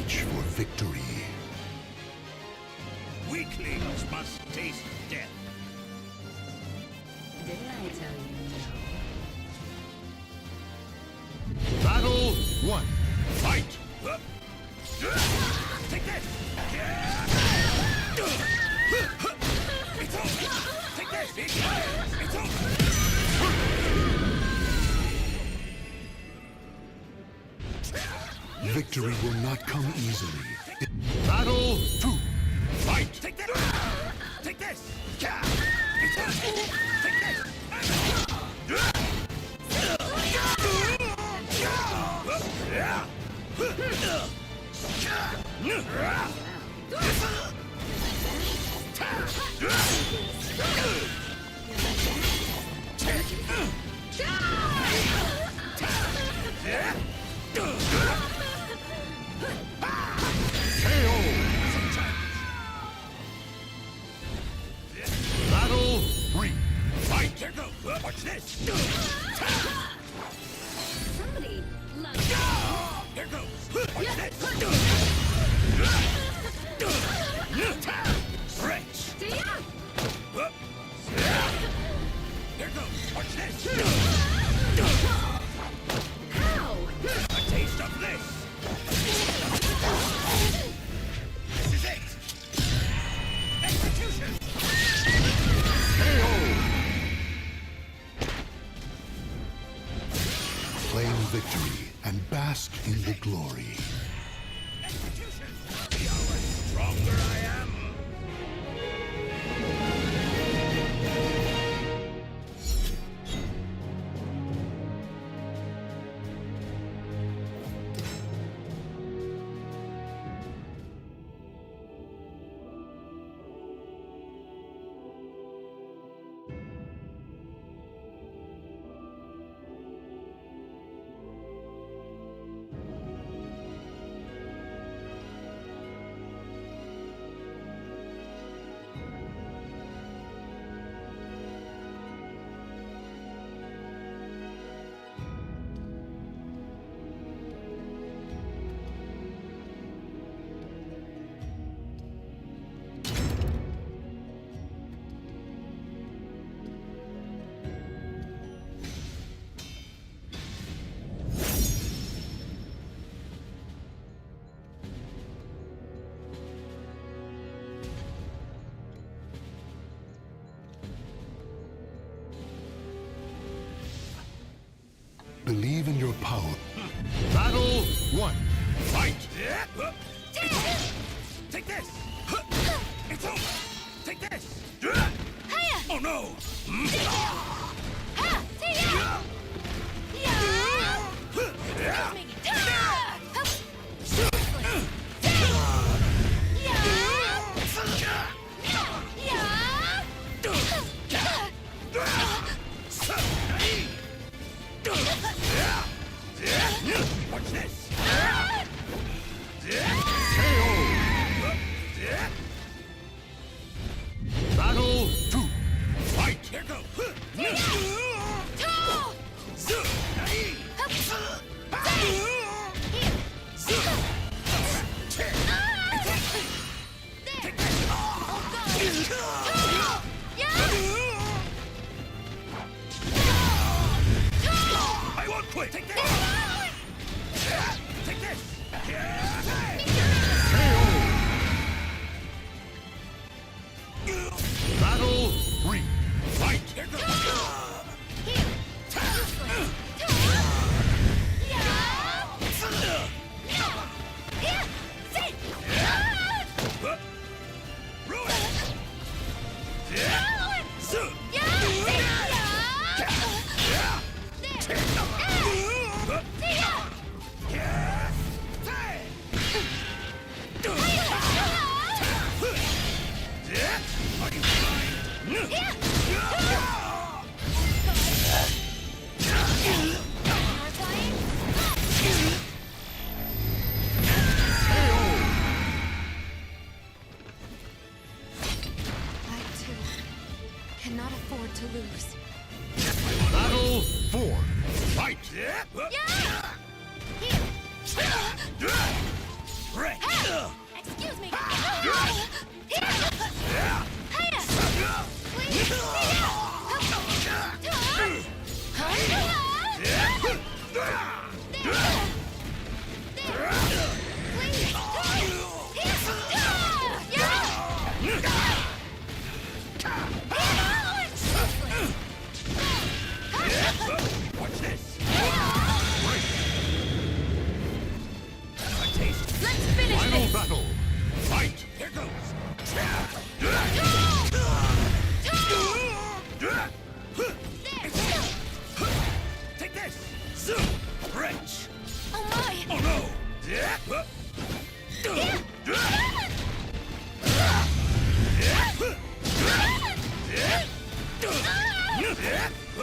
reach for victory. Weaklings must taste death. Didn't I tell you Battle 1. Fight! Take this! It's over! Take this! It's over! Victory will not come easily. Battle 2. Fight! Take that! Take this! It's over! Take this! Battle 3. Fight! Here goes! Watch this! somebody loves Here goes! Watch this! Stretch! See ya? Here goes! Watch this! How? A taste of this! This is it! Execution! Claim victory and bask in the glory. Execution! See how much stronger I am! Believe in your power. Battle 1. Fight! Take this! It's over! Take this! Hiya! Oh no! Ha! See ya! Yeah! Just make it. Watch this! Battle 2. Fight! Here goes! I won't quit! Take this! Take this! Battle 3. Fight! Here goes! Cannot afford to lose. Battle 4. Fight! Yeah! Yeah! Here! Right! Watch this! A taste. Let's finish Final this! battle. Fight. Here goes! Take this! Wrench! Oh my! Oh no!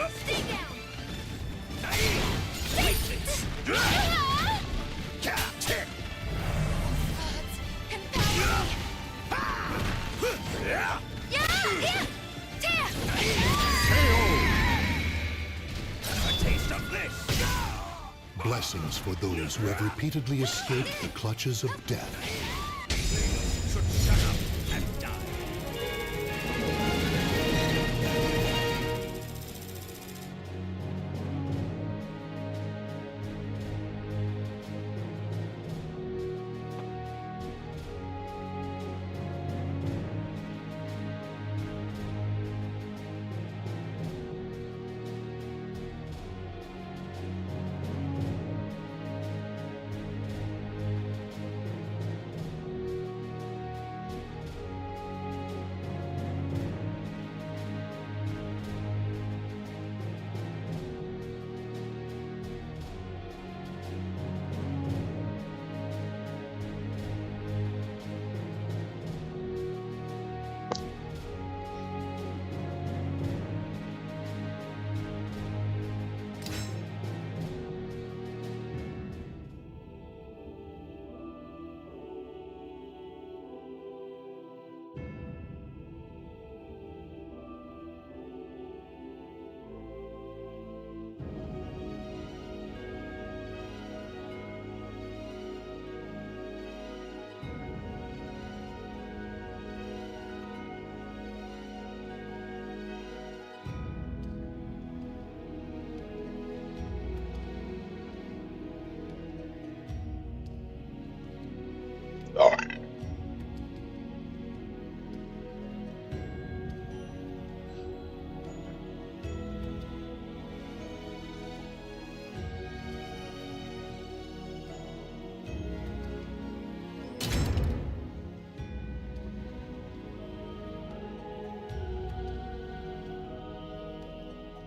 Stay down! A taste of this! Blessings for those who have repeatedly escaped the clutches of death. Should shut up and die.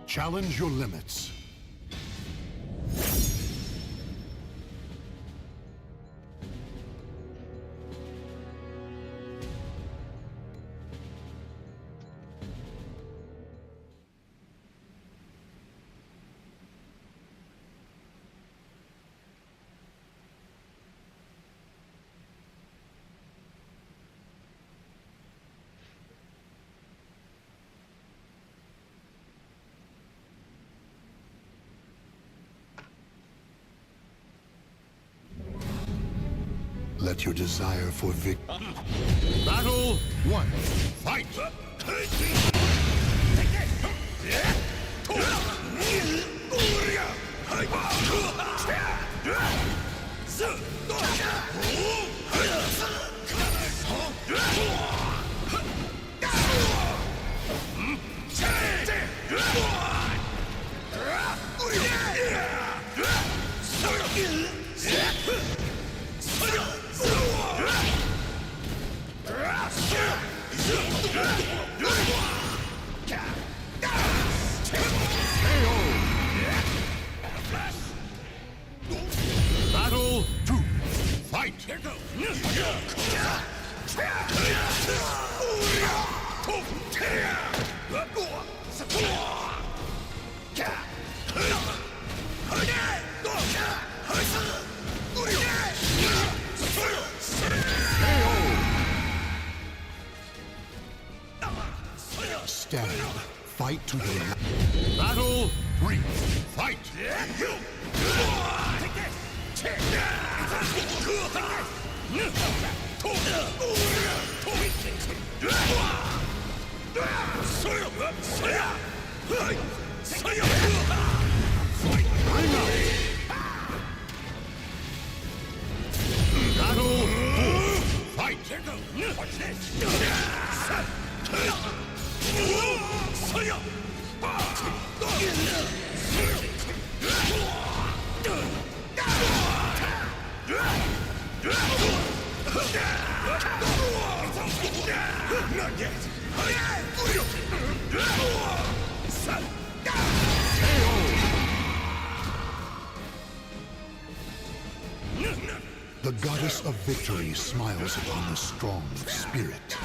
Challenge your limits. Let your desire for victory. Battle 1. Fight! Battle 2. Fight! Here goes! Stand. Fight to the last. Battle 3. Fight! Not yet. The goddess of victory smiles upon the strong of spirit.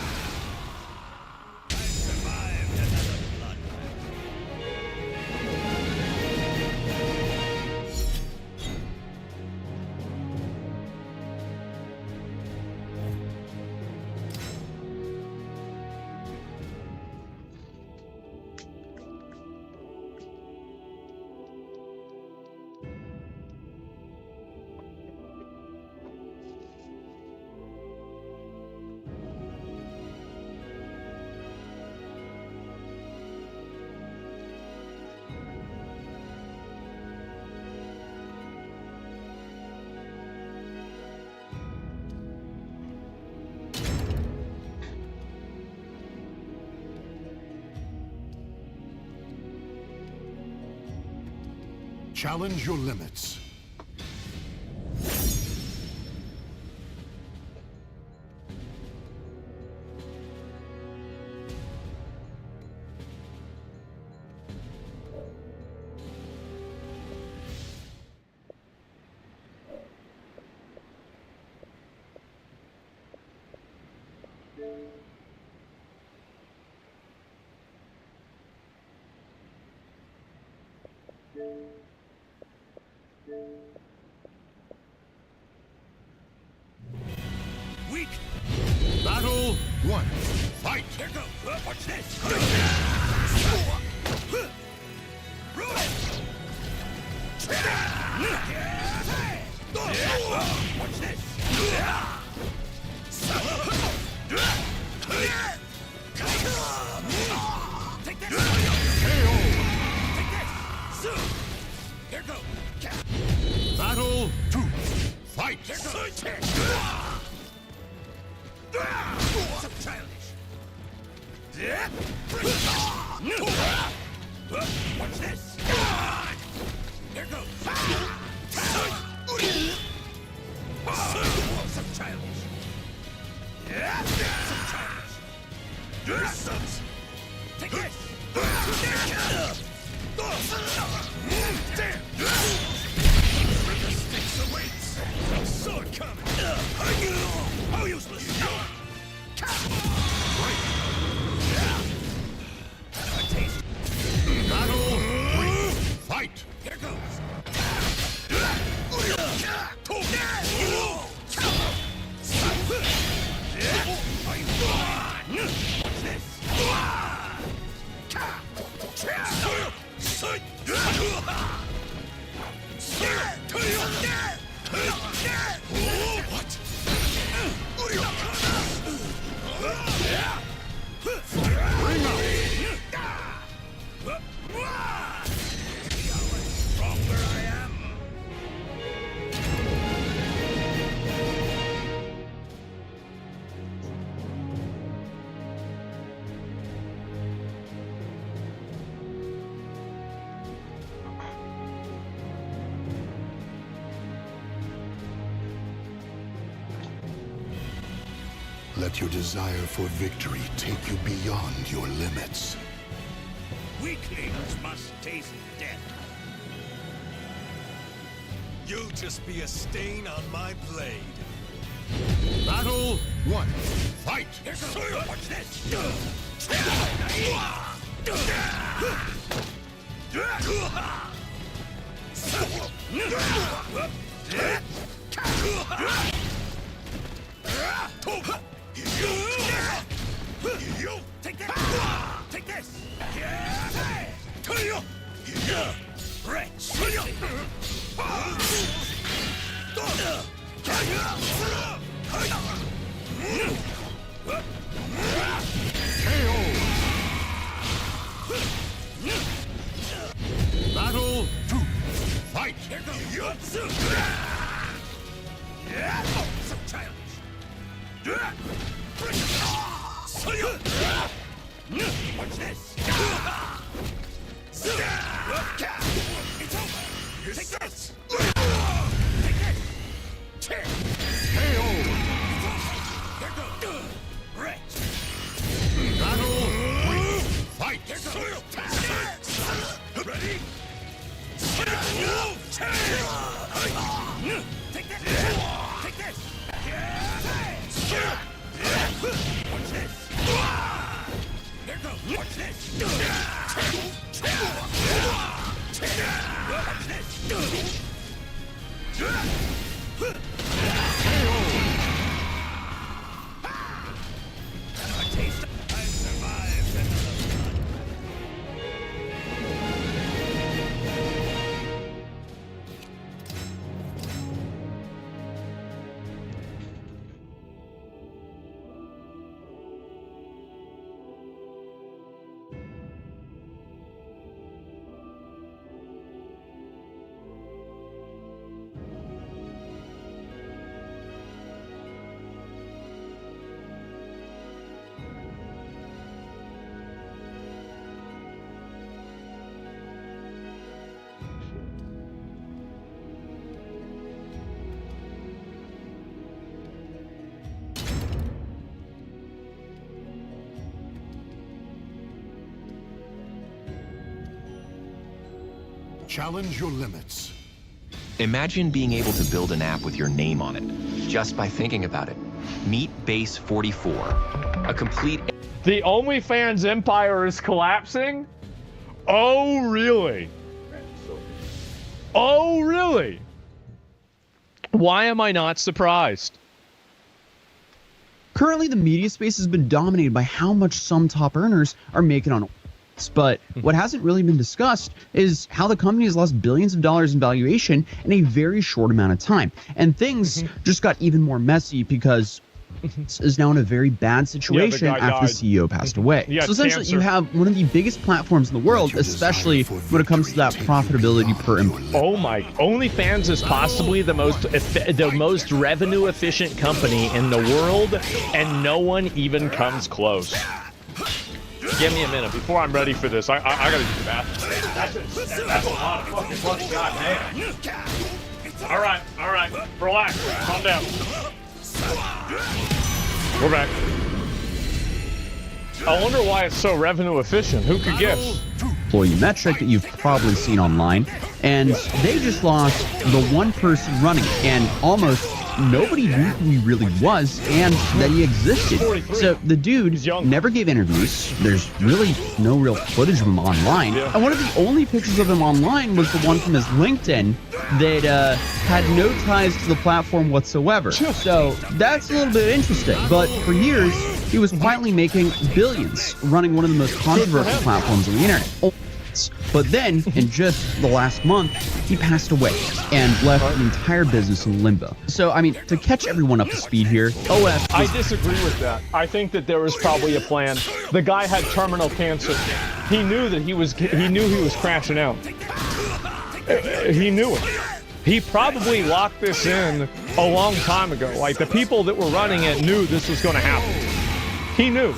Survived another blood. Challenge your limits. Weak. Battle 1. Fight! Here goes. Watch this. Roll. Watch this. Take this. KO! Take this. Here goes. Battle 2. Fight! Here goes. So childish. Watch this. Here goes. So childish. So childish. Take this. The sticks awaits. Sword coming. How useless. Battle 3. Fight! Here goes. Are you gone? Watch this. What? Bring out! See how much stronger I am? Let your desire for victory take you beyond your limits. Weaklings must taste death. You just be a stain on my blade. Battle 1. Fight! Here goes. Watch this. Take that. Take this. Wretch. KO! Battle 2. Fight! Here goes. So childish. Watch this. Take this! Take this! Watch this! Here goes! Watch this! I survived another flood. Challenge your limits. Imagine being able to build an app with your name on it, just by thinking about it. Meet Base 44, a complete... The OnlyFans empire is collapsing? Oh, really? Oh, really? Why am I not surprised? Currently, the media space has been dominated by how much some top earners are making on. But what hasn't really been discussed is how the company has lost billions of dollars in valuation in a very short amount of time. And things just got even more messy because is now in a very bad situation after the CEO passed away. So essentially, you have one of the biggest platforms in the world, especially when it comes to that profitability per employee. Oh my! OnlyFans is possibly the most revenue efficient company in the world, and no one even comes close. Give me a minute before I'm ready for this. I gotta do the bathroom. That's a lot of fucking money, goddamn. All right, relax, calm down. We're back. I wonder why it's so revenue efficient. Who could guess? Employee metric that you've probably seen online, and they just lost the one person running, and almost nobody knew who he really was and that he existed. So the dude never gave interviews. There's really no real footage of him online. And one of the only pictures of him online was the one from his LinkedIn that had no ties to the platform whatsoever. So that's a little bit interesting. But for years, he was quietly making billions running one of the most controversial platforms on the internet. But then, in just the last month, he passed away and left the entire business in limbo. So, I mean, to catch everyone up to speed here, OS... I disagree with that. I think that there was probably a plan. The guy had terminal cancer. He knew that he was crashing out. He knew it. He probably locked this in a long time ago. Like, the people that were running it knew this was going to happen. He knew.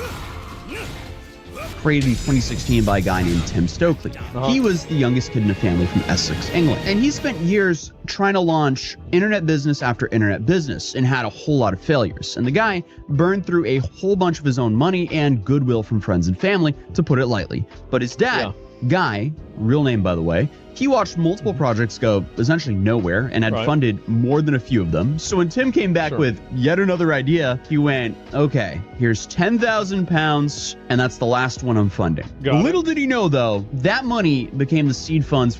Created in 2016 by a guy named Tim Stokely. He was the youngest kid in a family from Essex, England. And he spent years trying to launch internet business after internet business and had a whole lot of failures. And the guy burned through a whole bunch of his own money and goodwill from friends and family, to put it lightly. But his dad, Guy, real name by the way, he watched multiple projects go essentially nowhere and had funded more than a few of them. So when Tim came back with yet another idea, he went, okay, here's £10,000 and that's the last one I'm funding. Little did he know though, that money became the seed funds.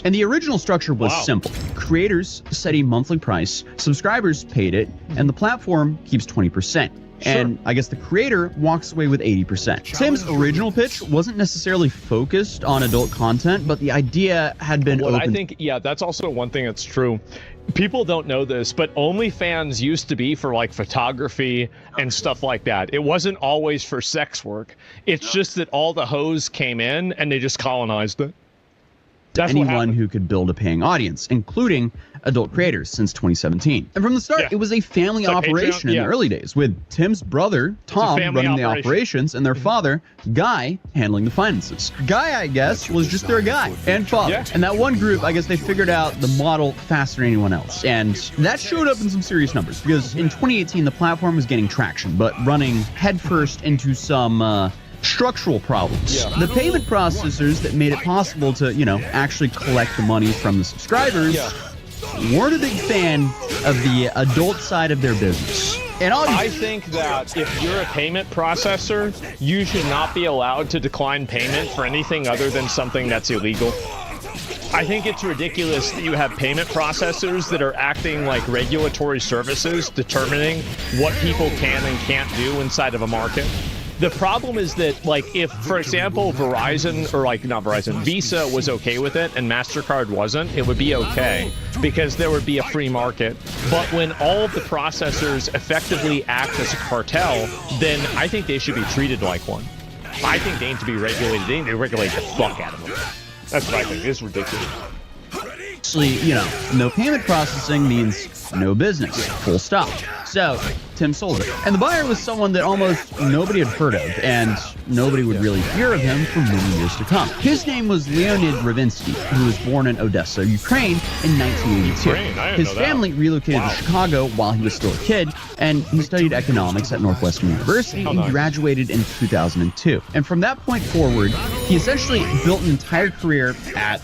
And the original structure was simple. Creators set a monthly price, subscribers paid it, and the platform keeps 20%. And I guess the creator walks away with 80%. Tim's original pitch wasn't necessarily focused on adult content, but the idea had been open. I think, that's also one thing that's true. People don't know this, but OnlyFans used to be for like photography and stuff like that. It wasn't always for sex work. It's just that all the hoes came in and they just colonized it. That's anyone who could build a paying audience, including adult creators, since 2017. And from the start, it was a family operation in the early days, with Tim's brother, Tom, running the operations, and their father, Guy, handling the finances. Guy, I guess, was just their guy and father. And that one group, I guess they figured out the model faster than anyone else. And that showed up in some serious numbers, because in 2018, the platform was gaining traction, but running headfirst into some structural problems. Yeah. The payment processors that made it possible to, actually collect the money from the subscribers weren't a big fan of the adult side of their business. And I think that if you're a payment processor, you should not be allowed to decline payment for anything other than something that's illegal. I think it's ridiculous that you have payment processors that are acting like regulatory services, determining what people can and can't do inside of a market. The problem is that, like, if, for example, Verizon, or like, not Verizon, Visa was okay with it and MasterCard wasn't, it would be okay because there would be a free market. But when all of the processors effectively act as a cartel, then I think they should be treated like one. I think they need to be regulated. They need to regulate the fuck out of them. That's what I think. It's ridiculous. Actually, no payment processing means no business. Full stop. So, Tim sold it. And the buyer was someone that almost nobody had heard of, and nobody would really hear of him for many years to come. His name was Leonid Ravinsky, who was born in Odessa, Ukraine in 1982. His family relocated to Chicago while he was still a kid, and he studied economics at Northwestern University and graduated in 2002. And from that point forward, he essentially built an entire career at,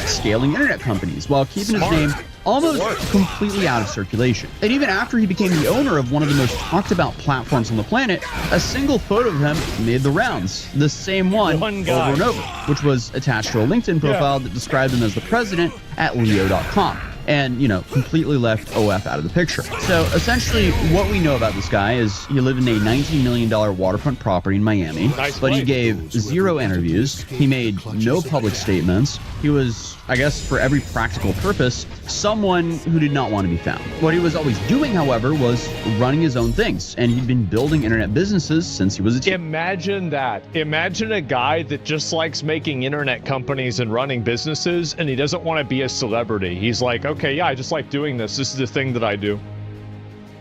scaling internet companies while keeping his name almost completely out of circulation. And even after he became the owner of one of the most talked about platforms on the planet, a single photo of him made the rounds. The same one over and over, which was attached to a LinkedIn profile that described him as the president at Leo.com. And, completely left OF out of the picture. So essentially what we know about this guy is he lived in a $19 million waterfront property in Miami, but he gave 0 interviews. He made no public statements. He was, I guess, for every practical purpose, someone who did not want to be found. What he was always doing, however, was running his own things, and he'd been building internet businesses since he was a teen. Imagine that. Imagine a guy that just likes making internet companies and running businesses, and he doesn't want to be a celebrity. He's like, okay, yeah, I just like doing this. This is the thing that I do.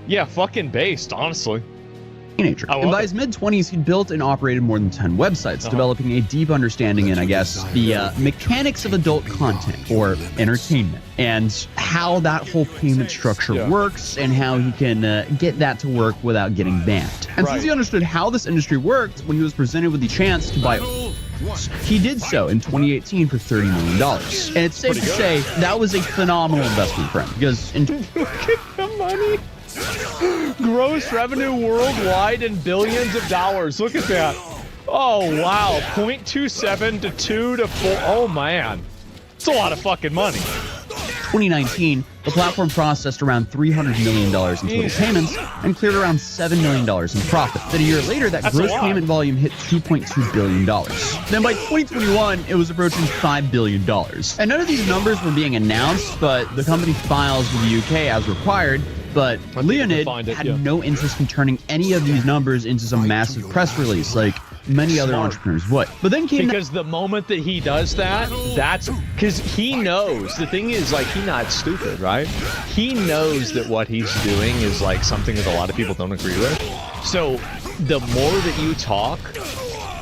Yeah, fucking based, honestly. Teenager. And by his mid-20s, he'd built and operated more than 10 websites, developing a deep understanding in, I guess, the mechanics of adult content or entertainment, and how that whole payment structure works, and how he can get that to work without getting banned. And since he understood how this industry worked, when he was presented with the chance to buy, he did so in 2018 for $30 million. And it's safe to say that was a phenomenal investment for him, because in look at the money. Gross revenue worldwide in billions of dollars. Look at that. Oh, wow. 0.27 to 2 to 4. Oh, man. It's a lot of fucking money. 2019, the platform processed around $300 million in total payments and cleared around $7 million in profit. Then a year later, that gross payment volume hit $2.2 billion. Then by 2021, it was approaching $5 billion. And none of these numbers were being announced, but the company files with the UK as required. But Leonid had no interest in turning any of these numbers into some massive press release like many other entrepreneurs would. But then came because the moment that he does that, that's because he knows. The thing is, like, he's not stupid, right? He knows that what he's doing is like something that a lot of people don't agree with. So the more that you talk,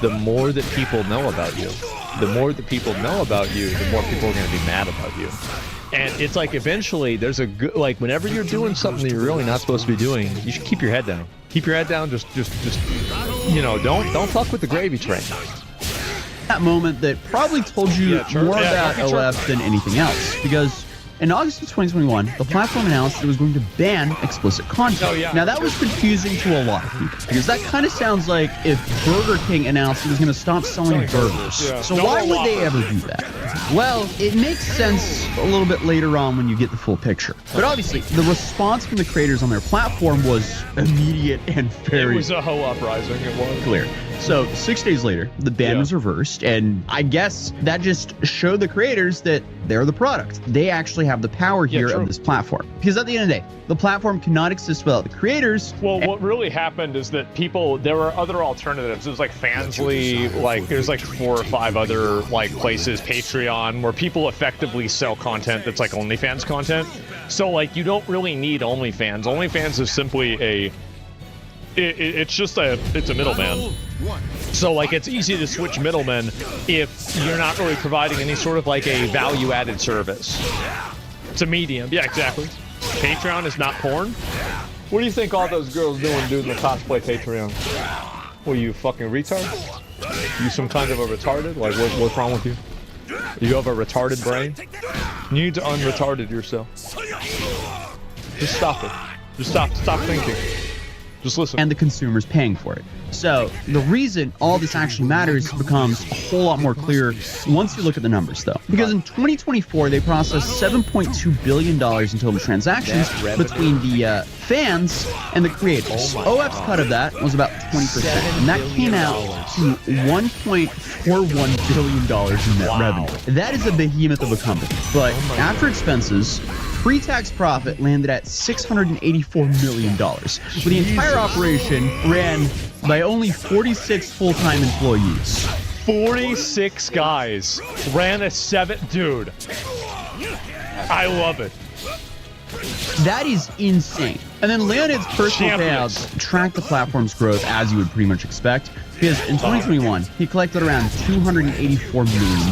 the more that people know about you. The more that people know about you, the more people are going to be mad about you. And it's like eventually there's a good, like, whenever you're doing something that you're really not supposed to be doing, you should keep your head down. Keep your head down. Just don't fuck with the gravy train. That moment that probably told you more about OF than anything else, because in August of 2021, the platform announced it was going to ban explicit content. Now, that was confusing to a lot of people, because that kind of sounds like if Burger King announced it was going to stop selling burgers. So why would they ever do that? Well, it makes sense a little bit later on when you get the full picture. But obviously, the response from the creators on their platform was immediate and very... It was a whole uprising, it was. Clear. So 6 days later, the ban was reversed, and I guess that just showed the creators that they're the product. They actually have the power here of this platform. Because at the end of the day, the platform cannot exist without the creators. Well, what really happened is that there were other alternatives. It was like Fansly, like there's like 4 or 5 other like places, Patreon, where people effectively sell content that's like OnlyFans content. So like you don't really need OnlyFans. OnlyFans is simply it's a middleman. So like it's easy to switch middlemen if you're not really providing any sort of like a value-added service. It's a medium. Yeah, exactly. Patreon is not porn. What do you think all those girls doing the cosplay Patreon? What are you, fucking retards? You some kind of a retarded? Like, what's wrong with you? You have a retarded brain? You need to unretarded yourself. Just stop it. Just stop thinking. Just listen. And the consumer's paying for it. So the reason all this actually matters becomes a whole lot more clear once you look at the numbers, though. Because in 2024, they processed $7.2 billion in total transactions between the fans and the creators. OF's cut of that was about 20%, and that came out to $1.41 billion in net revenue. That is a behemoth of a company. But after expenses, pre-tax profit landed at $684 million, with the entire operation ran by only 46 full-time employees. 46 guys ran a dude. I love it. That is insane. And then Leonid's personal Champions. payouts track the platform's growth as you would pretty much expect, because in 2021, he collected around $284 million.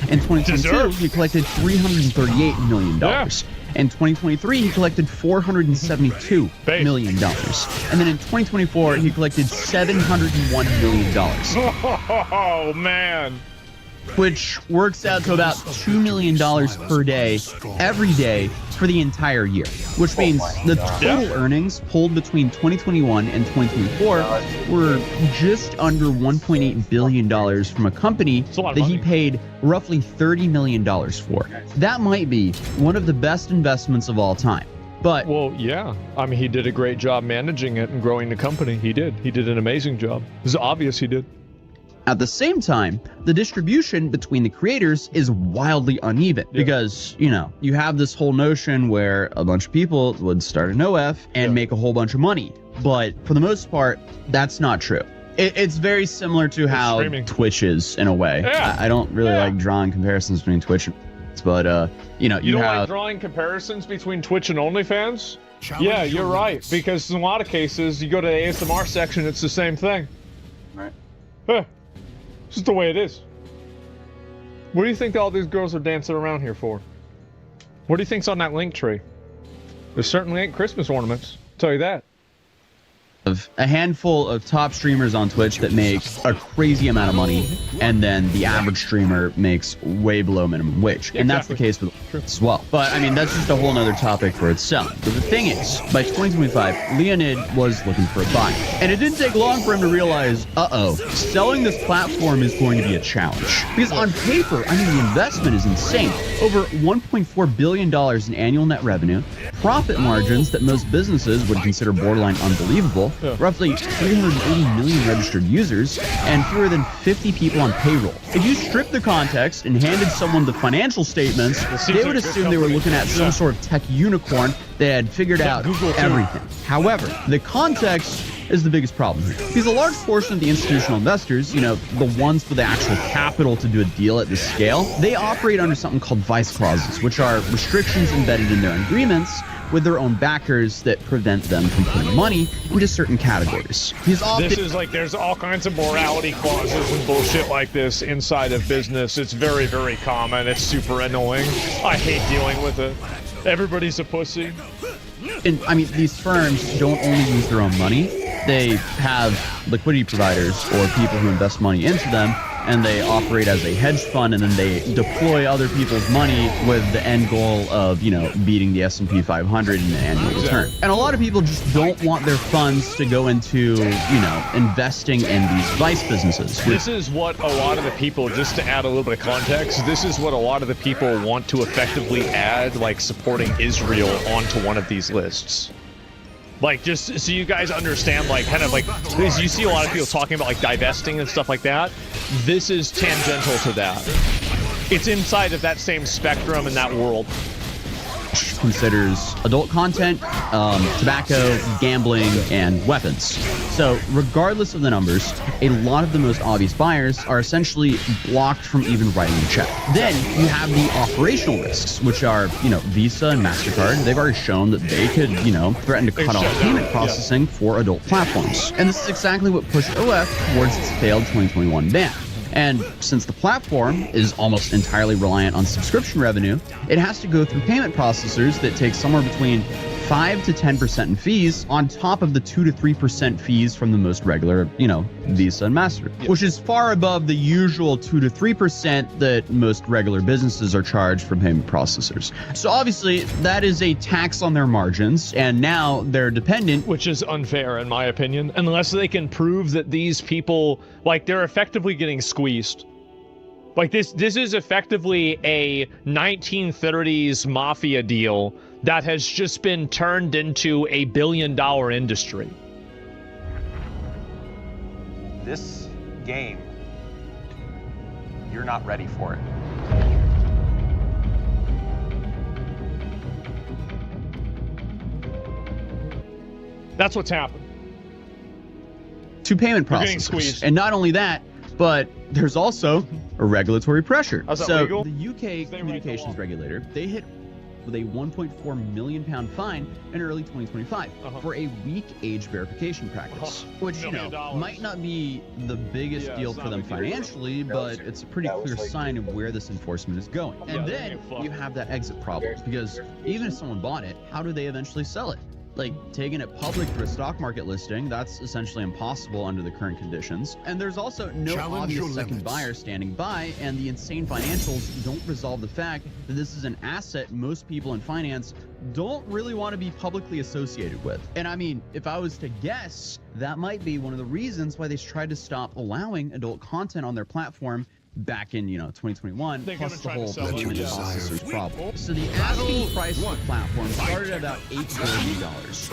In 2022, Deserved. he collected $338 million. Yeah. In 2023, he collected $472 Base. million. And then in 2024, he collected $701 million, Oh, man. which works out to about $2 million per day, every day, for the entire year. Which means the total earnings pulled between 2021 and 2024 were just under $1.8 billion from a company a lot of that he money. paid roughly $30 million for. That might be one of the best investments of all time. But Well, yeah. I mean, he did a great job managing it and growing the company. He did. He did an amazing job. It's obvious he did. at the same time, the distribution between the creators is wildly uneven because, you know, you have this whole notion where a bunch of people would start an OF and make a whole bunch of money. But for the most part, that's not true. It's very similar to how streaming. Twitch is in a way. Yeah. I don't really like drawing comparisons between Twitch and but you know, You don't have like drawing comparisons between Twitch and OnlyFans? Yeah, you're right. Because in a lot of cases, you go to the ASMR section, it's the same thing. Right. Huh. It's just the way it is. What do you think all these girls are dancing around here for? What do you think's on that link tree? There certainly ain't Christmas ornaments. I'll tell you that. a handful of top streamers on Twitch that make a crazy amount of money, and then the average streamer makes way below minimum wage. And that's the case with as well. But I mean, that's just a whole nother topic for itself. But the thing is, by 2025, Leonid was looking for a buy. And it didn't take long for him to realize, selling this platform is going to be a challenge. Because on paper, I mean, the investment is insane. Over $1.4 billion in annual net revenue, profit margins that most businesses would consider borderline unbelievable, roughly 380 million registered users, and fewer than 50 people on payroll. If you strip the context and handed someone the financial statements, they would assume they were looking at some sort of tech unicorn that had figured out everything. However, the context is the biggest problem here. Because a large portion of the institutional investors, you know, the ones with the actual capital to do a deal at this scale, they operate under something called vice clauses, which are restrictions embedded in their agreements with their own backers that prevent them from putting money into certain categories. This is like, there's all kinds of morality clauses and bullshit like this inside of business. It's very, very common. It's super annoying. I hate dealing with it. Everybody's a pussy. And I mean, these firms don't only use their own money, they have liquidity providers or people who invest money into them, and they operate as a hedge fund, and then they deploy other people's money with the end goal of, you know, beating the S&P 500 in an annual return. And a lot of people just don't want their funds to go into, you know, investing in these vice businesses. This is what a lot of the people, just to add a little bit of context, this is what a lot of the people want to effectively add, like, supporting Israel onto one of these lists. Like, just so you guys understand, like, kind of like, you see a lot of people talking about, like, divesting and stuff like that. This is tangential to that. It's inside of that same spectrum in that world. Considers adult content, tobacco, gambling, and weapons. So regardless of the numbers, a lot of the most obvious buyers are essentially blocked from even writing a check. Then you have the operational risks, which are, you know, Visa and MasterCard. They've already shown that they could, you know, threaten to cut off payment processing for adult platforms. And this is exactly what pushed OF towards its failed 2021 ban. And since the platform is almost entirely reliant on subscription revenue, it has to go through payment processors that take somewhere between 5 to 10% in fees on top of the 2 to 3% fees from the most regular, Visa and Master, which is far above the usual 2 to 3% that most regular businesses are charged from payment processors. So obviously that is a tax on their margins, and now they're dependent. Which is unfair in my opinion, unless they can prove that these people, like, they're effectively getting squeezed. Like, this is effectively a 1930s mafia deal that has just been turned into a billion-dollar industry. This game, you're not ready for it. That's what's happened. To payment You're getting processors. squeezed. And not only that, but there's also a regulatory pressure. How's that so legal? the UK communications regulator, they hit with a £1.4 million fine in early 2025 for a weak age verification practice, which, $1 million. might not be the biggest deal it's for not a them big deal. financially, but it's a pretty clear sign of where this enforcement is going. And they're then gonna fuck. you have that exit problem, because even if someone bought it, how do they eventually sell it? Like, taking it public through a stock market listing, that's essentially impossible under the current conditions. And there's also no Challenge your obvious second limits. buyer standing by, and the insane financials don't resolve the fact that this is an asset most people in finance don't really want to be publicly associated with. And I mean, if I was to guess, that might be one of the reasons why they tried to stop allowing adult content on their platform back in 2021, They're plus the gonna try to whole sell it. payment Yeah. processors problem. So the asking price of the platform started at about $8 billion,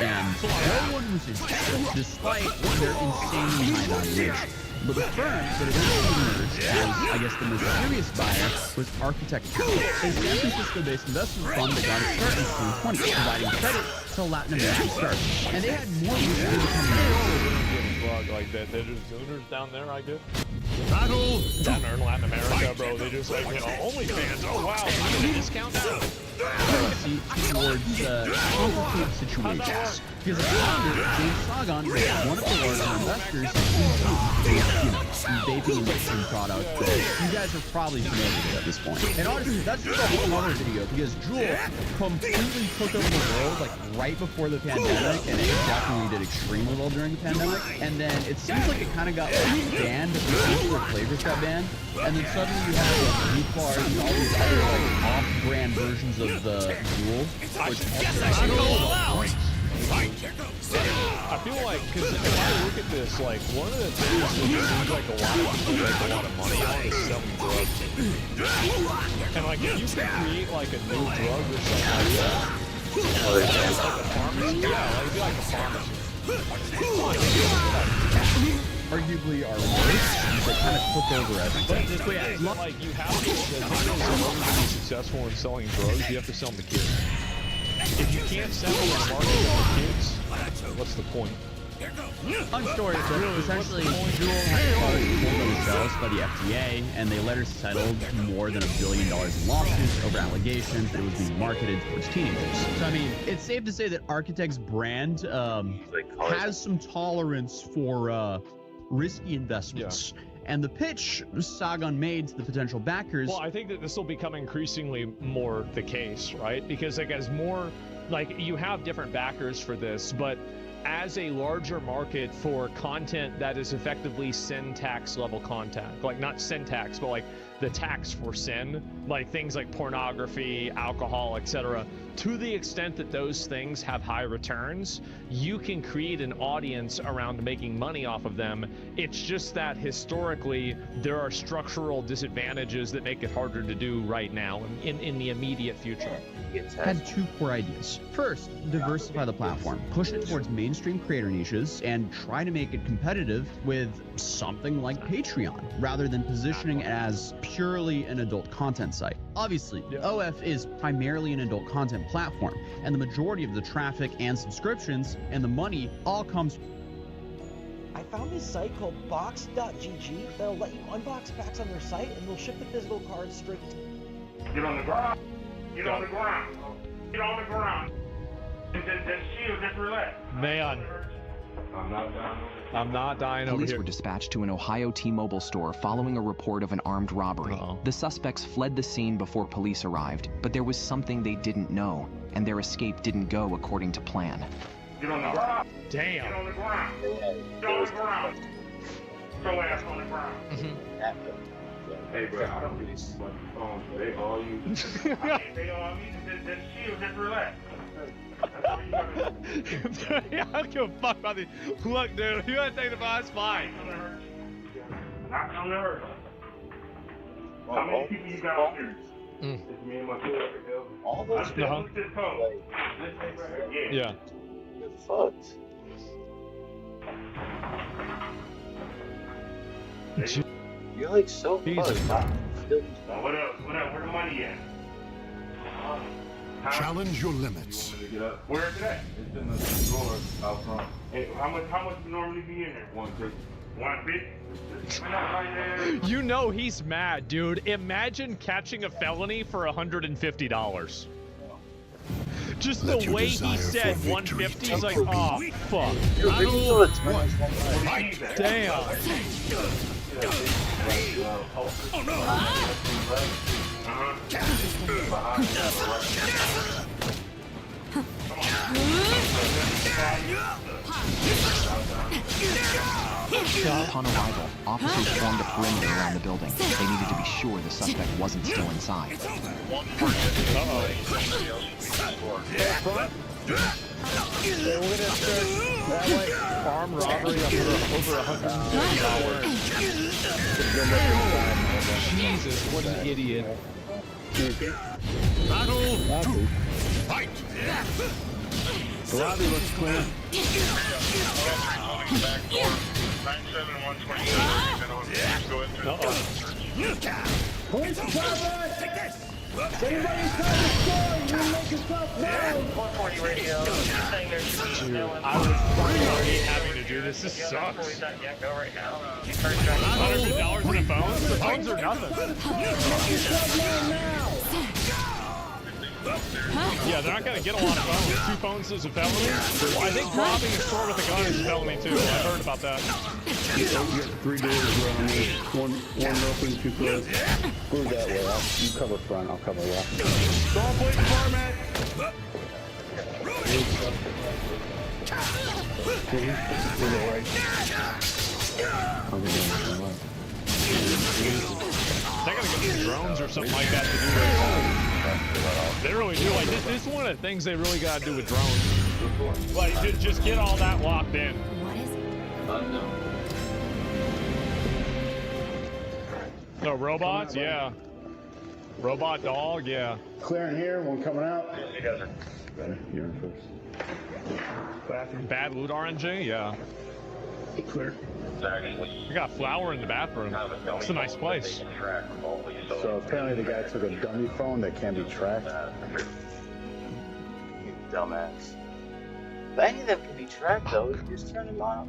and no one was interested, despite their insanely high valuation. But the firm that eventually emerged as, I guess, the most serious buyer was Architect Capital, a San Francisco-based investment fund that got its start in 2020, providing credit to Latin American startups. And they had more recently become Like that, they're just Zooners down there, I guess. Battle Down there in Latin America, bro. They just like, OnlyFans. Oh wow, you get a discount now. currency towards complicated situations. Because the founder, James Sagan, was one of the larger investors in vaping and nicotine products that you guys are probably familiar with at this point. And honestly, that's just a whole other video, because Juul completely took over the world like right before the pandemic, and it definitely did extremely well during the pandemic. And then it seems like it kind of got like banned, the particular flavors got banned, and then suddenly you have like Juice bars and all these other like off-brand versions of the Juul, which I feel like, because if I look at this, like, one of the things that seems like a lot of people make a lot of money on is selling drugs. And, like, if you can create, like, a new drug or something like that, like a pharmacy, yeah, like, it'd be like a pharmacy. arguably are worse, that kind of took over everything. But yeah, like, you have to, the thing is, in order to be successful in selling drugs, you have to sell them to kids. If you can't sell them and market them to kids, what's the point? Fun story, but essentially, Juul had cars pulled themselves by the FDA, and they later settled more than $1 billion in lawsuits over allegations that it was being marketed towards teenagers. So, I mean, it's safe to say that Architect's brand has some tolerance for risky investments. Yeah. And the pitch Sagan made to the potential backers. Well, I think that this will become increasingly more the case, right? Because, like, as more, like, you have different backers for this, but as a larger market for content that is effectively sin tax level content, like not sin tax, but like the tax for sin, like things like pornography, alcohol, etc. To the extent that those things have high returns, you can create an audience around making money off of them. It's just that historically there are structural disadvantages that make it harder to do right now in the immediate future. Had two core ideas. First, diversify the platform, push it towards mainstream creator niches, and try to make it competitive with something like Patreon, rather than positioning it as purely an adult content site. Obviously, OF is primarily an adult content platform, and the majority of the traffic and subscriptions and the money all comes. I found this site called box.gg that'll let you unbox packs on their site, and they'll ship the physical cards straight to you. Get on the ground. Get on the ground. Get on the ground. Just chill. Just relax. Man, I'm not dying over Police here. were dispatched to an Ohio T-Mobile store following a report of an armed robbery. Uh-oh. The suspects fled the scene before police arrived, but there was something they didn't know, and their escape didn't go according to plan. Get on the ground. Get Damn. on the ground. Get on the ground. Throw ass on the ground. Hey, bro, I don't really see my phone. They all you. I mean, they all need to just chill, just relax. That's all you gotta do. I don't give a fuck about these. Look, dude, you gotta take the advice, fine. Not come to hurt. How many people you got on here? It's me and my kid. All those Let's look this code. This thing right here? Yeah. Yeah. fucked. You're like so Jesus. fucked. Now, what else? What else? Where the money at? Challenge your limits. Where is it at? It's in the drawer out front. Hey, how much would normally be in there? 150. 150? You know he's mad, dude. Imagine catching a felony for $150. Just Let the your way he desire said for victory 150, he's like, temper me. oh, fuck. Battle one. Damn. Oh no! Upon arrival, officers formed a perimeter around the building. They needed to be sure the suspect wasn't still inside. Armed robbery over $150. Jesus, what an idiot. Battle two. Fight. The lobby looks clear. Police department! Take this! Anybody inside the store, you make yourself known. 140 radio. Saying there should be I was fucking already having to do this. This sucks. Yeah, go right now. $100 in a phone? The phones are nothing. Yeah, they're not gonna get a lot of phones. 2 phones is a felony. Well, I think robbing a store with a gun is a felony too. I've heard about that. You got 3 doors around me. One open, 2 closed. Go that way. You cover front, I'll cover left. Storm Police Department! They gotta get some drones or something like that to do this. They really do. Like, this is one of the things they really gotta do with drones. Like, just get all that locked in. What is it? No, robots? Yeah. Robot dog? Yeah. Clearing here, one coming out. Better, you're in first. Bad loot RNG? Yeah. Clear. You got flour in the bathroom. It's a nice place. So apparently the guy took a dummy phone that can be tracked. You dumbass. But any of them can be tracked though. You just turn them on.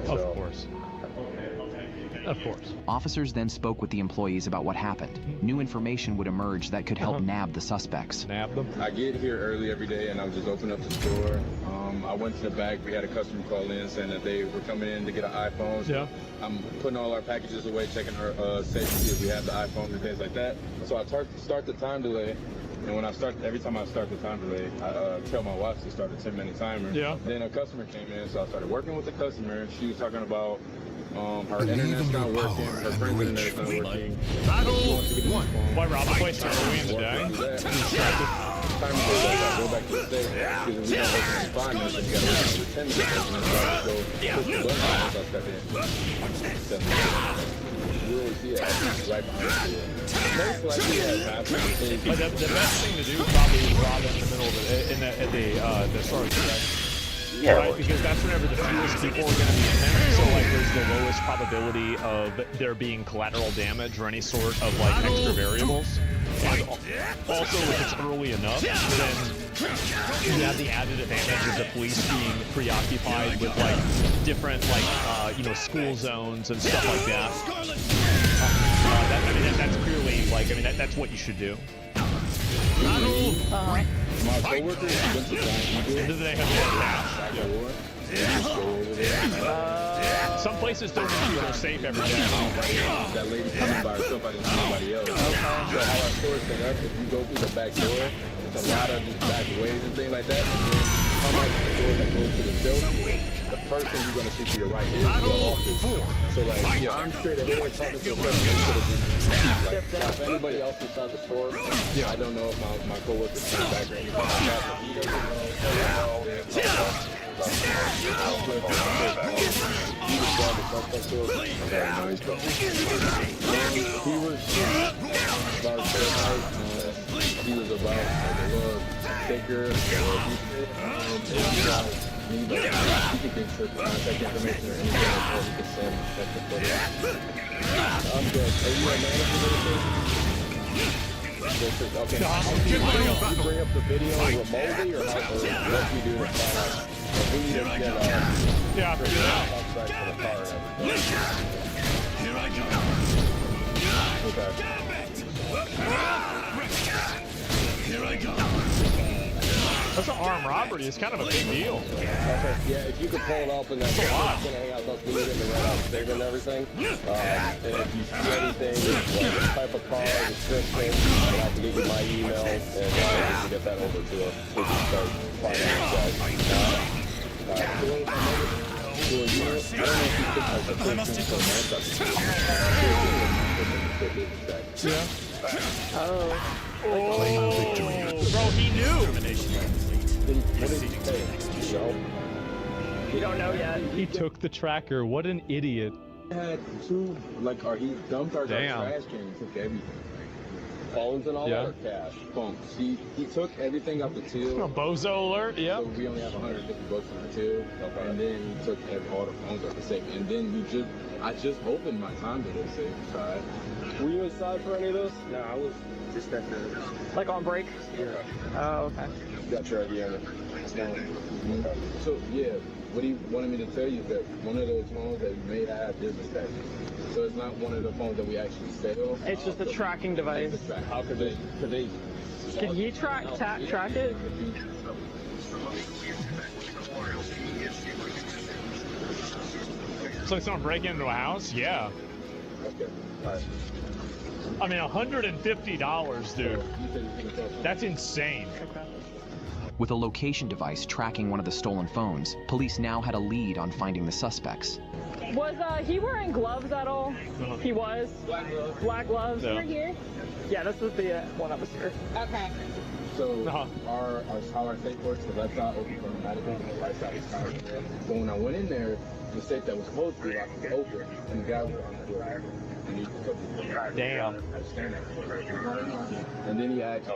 Of course. Of course. Officers then spoke with the employees about what happened. New information would emerge that could help nab the suspects. Nab them? I get here early every day and I was just opening up the store. I went to the back. We had a customer call in saying that they were coming in to get an iPhone. So Yeah. I'm putting all our packages away, checking our safety if we have the iPhones and things like that. So I start the time delay. And when every time I start the time delay, I tell my watch to start a 10-minute timer. Yeah. Then a customer came in, so I started working with the customer. She was talking about her Believe internet's in not your working, power her and friend's reach. internet's not working. Battle one. Why rob a place early in the day? Time to go back to the state. Because we don't open in 5 minutes, and you gotta wait for 10 minutes. And so I just go push the button once I step in. You always see it right behind the door. Most likely it has happened. But the best thing to do probably is rob in the middle of the start of the day. Yeah. Right? Because that's whenever the fewest people are going to be in there. So, like, there's the lowest probability of there being collateral damage or any sort of, like, extra variables. And also, if it's early enough, then you have the added advantage of the police being preoccupied with, like, different, like, school zones and stuff like that. That's clearly, like, that's what you should do. My coworker went to Giant Eagle. Do they have cash? Back at war. Just go over there. Some places don't keep their safe every day. That lady coming by herself, I didn't see anybody else. So how our store is set up, if you go through the back door, it's a lot of just back ways and things like that. And then come out the door that goes to the building, the first thing you're gonna see to your right is the office. So like, yeah, I'm straight ahead talking to the person. Like, if anybody else inside the store, I don't know if my coworker's coming back or anything like that. But he doesn't know. He was about a little thicker. He could get your contact information or anything else he could send. I'm good. Are you a manager? Okay. You bring up the video remotely or what you do to find out? We need to get yeah, I figured it out. Back to the car and everything. Here I go. Okay. Here I go. That's an armed robbery. It's kind of a big deal. Okay. Yeah, if you could pull it up and then it's gonna hang out those meetings and write out state and everything. And if you see anything, like the type of car, description, I'll have to give you my email and you can get that over to us. We can start finding out. Bro, he knew. You don't know yet. He took the tracker. What an idiot. Had two, like, he dumped our trash can. He took everything. Phones and all that are cash. Phones. He took everything out the till. A bozo alert, yeah. So we only have 150 bucks in our till. Okay. And then he took all the phones out the safe. And then I just opened my time to the safe side. Were you inside for any of this? No, I was just at the... Like on break? Yeah. Oh, okay. Got your idea on it. So, yeah, what he wanted me to tell you is that one of those phones that we made, I have business taxes. So it's not one of the phones that we actually sell. It's just a tracking device. How could they? Can you track it? So someone breaking into a house? Yeah. Okay. All right. I mean, $150, dude. That's insane. Okay. With a location device tracking one of the stolen phones, police now had a lead on finding the suspects. Was he wearing gloves at all? He was. Black gloves. Black gloves. Yeah. Right here. Yeah, this was the one that was here. Okay. So how our safe works, the left side opens automatically, and the right side is kind of there. So when I went in there, the safe that was supposed to be locked was open, and the guy was on the door. Damn. And then he asked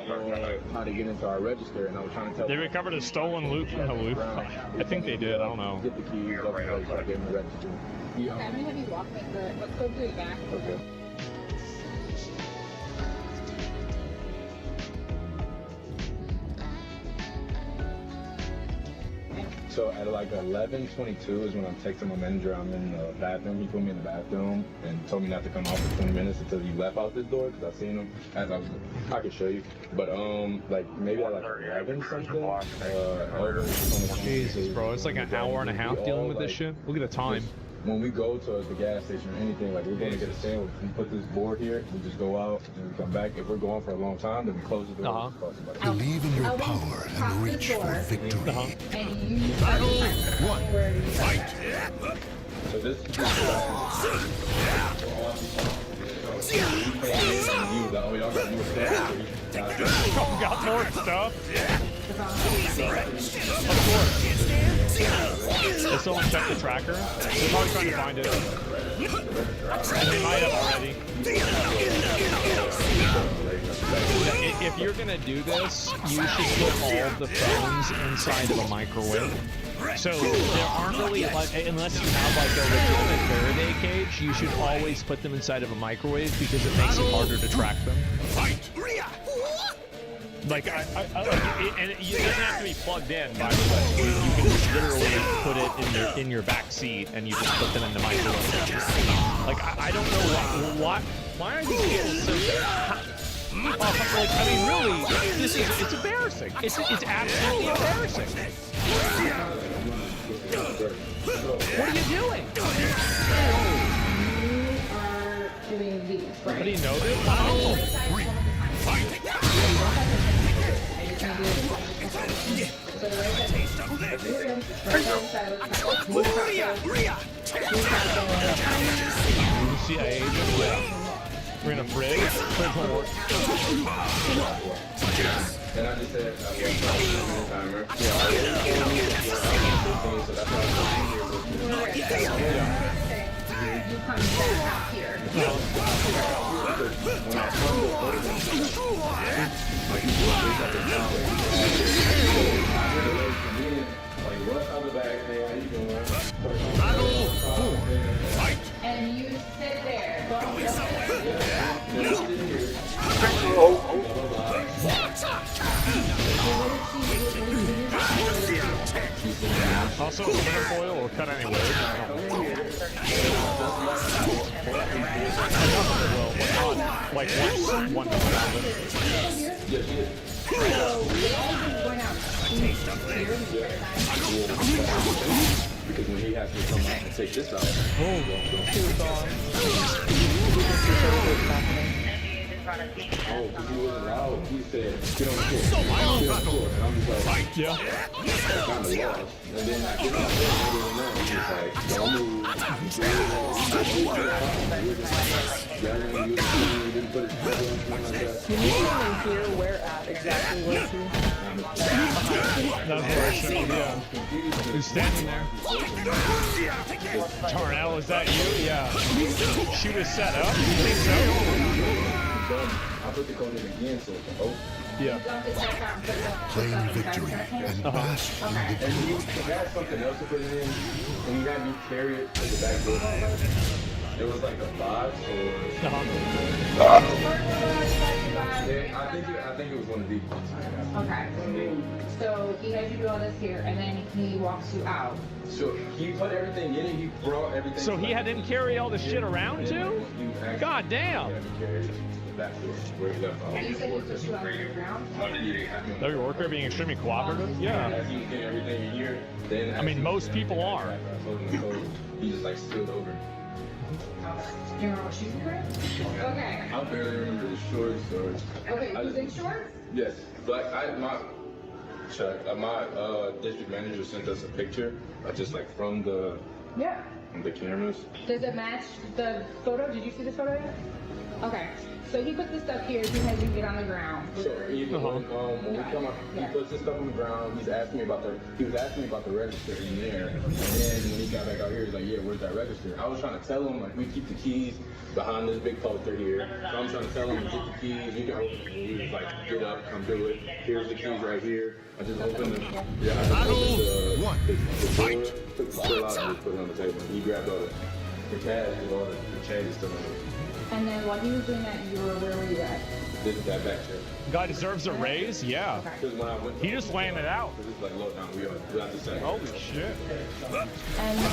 how to get into our register, and I was trying to tell They him. recovered a stolen loot from the loot. I think they did. I don't know. Get the keys, open the register, give him the register. Okay, I'm gonna have you walk me through it. Let's go through the back. Okay. So at like 11:22 is when I'm texting my manager. I'm in the bathroom. He put me in the bathroom and told me not to come out for 20 minutes until he left out this door because I seen him as I was. I could show you, but like maybe at like 11 something. Jesus, bro, it's like an hour and a half dealing with this shit. Look at the time. When we go to the gas station or anything, like we're going to get a sandwich, we put this board here, we just go out, and we come back. If we're going for a long time, then we close the door. Believe in your power and reach for victory. Battle 1. Fight! So this is y'all got more stuff. Y'all got more stuff? Of course. Did someone check the tracker? They're probably trying to find it. And they might have already. If you're gonna do this, you should put all of the phones inside of a microwave. So there aren't really, like, unless you have like a legitimate Faraday cage, you should always put them inside of a microwave because it makes it harder to track them. Like, and it doesn't have to be plugged in, by the way. You can just literally put it in your back seat and you just put them in the microwave. Like, I don't know why are these people so... Oh, come like, I mean, really, it's embarrassing. It's absolutely embarrassing. What are you doing? You are doing these, right? How do you know this? Oh. CIA agent? Yeah. We're in a frig. Frig won't work. And I just said, I'm going to timer. You come back out here. Like, what other bag? Hey, how you doing? Battle 4. Fight. And you sit there. Also, aluminum foil or cut anyway. Like one thousand. Because when he has to come out and take this out, oh, because he wasn't allowed. He said, get on the floor. Get on the floor. And I'm just like, yeah. I kind of lost. And then I get on the floor and he's like, don't move. Can you even hear where at exactly where to? That's where I should be, yeah. Who's standing there? Tarnell, is that you? Yeah. She was set up? You think so? I put the code in again, so it's open. Yeah. Claim victory and bask in the And you had something else to put it in, and you had me carry it to the back door. It was like a 5 or... I think it was one of these. Okay. So he has you do all this here, and then he walks you out. So he put everything in it, he brought everything. So he had him carry all this shit around too? God damn. Where he left off. And you said he put you out on the ground? That your worker being extremely cooperative? Yeah. As he was getting everything in here, then I mean, most people are. He just like stood over. Do you remember what shoes you were in? Okay. I barely remember the shorts or. Okay, he was in shorts? Yes, but my district manager sent us a picture, just like from the cameras. Does it match the photo? Did you see this photo yet? Okay. So he put this stuff here, he has you get on the ground. So even when we come up, he puts this stuff on the ground. He was asking me about the register in there, and then when he got back out here, he's like, "Yeah, where's that register?" I was trying to tell him like we keep the keys behind this big poster here. So I'm trying to tell him, "Get the keys. You can open it." He was like, "Get up, come do it. Here's the keys right here." I just opened them. Yeah, I just opened the door, took the still out and just put it on the table. He grabbed all the cash and all the change and stuff. And then while he was doing that, where were you at? This is that back chair. Guy deserves a raise? Yeah. Because when I went, he just laying it out. This is like low down. We have to say. Holy shit. And then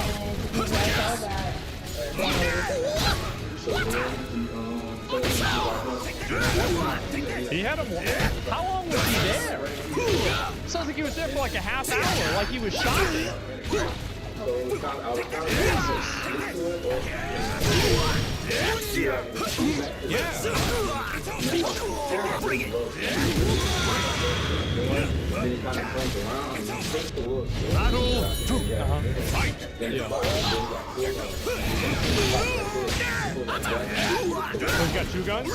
you guys all that. He had him. How long was he there? Sounds like he was there for like a half hour, like he was shopping. Yeah. Battle 2. Fight. He's got 2 guns?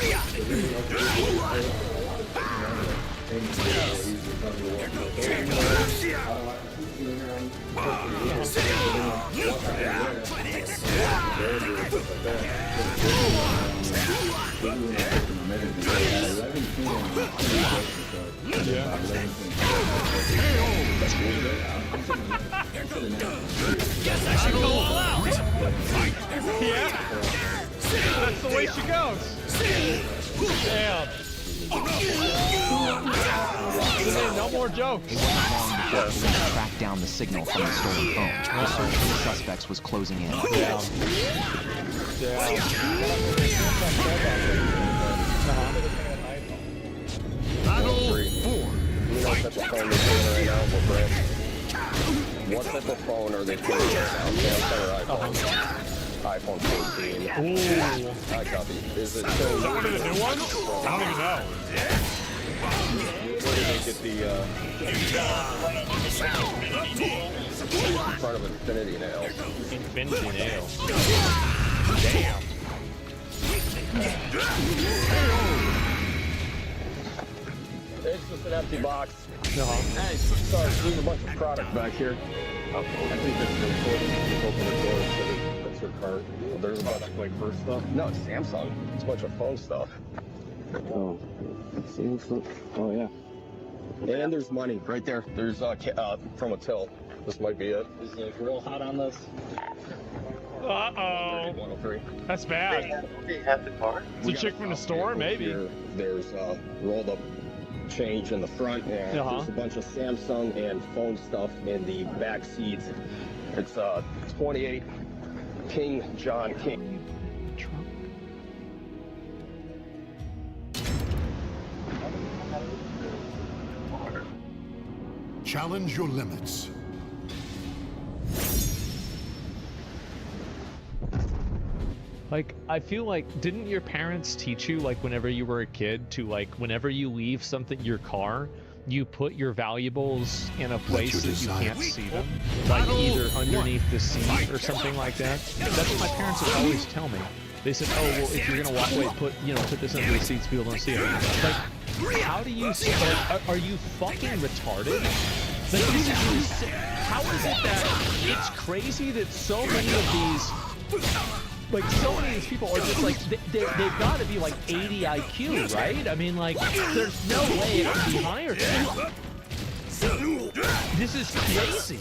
Guess I should go all out. Yeah. That's the way she goes. Damn. No more jokes. Track down the signal from the stolen phone. The search for the suspects was closing in. what type of phone are they putting out now? Samsung or iPhone? iPhone 14. Ooh. I copy. Is it so? Is that one of the new ones? I don't even know. Where did they get the part of Infinity Nail? Infinity Nail. Damn. It's just an empty box. Uh-huh. Hey, sorry, there's a bunch of product back here. I think that's the important. Just open the door so that's your cart. Well, there's a bunch of like first stuff. No, it's Samsung. It's a bunch of phone stuff. Oh, Samsung. Oh yeah. And there's money right there. There's from a till. This might be it. Is the grill hot on this? Uh-oh. 103. That's bad. They have the car. It's a chick from the store, maybe. Here. There's rolled up change in the front, and there's a bunch of Samsung and phone stuff in the back seats. It's 28 King John King. Challenge your limits. Like, I feel like, didn't your parents teach you, like, whenever you were a kid, to, like, whenever you leave something, your car, you put your valuables in a place that you can't see them? Like, either underneath the seat or something like that? That's what my parents would always tell me. They said, oh, well, if you're gonna walk away, put this under the seats, people don't see it. Like, how do you see, like, are you fucking retarded? Like, this is insane. How is it that it's crazy that so many of these, like, so many of these people are just like, they've got to be like 80 IQ, right? I mean, like, there's no way it can be higher than that. This is crazy.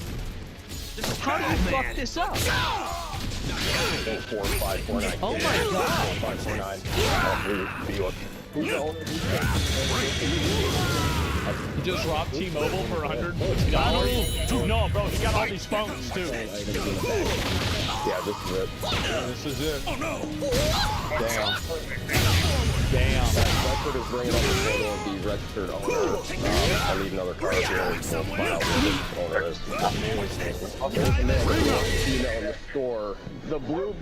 How do you fuck this up? 4549. Oh my god. 549. You just robbed T-Mobile for $150? No, bro, he got all these phones too. Yeah, this is it. Yeah, this is it. Oh no! Damn. That's what is bringing up the photo of the registered owner. I need another card here. We'll file with the owner is. There's a man in the store. The blue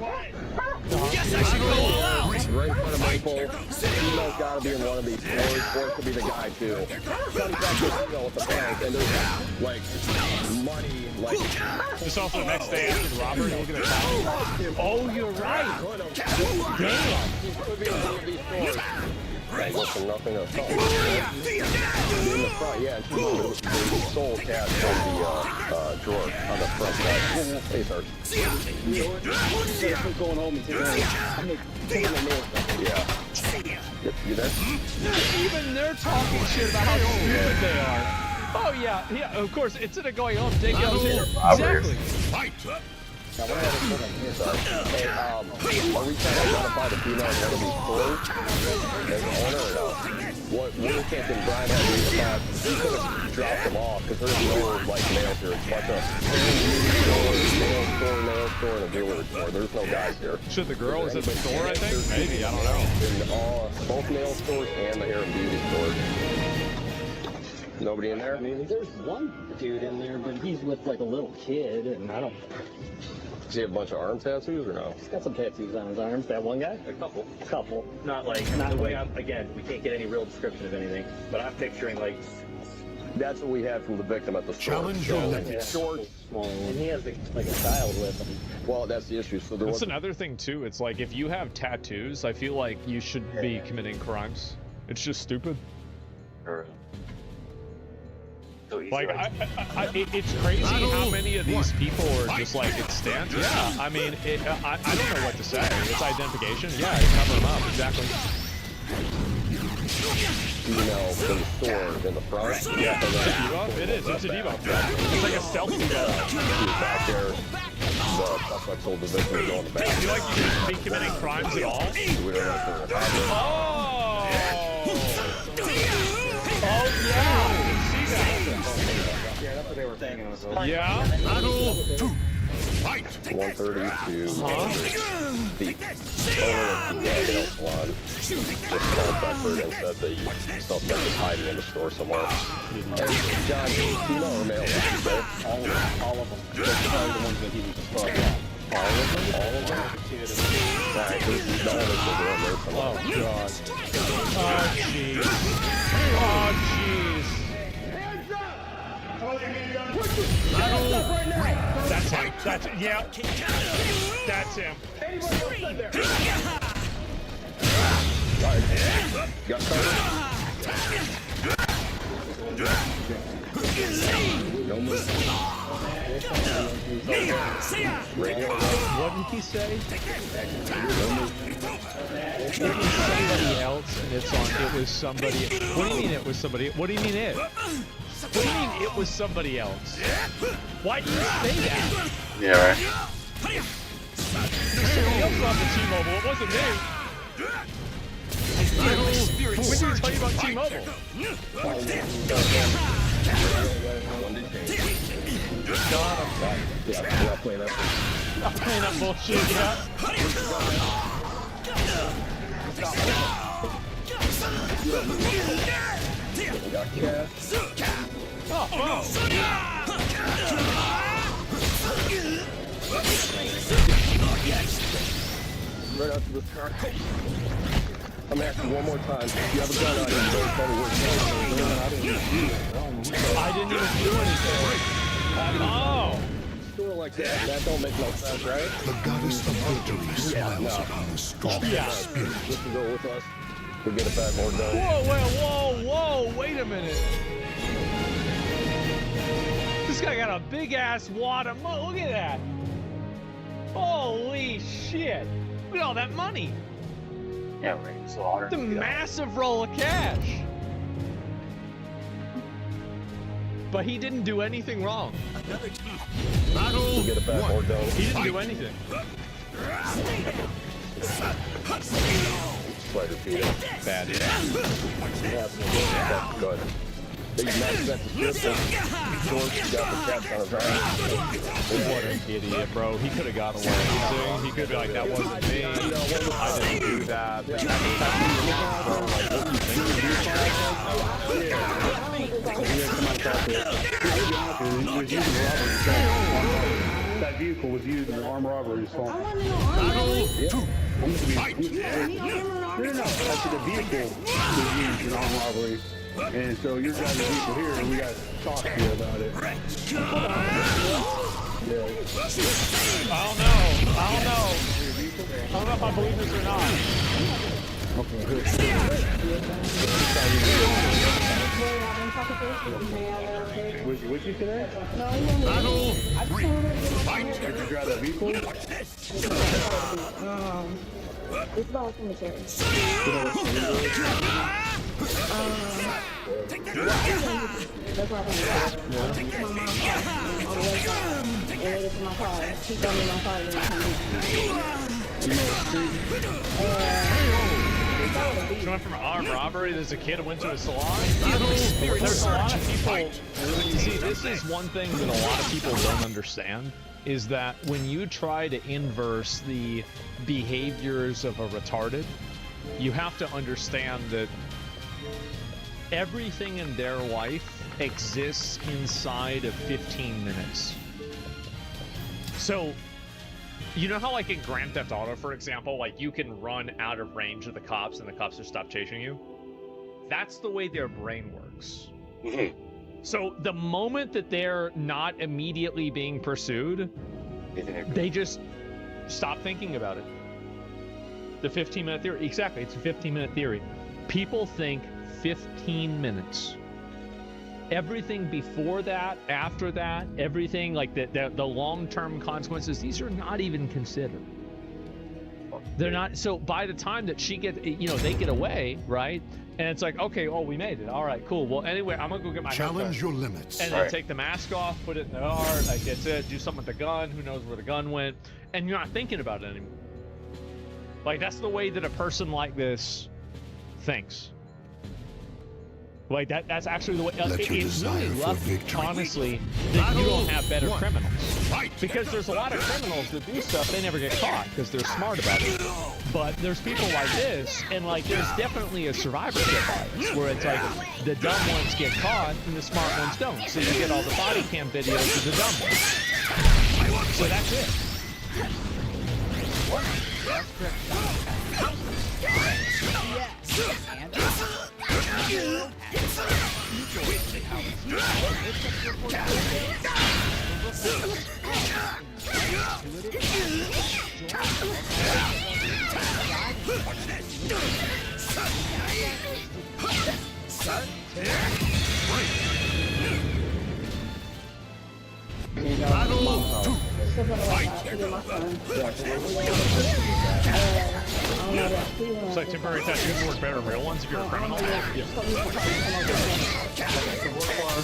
Yes, I should go all out! right in front of Maple. Female's gotta be in one of these stores, or it could be the guy too. Comes back to with the bank, and there's like money, like. It's also the next day after the robbery. Look at the time. Oh, you're right. Damn. Could be in one of these stores. Right, listen, nothing at all. In the front, yeah, they sold cash from the drawer on the front side. Hey, sir. I'm going home and taking the nails. Yeah. You there? Even they're talking shit about how stupid they are. Oh yeah, of course. Instead of going home, take out exactly. Fight! Now, what hey, are we trying to identify the female in one of these stores as the owner or no? What we're thinking Brian had to read about, he could have dropped them off because there's no, like, nails here. It's a bunch of nail store, and a jewelry store. There's no guys here. Should the girl is at the store, I think? Maybe, I don't know. In both nail stores and the hair and beauty store. Nobody in there? I mean, there's one dude in there, but he's with, like, a little kid, and I don't... Does he have a bunch of arm tattoos or no? He's got some tattoos on his arms. That one guy? A couple. Not the way again, we can't get any real description of anything, but I'm picturing, like... That's what we had from the victim at the store. Challenge your limits. Short, small, and he has, like a child with him. Well, that's the issue. So That's another thing, too. It's like, if you have tattoos, I feel like you should be committing crimes. It's just stupid. Like, it's crazy how many of these people are just like, it's stance. Yeah, I mean, I don't know what to say. It's identification. Yeah, cover them up, exactly. Female from the store in the front. Yeah, debuff? It is. It's a debuff. It's like a stealth debuff. Back there. That's what I told the victim to go in the back. I feel like you shouldn't be committing crimes at all. We don't know if they're Oh! Oh, yeah! Yeah, that's what they were thinking. Yeah? Battle 2. Fight! 130 to the owner of the nail salon just called Bedford and said that you still think it's hiding in the store somewhere. And John, female or male, what did you say? All of them. All of them. Those are probably the ones that he was just brought up. All of them? All of them? Alright, this is the only thing around there somewhere. Oh, God. Oh, jeez. Oh, jeez. That's him. That's it. Yeah. That's him. Alright. Got covered? No move. Radio. What did he say? It was somebody else, and it's on. It was somebody. What do you mean it was somebody? What do you mean it? What do you mean it was somebody else? Why do you say that? Yeah, right. There's somebody else on the T-Mobile. It wasn't me. When did we tell you about T-Mobile? Yeah, we're not playing that. Not playing that bullshit, yeah. We got Cass. Right out to this car. I'm gonna ask you one more time. If you have a gun on you, don't tell me where it's going. I didn't even do anything. Oh! Store like that, that don't make no sense, right? The goddess of victory smiles upon the strong spirit. This can go with us. We'll get it back more done. Whoa, wait a minute. This guy got a big ass wad of money. Look at that. Holy shit. Look at all that money. Yeah, right. So The massive roll of cash. But he didn't do anything wrong. We'll get it back more done. He didn't do anything. Spider feet. Bad. That's good. They matched that description. George got the catch on his arm. What an idiot, bro. He could have got away. See? He could be like, that wasn't me. I didn't do that. That vehicle was used in an armed robbery assault. No. Actually, the vehicle was used in an armed robbery. And so you're driving the vehicle here, and we got to talk to you about it. I don't know if I believe this or not. What'd you say that? Battle 3. Fight! Did you drive that vehicle? It's about cemetery. That's why I'm my mom on the way down and waited for my car. She told me my car didn't come in. She went from armed robbery. There's a kid who went to a salon. There's a lot of people. You see, this is one thing that a lot of people don't understand. Is that when you try to inverse the behaviors of a retarded, you have to understand that everything in their life exists inside of 15 minutes. So, you know how like in Grand Theft Auto, for example, like you can run out of range of the cops and the cops just stop chasing you? That's the way their brain works. So the moment that they're not immediately being pursued, they just stop thinking about it. The 15-minute theory, exactly, it's a 15-minute theory. People think 15 minutes. Everything before that, after that, everything like the long-term consequences, these are not even considered. They're not. So by the time that she gets, they get away, right? And it's like, okay, oh, we made it. All right, cool. Well, anyway, I'm gonna go get my challenge your limits. and then take the mask off, put it in the car, like that's it. Do something with the gun. Who knows where the gun went? And you're not thinking about it anymore. Like that's the way that a person like this thinks. Like that's actually the way. Let your It's really desire for lucky, victory. honestly, that you don't have better One. criminals. Fight. Because there's a lot of criminals that do stuff, they never get caught because they're smart about it. But there's people like this, and like there's definitely a survivorship bias where it's like the dumb ones get caught and the smart ones don't. So you get all the body cam videos of the dumb ones. So that's it. Battle 2. Still gonna work out to get my son. I don't know that Cleveland. It's like temporary tattoos work better than real ones if you're a criminal. There's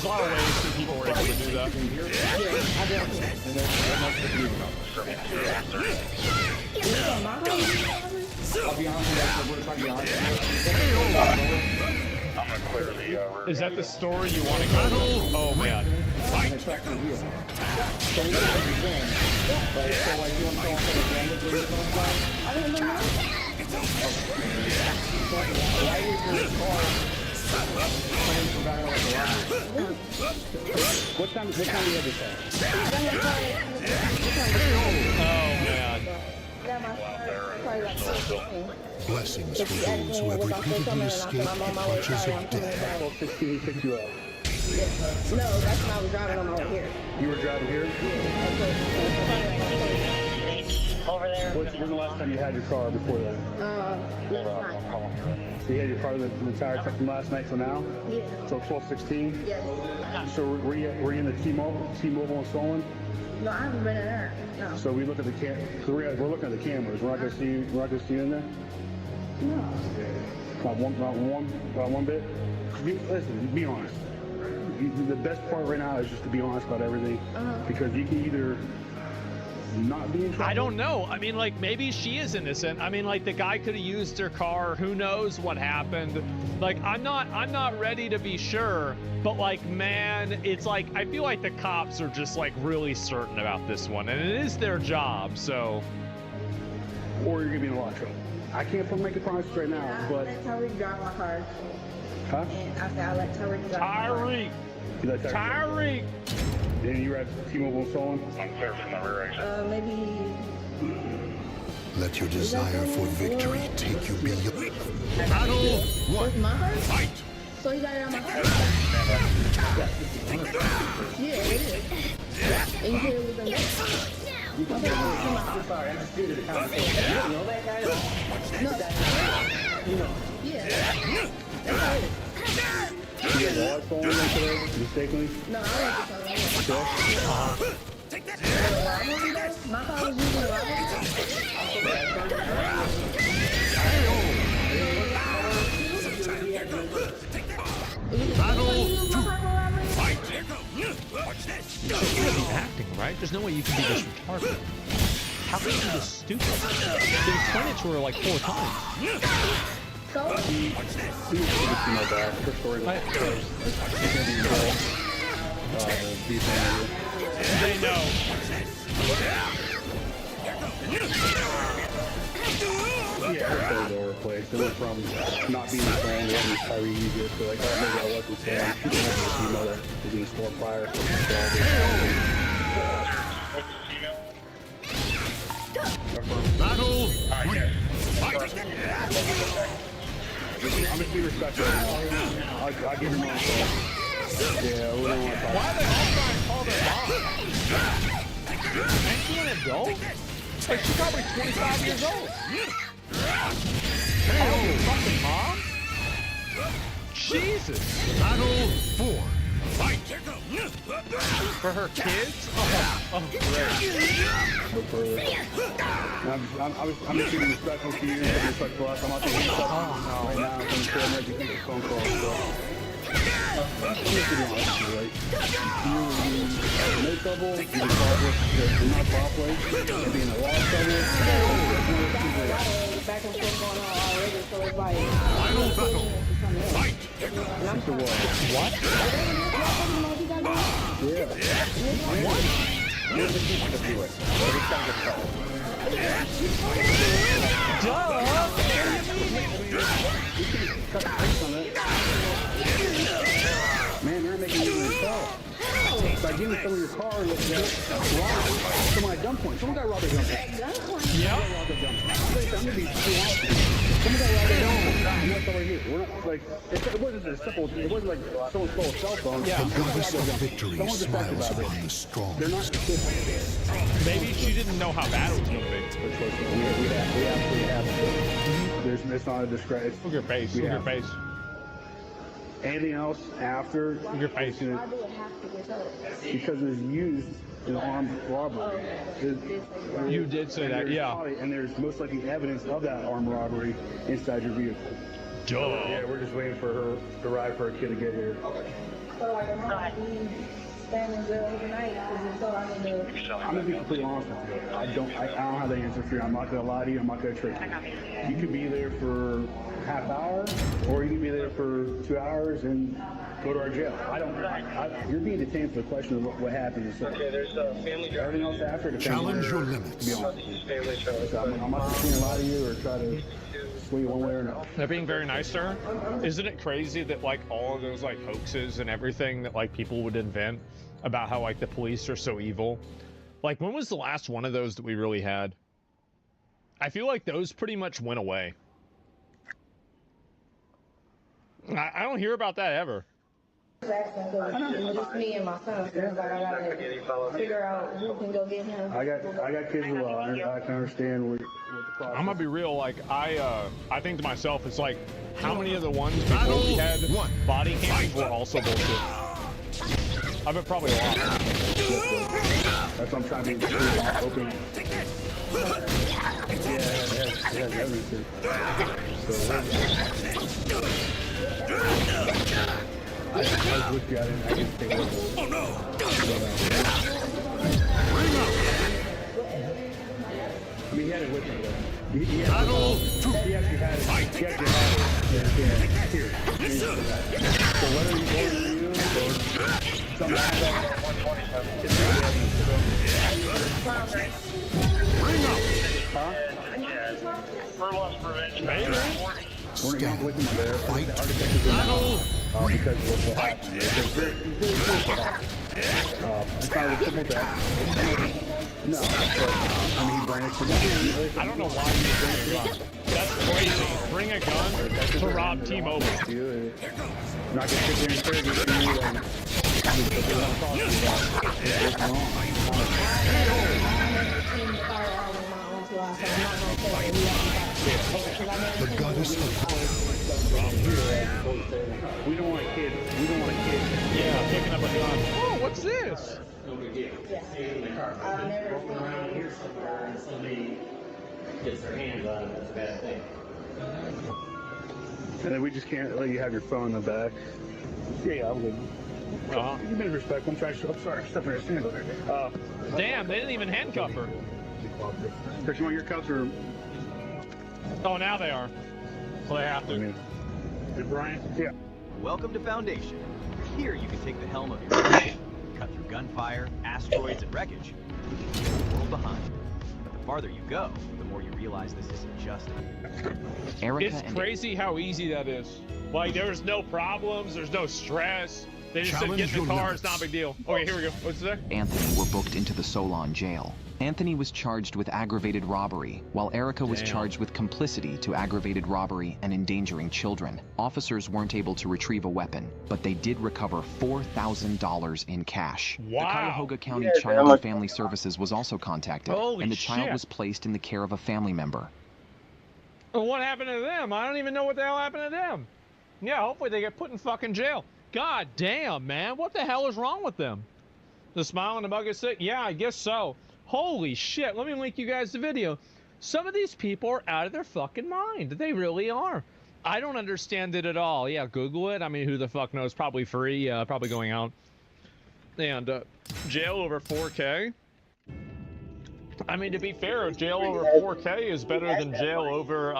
a lot of ways that people were able to do that. I'll be honest with you, I'm gonna clear the Is that the story you want to go to? Oh man. What time do you have this at? Oh man. Blessings for those who have repeatedly escaped the clutches of death. 16 picked you up. No, that's when I was driving on my way here. You were driving here? Over there. When's the last time you had your car before that? So you had your car the entire time from last night till now? Yeah. So 12/16? Yes. So were you in the T-Mobile and Stolen? No, I haven't been in there. No. So we look at the we're looking at the cameras. We're not gonna see you. We're not gonna see you in there. No. Not one bit. Listen, be honest. The best part right now is just to be honest about everything, because you can either not be in trouble. I don't know. I mean, like, maybe she is innocent. I mean, like, the guy could have used her car. Who knows what happened? Like, I'm not ready to be sure. But, like, man, it's like, I feel like the cops are just, like, really certain about this one. And it is their job, so. Or you're gonna be in a lot of trouble. I can't make a promise right now, but. I let Tyreek drive my car. Huh? And I said I let Tyreek drive my car. Tyreek! You let Tyreek! Then you were at T-Mobile and Stolen? I'm clear from the rear exit. Maybe. Let your desire for victory take you beyond. Battle 1. My car? Fight! So you got it on my car? Yeah, it is. And you said it was in there? I'm sorry, I disputed the conversation. You don't know that guy? No. You know. Yeah. That's how it is. You got Wall's phone today, mistakenly? No, I wasn't talking. Take that! My car was using the robbery. Battle 2. Fight! She's really acting, right? There's no way you can be this retarded. How can you be this stupid? They explained it to her like 4 times. So? They know. Yeah, her clothes all over the place. They went from not being Sam to having Kyrie easier to like, oh, maybe I wasn't Sam. She didn't have to know that was in the store prior. Battle 3. Fight! I'm just being respectful. I'll give you my phone. Yeah, we don't want to talk. Why are they all trying to call their mom? Ain't she an adult? Like, she's probably 25 years old. Oh, your fucking mom? Jesus. Battle 4. Fight! For her kids? Oh great. I'm just being respectful to you, respectful to us. I'm not taking respectful right now. I'm going to make a phone call. So. I'm just gonna be honest with you, right? You're in no trouble, you're not properly, you're being a lot of trouble. Back and forth going on already, so it's like. Final battle. Fight. After what? What? Yeah. What? You're the keeper to do it. Every time it's trouble. Man, they're making you yourself. By giving some of your cars that robbed someone at gunpoint. Someone got robbed at gunpoint. Yeah. I'm gonna be too honest with you. Someone got robbed at gunpoint. And that's over here. We're not like it wasn't as simple. It wasn't like someone stole a cell phone. Yeah. The goddess of victory Someone's affected smiles by upon the this. strong. They're not. Maybe she didn't know how bad it was going to be. We absolutely have to. It's not a discredit. Look at your face. Look at your face. Anything else after Look at your face. Why do it have to get up? because it was used in armed robbery. You did say that, yeah. And there's most likely evidence of that armed robbery inside your vehicle. Duh. Yeah, we're just waiting for her to arrive for a kid to get here. So like, I'm not staying in jail overnight because you thought I need to. I'm gonna be completely honest with you. I don't have the answer for you. I'm not gonna lie to you. I'm not gonna trick you. You could be there for half hour, or you could be there for 2 hours and go to our jail. You're being detained for the question of what happened. So Okay, there's a family driver. everything else after depends. Challenge your To limits. be honest. Family driver. So I'm not just gonna lie to you or try to sway you one way or another. They're being very nice to her. Isn't it crazy that like all of those like hoaxes and everything that like people would invent about how like the police are so evil? Like when was the last one of those that we really had? I feel like those pretty much went away. I don't hear about that ever. Just me and my son. So it's like I gotta figure out who can go get him. I got kids as well. I can understand what the process. I'm gonna be real, like I think to myself, it's like how many of the ones before we had body cams were also bullshit? I bet probably a lot. That's what I'm trying to be open. Yeah, it has everything. I was with you. I didn't take it. Oh no! I mean, he had it with him. He Battle two. actually had it. Fight. He actually had it. Yeah, here. So whether you go to you or something like that, it's Bring up. huh? For loss prevention. We're not with him there. Fight. Battle. Because of what happened. It's very it's kind of a simple death. No, but I mean, he brandished a gun. I don't know why you would bring a gun. That's crazy. Bring a gun to rob T-Mobile. Not gonna sit there and interrogate you and it's wrong. The goddess of We don't want a kid. We don't want a kid. Yeah, picking up a gun. Oh, what's this? I've never Gets their hands on it, that's a bad thing. And then we just can't let you have your phone in the back. Yeah, I'm good. You've been respectful. I'm sorry, stepping her stand over there. Damn, they didn't even handcuff her. Chris, you want your cups or? Oh, now they are. Well, they have to. Hey, Brian? Yeah. Welcome to Foundation. Here you can take the helm of your life, cut through gunfire, asteroids, and wreckage, leaving the world behind. But the farther you go, the more you realize this isn't just Erica It's crazy how easy that is. Like, there's no problems, there's no stress. They just said, get in the car, it's not a big deal. Okay, here we go. What's there? Anthony were booked into the Solon jail. Anthony was charged with aggravated robbery, while Erica was charged with complicity to aggravated robbery and endangering children. Officers weren't able to retrieve a weapon, but they did recover $4,000 in cash. Wow. The Cuyahoga County Child and Family Services was also contacted, Holy and the child shit. was placed in the care of a family member. Well, what happened to them? I don't even know what the hell happened to them. Yeah, hopefully they get put in fucking jail. God damn, man. What the hell is wrong with them? The smile and the mug is sick? Yeah, I guess so. Holy shit. Let me link you guys the video. Some of these people are out of their fucking mind. They really are. I don't understand it at all. Yeah, Google it. I mean, who the fuck knows? Probably free. Probably going out. And jail over 4K. I mean, to be fair, jail over 4K is better than jail over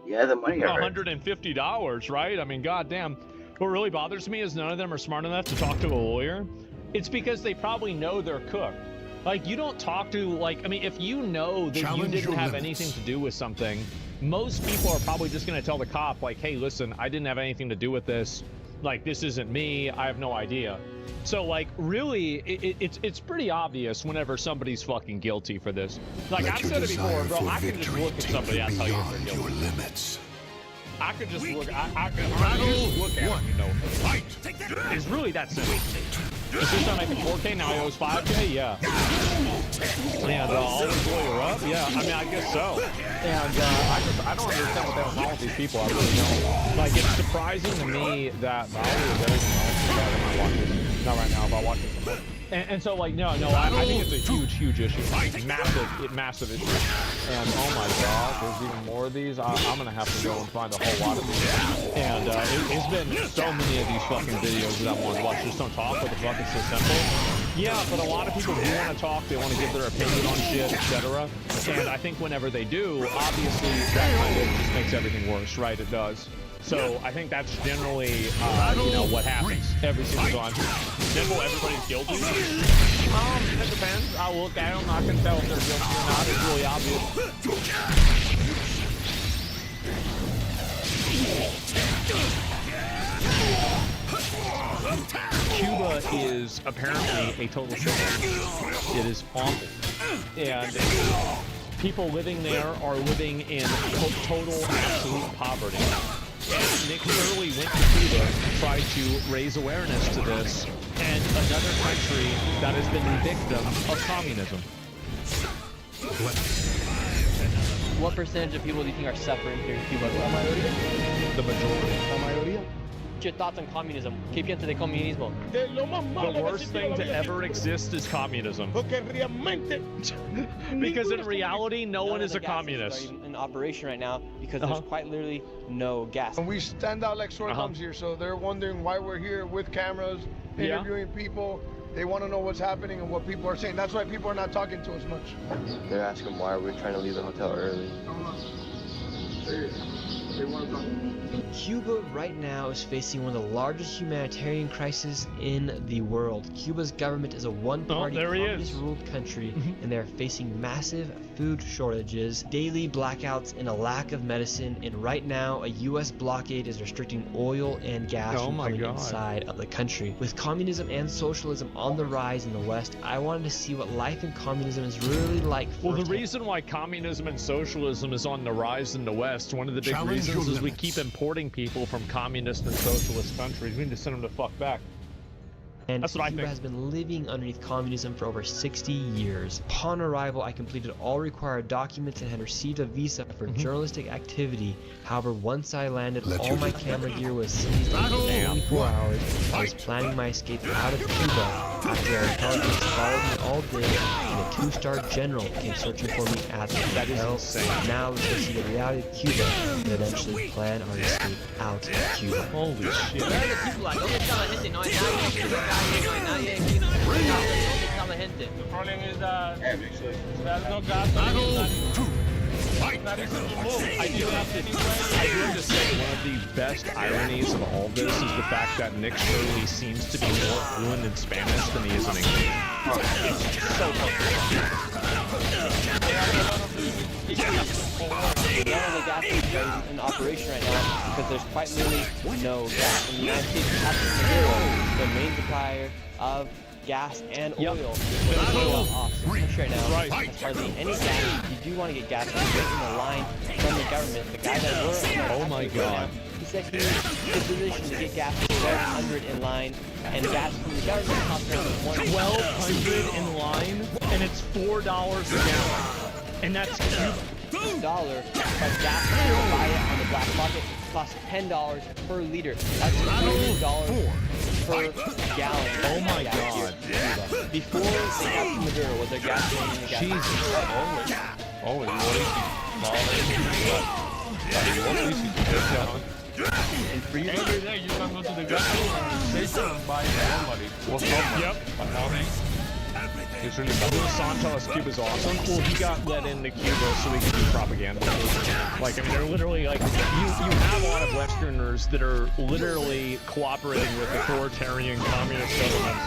yeah, the money $150, right? I mean, goddamn. What really bothers me is none of them are smart enough to talk to a lawyer. It's because they probably know they're cooked. Like, you don't talk to, like, I mean, if you know that you didn't have anything to do with something, most people are probably just going to tell the cop, like, hey, listen, I didn't have anything to do with this. Like, this isn't me. I have no idea. So, like, really, it's pretty obvious whenever somebody's fucking guilty for this. Like, I've said it before, bro, I can just look at somebody and tell you if they're guilty. Limits. I could just look, I could just look at it, you know. It's really that simple. Is this not making 4K, now he owes 5K? Yeah. And all the lawyer up? Yeah, I mean, I guess so. And I don't understand what they were wrong with these people, I really don't. Like, it's surprising to me that Valerie is everything else that I might watch this. Not right now, but I'll watch it some more. And so, like, no, I think it's a huge issue. Massive issue. And, oh my god, there's even more of these. I'm gonna have to go and find a whole lot of these. And it's been so many of these fucking videos that I want to watch. Just don't talk, what the fuck, it's so simple. Yeah, but a lot of people do want to talk, they want to give their opinion on shit, etc. And I think whenever they do, obviously, that kind of just makes everything worse, right? It does. So I think that's generally, you know, what happens every single time. Simple, everybody's guilty. It depends. I'll look at them. I can tell if they're guilty or not. It's really obvious. Cuba is apparently a total shithole. It is awful. And people living there are living in total, absolute poverty. And Nick Shirley went to Cuba and tried to raise awareness to this, and another country that has been the victim of communism. What percentage of people do you think are suffering here in Cuba? The majority. What's your thoughts on communism? ¿Qué piensas de comunismo? The worst thing to ever exist is communism. Because in reality, no one is a communist. In operation right now because there's quite literally no gas. And we stand out like sore thumbs here, so they're wondering why we're here with cameras, interviewing people. They want to know what's happening and what people are saying. That's why people are not talking to us much. They're asking why we're trying to leave the hotel early. They want to talk. Cuba right now is facing one of the largest humanitarian crises in the world. Cuba's government is a one-party communist-ruled country, and they're facing massive food shortages, daily blackouts, and a lack of medicine. And right now, a U.S. blockade is restricting oil and gas from coming inside of the country. With communism and socialism on the rise in the West, I wanted to see what life in communism is really like. Well, the reason why communism and socialism is on the rise in the West, one of the big reasons is we keep importing people from communist and socialist countries. We need to send them the fuck back. And that's what Cuba has been living underneath communism for over 60 years. Upon arrival, I completed all required documents and had received a visa for journalistic activity. However, once I landed, all my camera gear was seized in 24 hours. I was planning my escape out of Cuba after our intelligence followed me all day, and a 2-star general came searching for me at the hotel. Now let's see the reality of Cuba and eventually plan our escape out of Cuba. Holy shit. The problem is that there's no gas. I do have to say, one of the best ironies of all this is the fact that Nick Shirley seems to be more fluent in Spanish than he is in English. It's so None of the gas is in operation right now because there's quite literally no gas. In the United States, the main supplier of gas and oil is off right now. There's hardly any gas. If you do want to get gas, you're waiting in line from the government. The guy that works, oh my god. He said he was in a position to get gas for 1,200 in line, and gas from the government costs around 1,200 in line, and it's $4 a gallon. And that's Cuba. $1, but gas to buy it on the black market costs $10 per liter. That's $100 per gallon. Oh my god. Before they got to Maduro, was there gas in the gas? Jesus. Holy And for you, every day you can go to the gas station and buy somebody. Yep. Los Santos, Cuba's awesome. Well, he got let into Cuba so he could do propaganda. Like, I mean, they're literally like, you have a lot of Westerners that are literally cooperating with authoritarian communist governments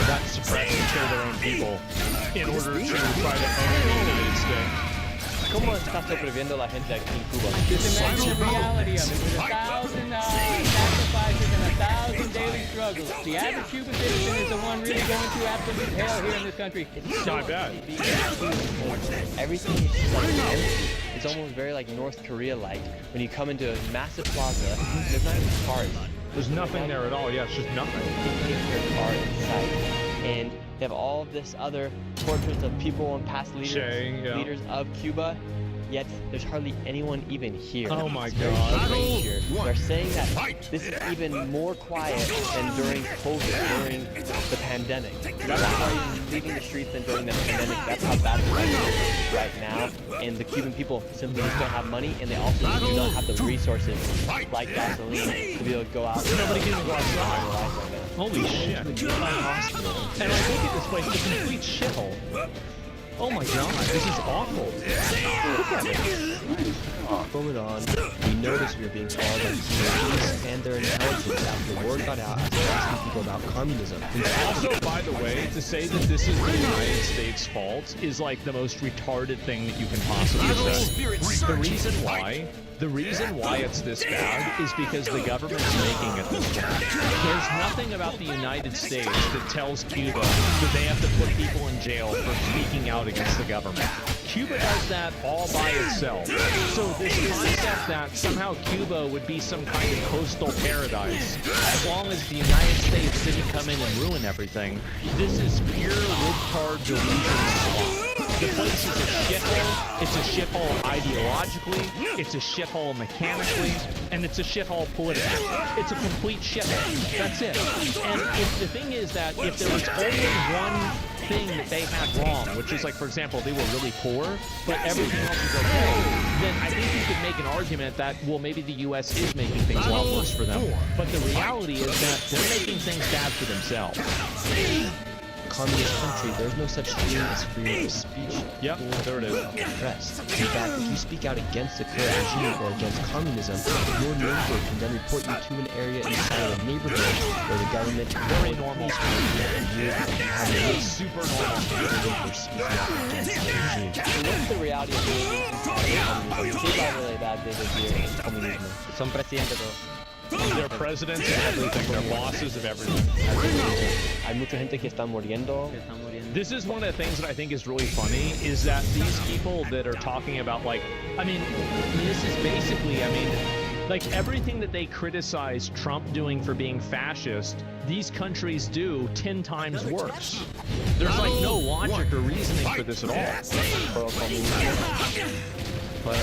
that suppress and kill their own people in order to try to own the United States. ¿Cómo está sobreviviendo la gente aquí en Cuba? Just imagine the reality of it. With 1,000 sacrifices and 1,000 daily struggles, the average Cuban citizen is the one really going through absolute hell here in this country. It's not bad. Everything is just like empty. It's almost very like North Korea-like. When you come into a massive plaza, there's not even cars. There's nothing there at all. Yeah, it's just nothing. They take your car inside. And they have all of this other portraits of people and past leaders of Cuba, yet there's hardly anyone even here. Oh my It's very God. strange here. They're saying that this is even more quiet than during COVID, during the pandemic. That's why you're leaving the streets than during the pandemic. That's how bad the is right now. And the Cuban people simply just don't have money, and they also do not have the resources like gasoline to be able to go out. Nobody can even go outside. Right now. Holy shit. And like, look at this place, it's a complete shithole. Oh my God, this is awful. Look at it. Forward on, we noticed we were being followed by communities and their intelligence after the word got out as they asking people about communism. Also, by the way, to say that this is the United States' fault is like the most retarded thing that you can possibly say. The reason why it's this bad is because the government's making it this bad. There's nothing about the United States that tells Cuba that they have to put people in jail for speaking out against the government. Cuba does that all by itself. So this concept that somehow Cuba would be some kind of coastal paradise, as long as the United States didn't come in and ruin everything, this is pure libtard delusion. The place is a shithole. It's a shithole ideologically, it's a shithole mechanically, and it's a shithole politically. It's a complete shithole. That's it. And if the thing is that if there was only one thing that they had wrong, which is like, for example, they were really poor, but everything else is okay, then I think you could make an argument that, well, maybe the U.S. is making things a lot worse for them. But the reality is that they're making things bad for themselves. Communist country, there's no such thing as freedom of speech. Yep, there it is. Press. In fact, if you speak out against the current regime or against communism, your neighbor can then report you to an area inside of a neighborhood where the government very normal and you have a super normal for speaking out against the regime. So what's the reality of living inside communism? ¿Qué va really bad de vivir en comunismo? Son presidentes todos. They're presidents of everything. They're bosses of everything. Hay mucha gente que está muriendo. This is one of the things that I think is really funny, is that these people that are talking about, like, I mean, this is basically, I mean, like everything that they criticize Trump doing for being fascist, these countries do 10 times worse. There's like no logic or reasoning for this at all. What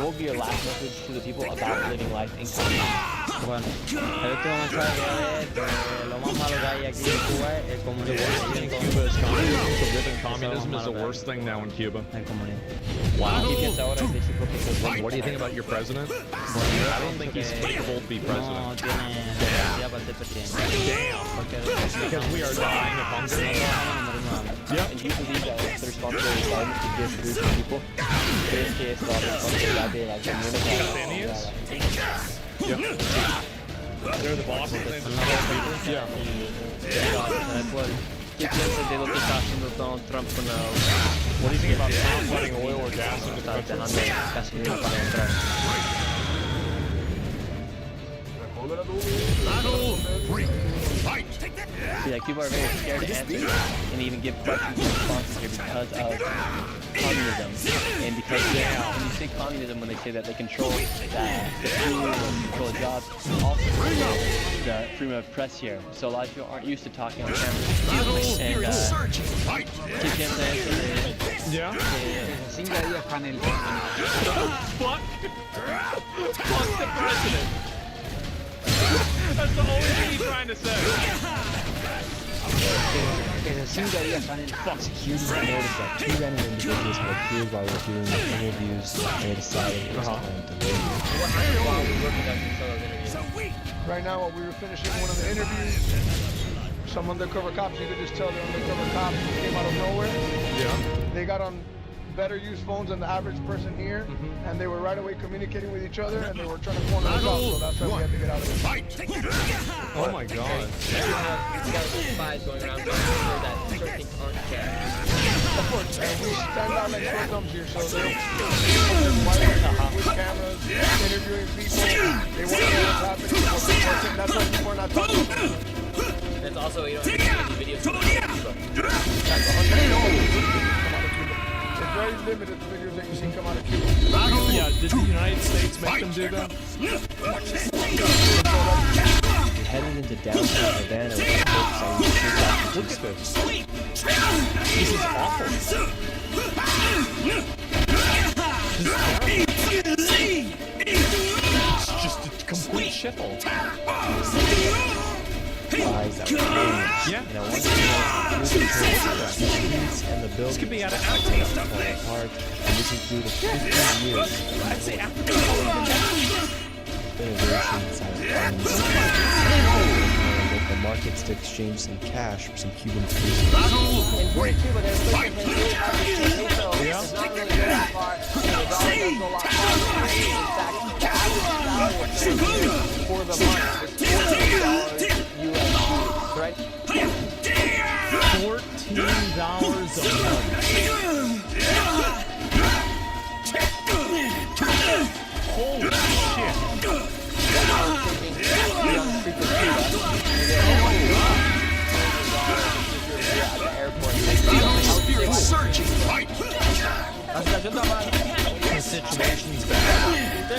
will be your last message to the people about living life in communism? Bueno, el último mensaje es que lo más malo que hay aquí en Cuba es el comunismo. Cuba is communism, so living communism is the worst thing now in Cuba. Wow. What do you think about your president? I don't think he's capable to be president. Damn. Because we are dying of hunger. Yep. And you believe that it's the responsibility of the government to give food to people? ¿Crees que es la responsabilidad de la comunidad? Yep. They're the bosses. Yeah. ¿Qué piensas de lo que está haciendo Donald Trump con la... What do you think about Trump letting oil or gas into the country? Battle 3. Fight! See, like, people are very scared to answer and even give questions and responses here because of communism. And because when you say communism, when they say that they control the food and control jobs, also the freedom of press here. So a lot of people aren't used to talking on camera. And ¿qué piensa eso de... Yeah. 5 días panel. Fuck the president. That's the only thing he's trying to say. Security noticed that two random individuals had appeared while we were doing the interviews, and they decided it was time to leave. Right now, while we were finishing one of the interviews, some undercover cops, you could just tell they're undercover cops who came out of nowhere. Yeah. They got on better used phones than the average person here, and they were right away communicating with each other, and they were trying to corner us off, so that's why we had to get out of there. Oh my god. Spies going around making sure that certain things aren't checked. Of course, and we stand out like sore thumbs here, so they're with cameras, interviewing people, they want to know what's happening, what's important, that's why people are not talking about it. That's also, you don't have any videos from Cuba. It's very limited the videos that you see come out of Cuba. Yeah, did the United States make them do that? We headed into downtown Havana with the hopes on the street. Look at this. This is awful. It's just a complete shithole. Eyes that were changed. Yeah. And I wanted to know through the streets and the buildings. This could be out of Africa. Park, and this is due to 15 years. I'd say Africa. Innovation inside of local markets to exchange some cash for some Cuban pesos. In Cuba, there's places that really have the peso. It's not really good that far. The dollar does go a lot farther. In fact, the average salary for the month is $14 USD, right? $14 a month. Holy shit. Spirit surging. Fight. The situation's bad.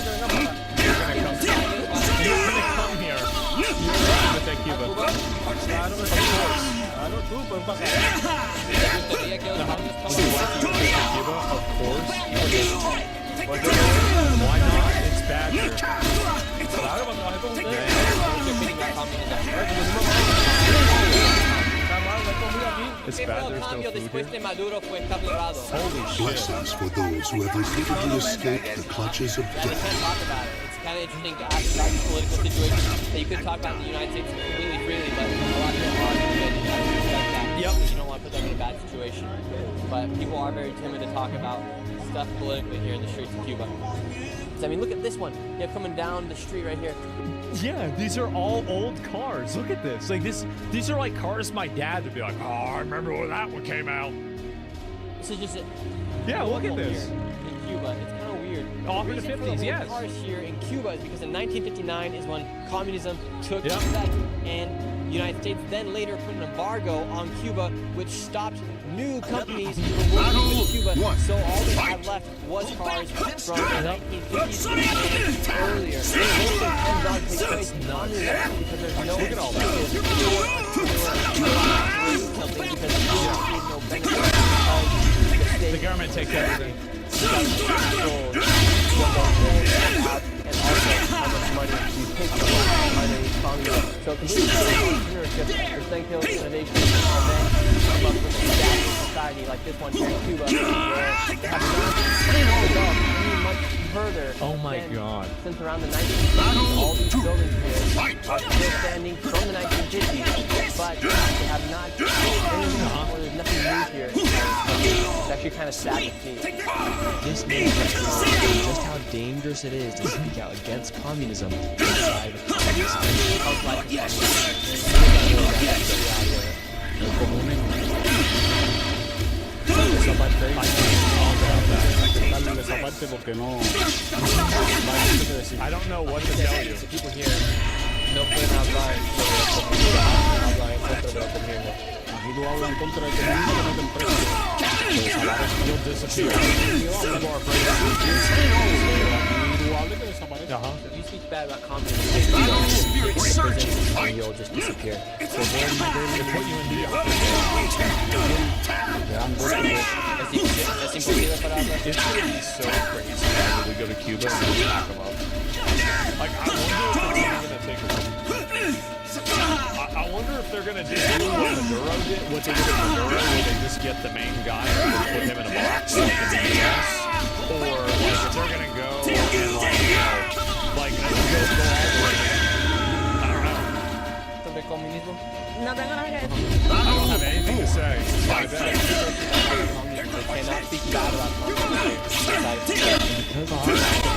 You're gonna come here. You're gonna take Cuba. Of course. Cuba, of course. Why not? It's Badger. It's bad there's no food here. Holy shit. Blessings for those who have repeatedly escaped the clutches of death. It's kind of interesting to ask about the political situation that you could talk about in the United States completely freely, but a lot of people are timid and I respect that. You don't want to put them in a bad situation. But people are very timid to talk about stuff politically here in the streets of Cuba. So, I mean, look at this one. You have coming down the street right here. Yeah, these are all old cars. Look at this. Like these are like cars my dad would be like, oh, I remember when that one came out. This is just it. Yeah, look at this. In Cuba, it's kind of weird. Off in the 50s, yes. Cars here in Cuba is because in 1959 is when communism took effect, and the United States then later put an embargo on Cuba, which stopped new companies from working with Cuba. So all they had left was cars from the 1950s and earlier. Because there's no look at all that. The government takes everything. And also how much money you take from communism. So completely entrepreneurship, there's thank-you innovation, and then come up with a stable society like this one here in Cuba, where they have not developed much further. Oh my god. Since around the 1950s, all these buildings here are still standing from the 1950s, but they have not or there's nothing new here. It's actually kind of sad to see. This makes us realize just how dangerous it is to speak out against communism inside of I don't know what to tell you. People here no pueden hablar sobre en contra de lo comunismo. Aquí tú hablas en contra del comunismo que no te empresa. You'll disappear. If you speak bad about communism, you'll just disappear. So they put you in jail. It's gonna be so crazy when we go to Cuba and we talk about. Like, I wonder if it's even gonna take. I wonder if if they're gonna do what Maduro did, what they did at Maduro, where they just get the main guy and just put him in a box like in the US, or like if they're gonna go and like like go all the way in. I don't know. Sobre comunismo. No tengo nada que decir. I don't have anything to say. I bet. They cannot speak bad about communism. Because of the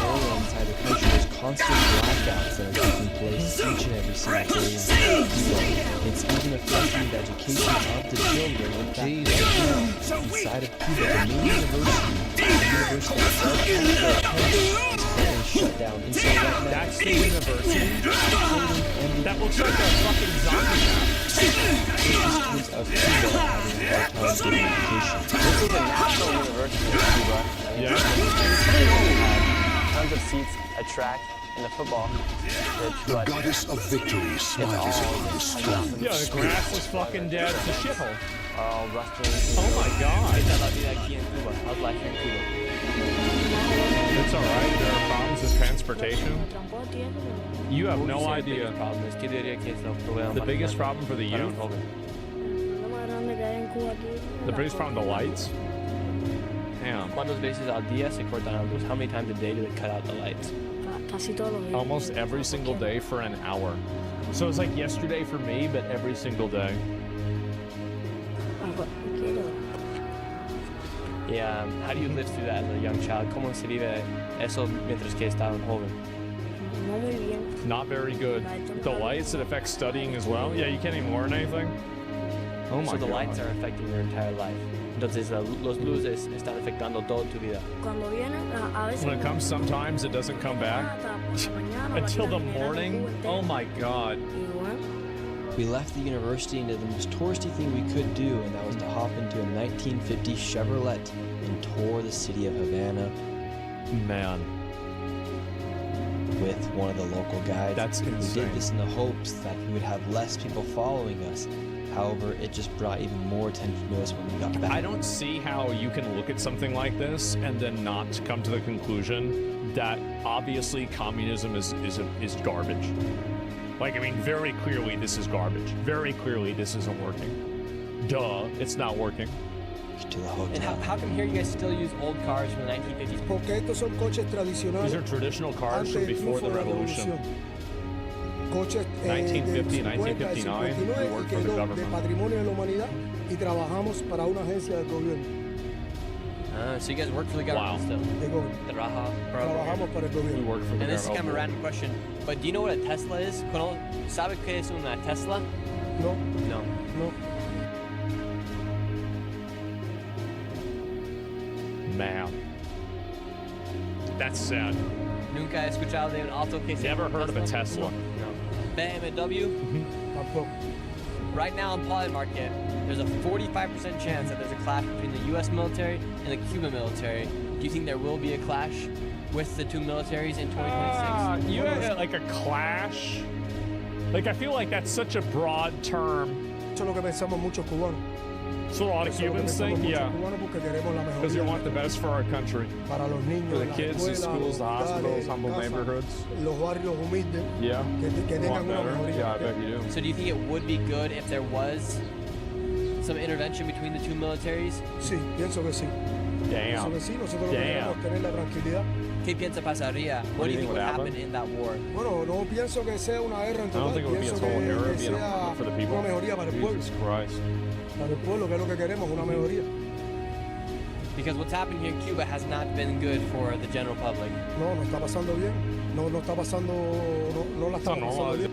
oil inside the country, there's constant blackouts that are taking place each and every single day in Cuba. It's even affecting the education of the children. In fact, right now, inside of Cuba, the main university itself, is currently shut down. And so right now, That's the university? That looks like a fucking zombie map. Students of Cuba are having a hard time getting education. This is a national university in Cuba. Yeah. Tons of seats, a track, and a football pitch. The goddess of victory smiles upon the strong. Yeah, the grass is fucking dead. It's a shithole. All restaurants. Oh my god. Esta es la vida aquí en Cuba. How's life here in Cuba? It's alright. There are problems with transportation. You have no idea. The biggest problem for the youth? The biggest problem, the lights? Damn. ¿Cuántas veces al día se cortan la luz? How many times a day do they cut out the lights? Almost every single day for an hour. So it's like yesterday for me, but every single day. Yeah, how do you live through that as a young child? ¿Cómo se vive eso mientras que está un joven? Not very good. The lights, it affects studying as well. Yeah, you can't even learn anything. Oh my god. So the lights are affecting your entire life. Entonces los luces están afectando toda tu vida. When it comes sometimes, it doesn't come back. Until the morning? Oh my god. We left the university and did the most touristy thing we could do, and that was to hop into a 1950 Chevrolet and tour the city of Havana. Man. With one of the local guides. That's insane. We did this in the hopes that we would have less people following us. However, it just brought even more attention to us when we got back. I don't see how you can look at something like this and then not come to the conclusion that obviously communism is garbage. Like, I mean, very clearly this is garbage. Very clearly this isn't working. Duh, it's not working. And how come here you guys still use old cars from the 1950s? Porque estos son coches tradicionales. These are traditional cars from before the revolution. Coches 1950, 1959, we worked for the de government. patrimonio de la humanidad y trabajamos para una agencia del gobierno. So you guys work for the government still? Trabajamos para el gobierno. We work for the And this is kind of a government. random question, but do you know what a Tesla is? ¿Sabe qué es una Tesla? No. No. No. Man. That's sad. Nunca he escuchado de un auto que se Never llama heard of a Tesla. No. BMW? Tampoco. Right now on Polymarket, there's a 45% chance that there's a clash between the U.S. military and the Cuban military. Do you think there will be a clash with the two militaries in 2026? You had like a clash? Like, I feel like that's such a broad term. Eso es lo que pensamos muchos cubanos. So a lot of Eso es lo que Cubans pensamos think, muchos yeah. cubanos porque queremos la Because you mejoría want the best for our country. para los niños, For the las kids, the escuelas, schools, the los hospitals, hospitales, humble las casas, neighborhoods. los barrios humildes, Yeah. que You tengan want una better? mejoría. Yeah, I bet you do. So do you think it would be good if there was some intervention between the two militaries? Sí, pienso que sí. Pienso Damn. que sí, nosotros lo que Damn. queremos tener la tranquilidad. ¿Qué piensa pasaría? What do you think would happen in that war? Bueno, no pienso que sea una guerra en I don't total, think it would be a pienso total que error. It'd be sea for the people. una mejoría para el pueblo. Jesus Christ. Para el pueblo, que es lo que queremos, una mejoría. Because what's happened here in Cuba has not been good for the general public. No, no está pasando bien. No está pasando, no la está pasando bien.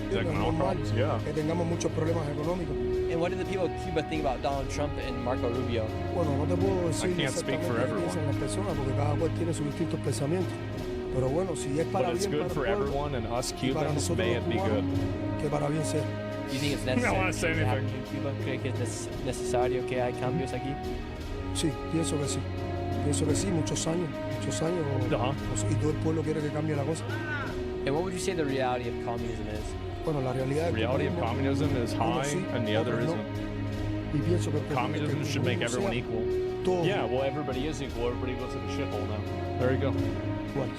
¿entiendes? Es normal que tengamos muchos problemas económicos. And what do the people of Cuba think about Donald Trump and Marco Rubio? Bueno, no te puedo decir exactamente qué piensan las personas porque cada cual tiene sus distintos pensamientos. Pero bueno, si es para bien para el pueblo y para nosotros los cubanos, que para bien sea. Do you think it's necessary to happen in Cuba? ¿Cree que es necesario que hay cambios aquí? Sí, pienso que sí. Pienso que sí, muchos años. Y todo el pueblo quiere que cambie la cosa. And what would you say the reality of communism is? Bueno, la realidad of communism is high and the other isn't. Y pienso que communism should make everyone equal. Yeah, well, everybody is equal. Everybody goes to the shithole now. There you go. What?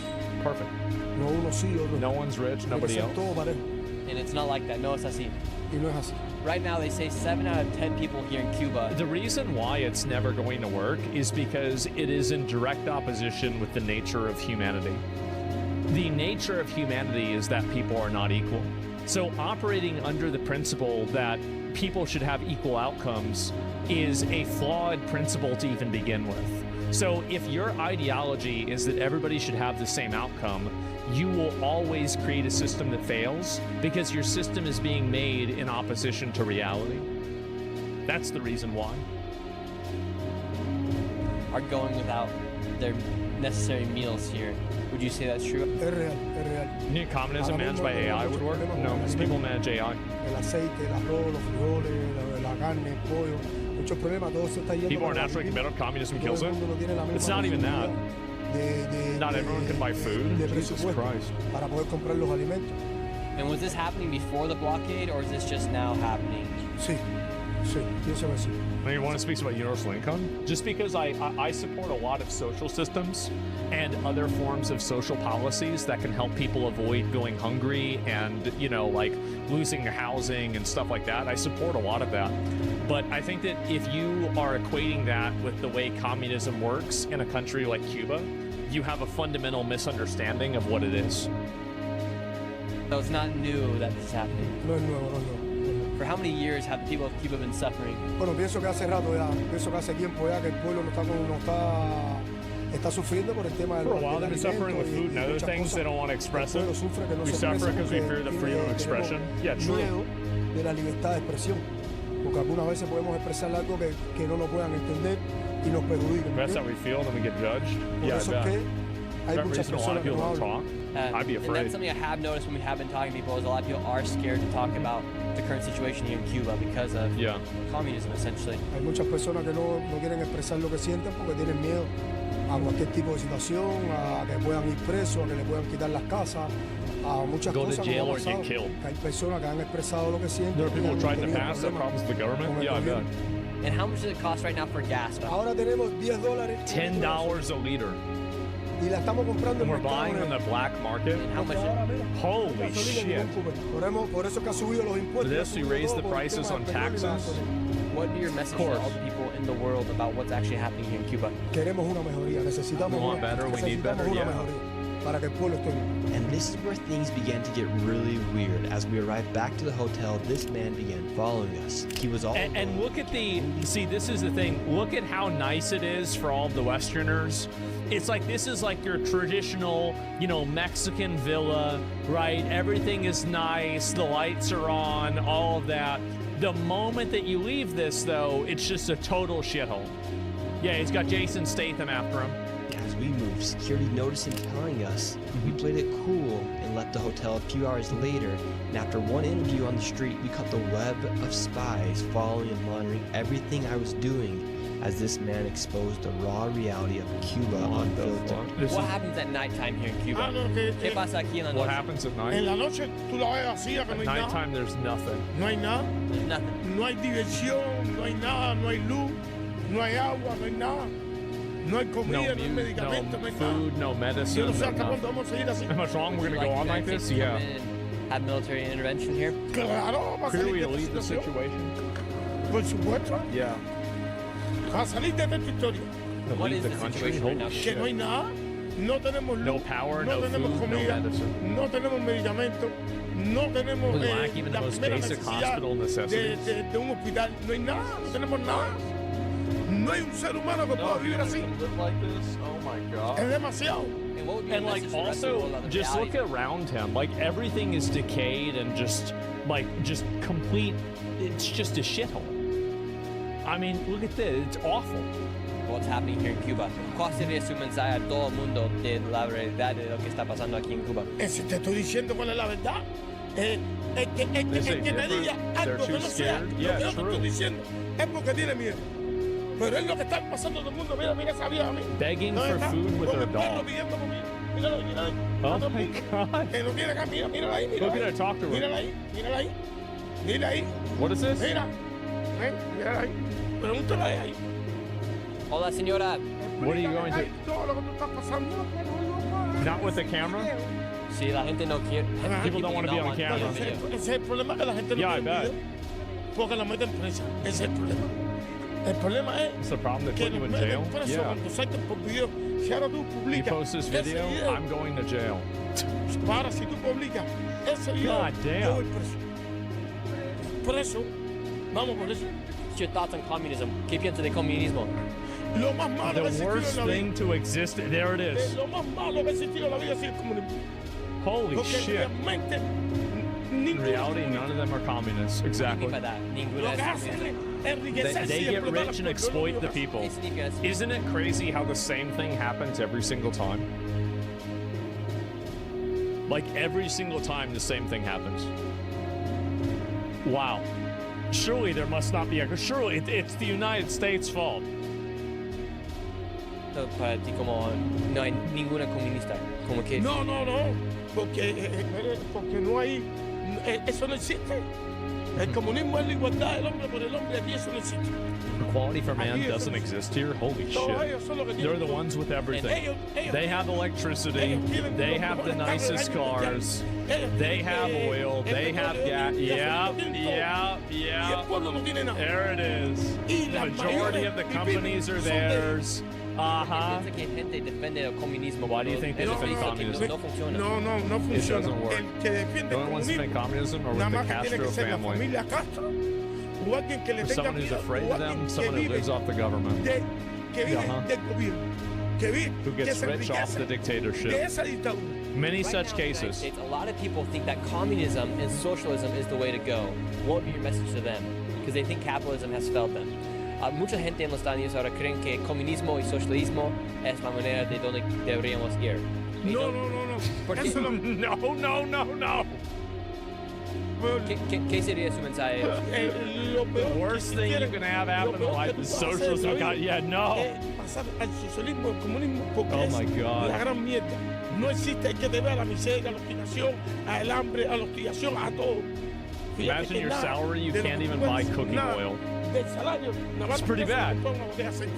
Perfect. No uno sí, otro no one's rich, nobody else. Todo parejo. And it's not like that. No, es así. Y no es así. Right now, they say 7 out of 10 people here in Cuba. The reason why it's never going to work is because it is in direct opposition with the nature of humanity. The nature of humanity is that people are not equal. So operating under the principle that people should have equal outcomes is a flawed principle to even begin with. So if your ideology is that everybody should have the same outcome, you will always create a system that fails because your system is being made in opposition to reality. That's the reason why. Are going without their necessary meals here. Would you say that's true? Es real, es real. You think communism managed by AI would work? No, because people manage AI. El aceite, el arroz, los frijoles, la carne, el pollo, muchos problemas, todo eso está yendo. People are naturally committed. Communism kills it. It's not even that. Not everyone can buy food. Jesus Christ. Para poder comprar los alimentos. And was this happening before the blockade, or is this just now happening? Sí, sí, pienso que sí. I mean, one speaks about universal income. Just because I support a lot of social systems and other forms of social policies that can help people avoid going hungry and, you know, like losing housing and stuff like that. I support a lot of that. But I think that if you are equating that with the way communism works in a country like Cuba, you have a fundamental misunderstanding of what it is. So it's not new that this is happening. No es nuevo, no es nuevo. For how many years have the people of Cuba been suffering? Bueno, pienso que hace rato ya, pienso que hace tiempo ya que el pueblo está sufriendo por el tema del For a while, they've been suffering with food and other things. They don't want to express it. We suffer because we fear the freedom of expression. Yeah, true. Miedo de la libertad de expresión, porque algunas veces podemos expresar algo que no nos puedan entender y nos perjudican. That's how we feel, then we get judged. Yeah, I bet. Hay muchas personas que no hablan. I'd be afraid. And that's something I have noticed when we have been talking to people is a lot of people are scared to talk about the current situation here in Cuba because of communism, essentially. Hay muchas personas que no quieren expresar lo que sienten porque tienen miedo a cualquier tipo de situación, a que puedan ir presos, a que le puedan quitar las casas, a muchas Go cosas to jail que or get killed. hay personas que han expresado lo que sienten. There are people who tried in the past that problems with the government. Yeah, I bet. And how much does it cost right now for gas? Ahora tenemos $10. $10 a liter. Y la estamos comprando and we're buying on the black market. And how much? Holy shit! Por eso que ha subido los impuestos. For this, we raised the prices on taxes. What would be your message to all the people in the world about what's actually happening here in Cuba? Queremos una mejoría. Necesitamos we want better. We need better. Yeah. Para que el pueblo esté bien. And this is where things began to get really weird. As we arrived back to the hotel, this man began following us. He was all and look at see, this is the thing. Look at how nice it is for all the Westerners. It's like this is like your traditional, you know, Mexican villa, right? Everything is nice, the lights are on, all of that. The moment that you leave this, though, it's just a total shithole. Yeah, he's got Jason Statham after him. As we moved, security noticed him telling us. We played it cool and left the hotel a few hours later, and after one interview on the street, we cut the web of spies following and monitoring everything I was doing as this man exposed the raw reality of Cuba unfiltered. What happens at nighttime here in Cuba? ¿Qué pasa aquí en la noche? What happens at night? En la noche tú la ves vacía, que no hay nada. At nighttime, there's nothing. No hay nada. There's nothing. No hay diversión, no hay nada, no hay luz, no hay agua, no hay nada. No hay comida, no hay medicamento, no hay nada. Food, no medicine. Yo no sé hasta cuándo vamos a seguir así. How much longer we're going to go on like this? Yeah. Have military intervention here? Claro, vamos a salir Clearly de esta leave the situación. situation. Por supuesto. Yeah. A salir de esta historia. What is the situation right now? Que no hay nada. No tenemos luz. No power, no no tenemos food, comida, no medicine. no tenemos medicamentos, no tenemos We lack even the most basic hospital necessities. de un hospital. No hay nada, no tenemos nada. No hay un ser humano que pueda vivir así. Live like this? Oh my God. Es demasiado. mean, what would be And the like message to the rest of the also world on the just look reality? around him. Like everything is decayed and just complete. It's just a shithole. I mean, look at this. It's awful. What's happening here in Cuba. ¿Cuál sería su mensaje a todo el mundo de la realidad de lo que está pasando aquí en Cuba? Si te estoy diciendo cuál es la verdad. El que me diga algo que no sea lo que yo te estoy diciendo es porque tiene miedo. Pero es lo que está pasando todo el mundo. Mira esa vieja a mí. Begging for food with her dog. Mírala ahí. Oh my God. Que no tiene acá, mírala ahí. Look at her, talk to her. Mírala ahí. Mira ahí. What is this? Mira. Mírala ahí. Pregúntale ahí. Hola, señora. What are you going to? Todo lo que tú estás pasando. Not with the camera? Sí, la gente no quiere. People don't want to be on camera. Ese es el problema, que la gente no Yeah, I quiere bet. video porque la meten presa. Ese es el problema. El problema es It's the problem they que put you los in meten jail? preso Yeah. cuando salten por video. Si ahora tú You publicas post this ese video, video, I'm going to jail. para si tú publicas ese video, God damn. yo voy preso. Vamos por eso. What's your thoughts on communism? ¿Qué piensas de comunismo? Lo más malo que ha The existido worst en la thing vida. to exist. There it is. Lo más malo que ha existido en la vida es el comunismo. Holy Porque shit. realmente In reality, none of them are communists. Exactly. lo que hacen es enriquecerse They y get explotar rich and al exploit pueblo. the people. Isn't it crazy how the same thing happens every single time? Like every single time the same thing happens. Wow. Surely there must not be a... Surely it's the United States' fault. Para ti como no hay ninguna comunista. Como que... No, porque no hay, eso no existe. El comunismo es la igualdad del hombre por el hombre, aquí eso no existe. Equality for man Aquí eso doesn't no exist here? Holy Todos shit. ellos son los que They're tienen the todo. ones with everything. Ellos They have electricity. They have the nicest cars. They have oil. They have gas. Yep. There it is. The majority of the companies are theirs. Uh-huh. Piensa que gente defiende el comunismo. Why do you think they Eso defend dice que communism? no funciona. No It funciona. doesn't work. El que defiende The el only ones defend comunismo, communism are nada with the más que tiene Castro que ser la family. familia Castro, o alguien que le Or tenga someone who's miedo, afraid o of alguien them, que someone who vive lives off the government. que vive Uh-huh. del gobierno, Who que gets se rich off enriquece the de dictatorship. esa dictadura. Many Right such now in the United cases. States, a lot of people think that communism and socialism is the way to go. What would be your message to them? Because they think capitalism has failed them. Mucha gente en los Estados Unidos ahora creen que comunismo y socialismo es la manera de donde deberíamos ir. No. Porque- Eso no. No. ¿Qué sería su mensaje? Lo The peor worst thing you can have happen in life is socialism. Yeah, no. Pasar al socialismo, al comunismo, porque Oh es my God. la gran mierda. No existe el que te vea la miseria, a la obstinación, al hambre, a la hostigación, a todo. Fíjate Imagine que your nada salary, you de lo can't que even tú buy puedes- cooking nada oil. Del salario, nada más It's pretty tú puedes bad. comprar una botella de aceite.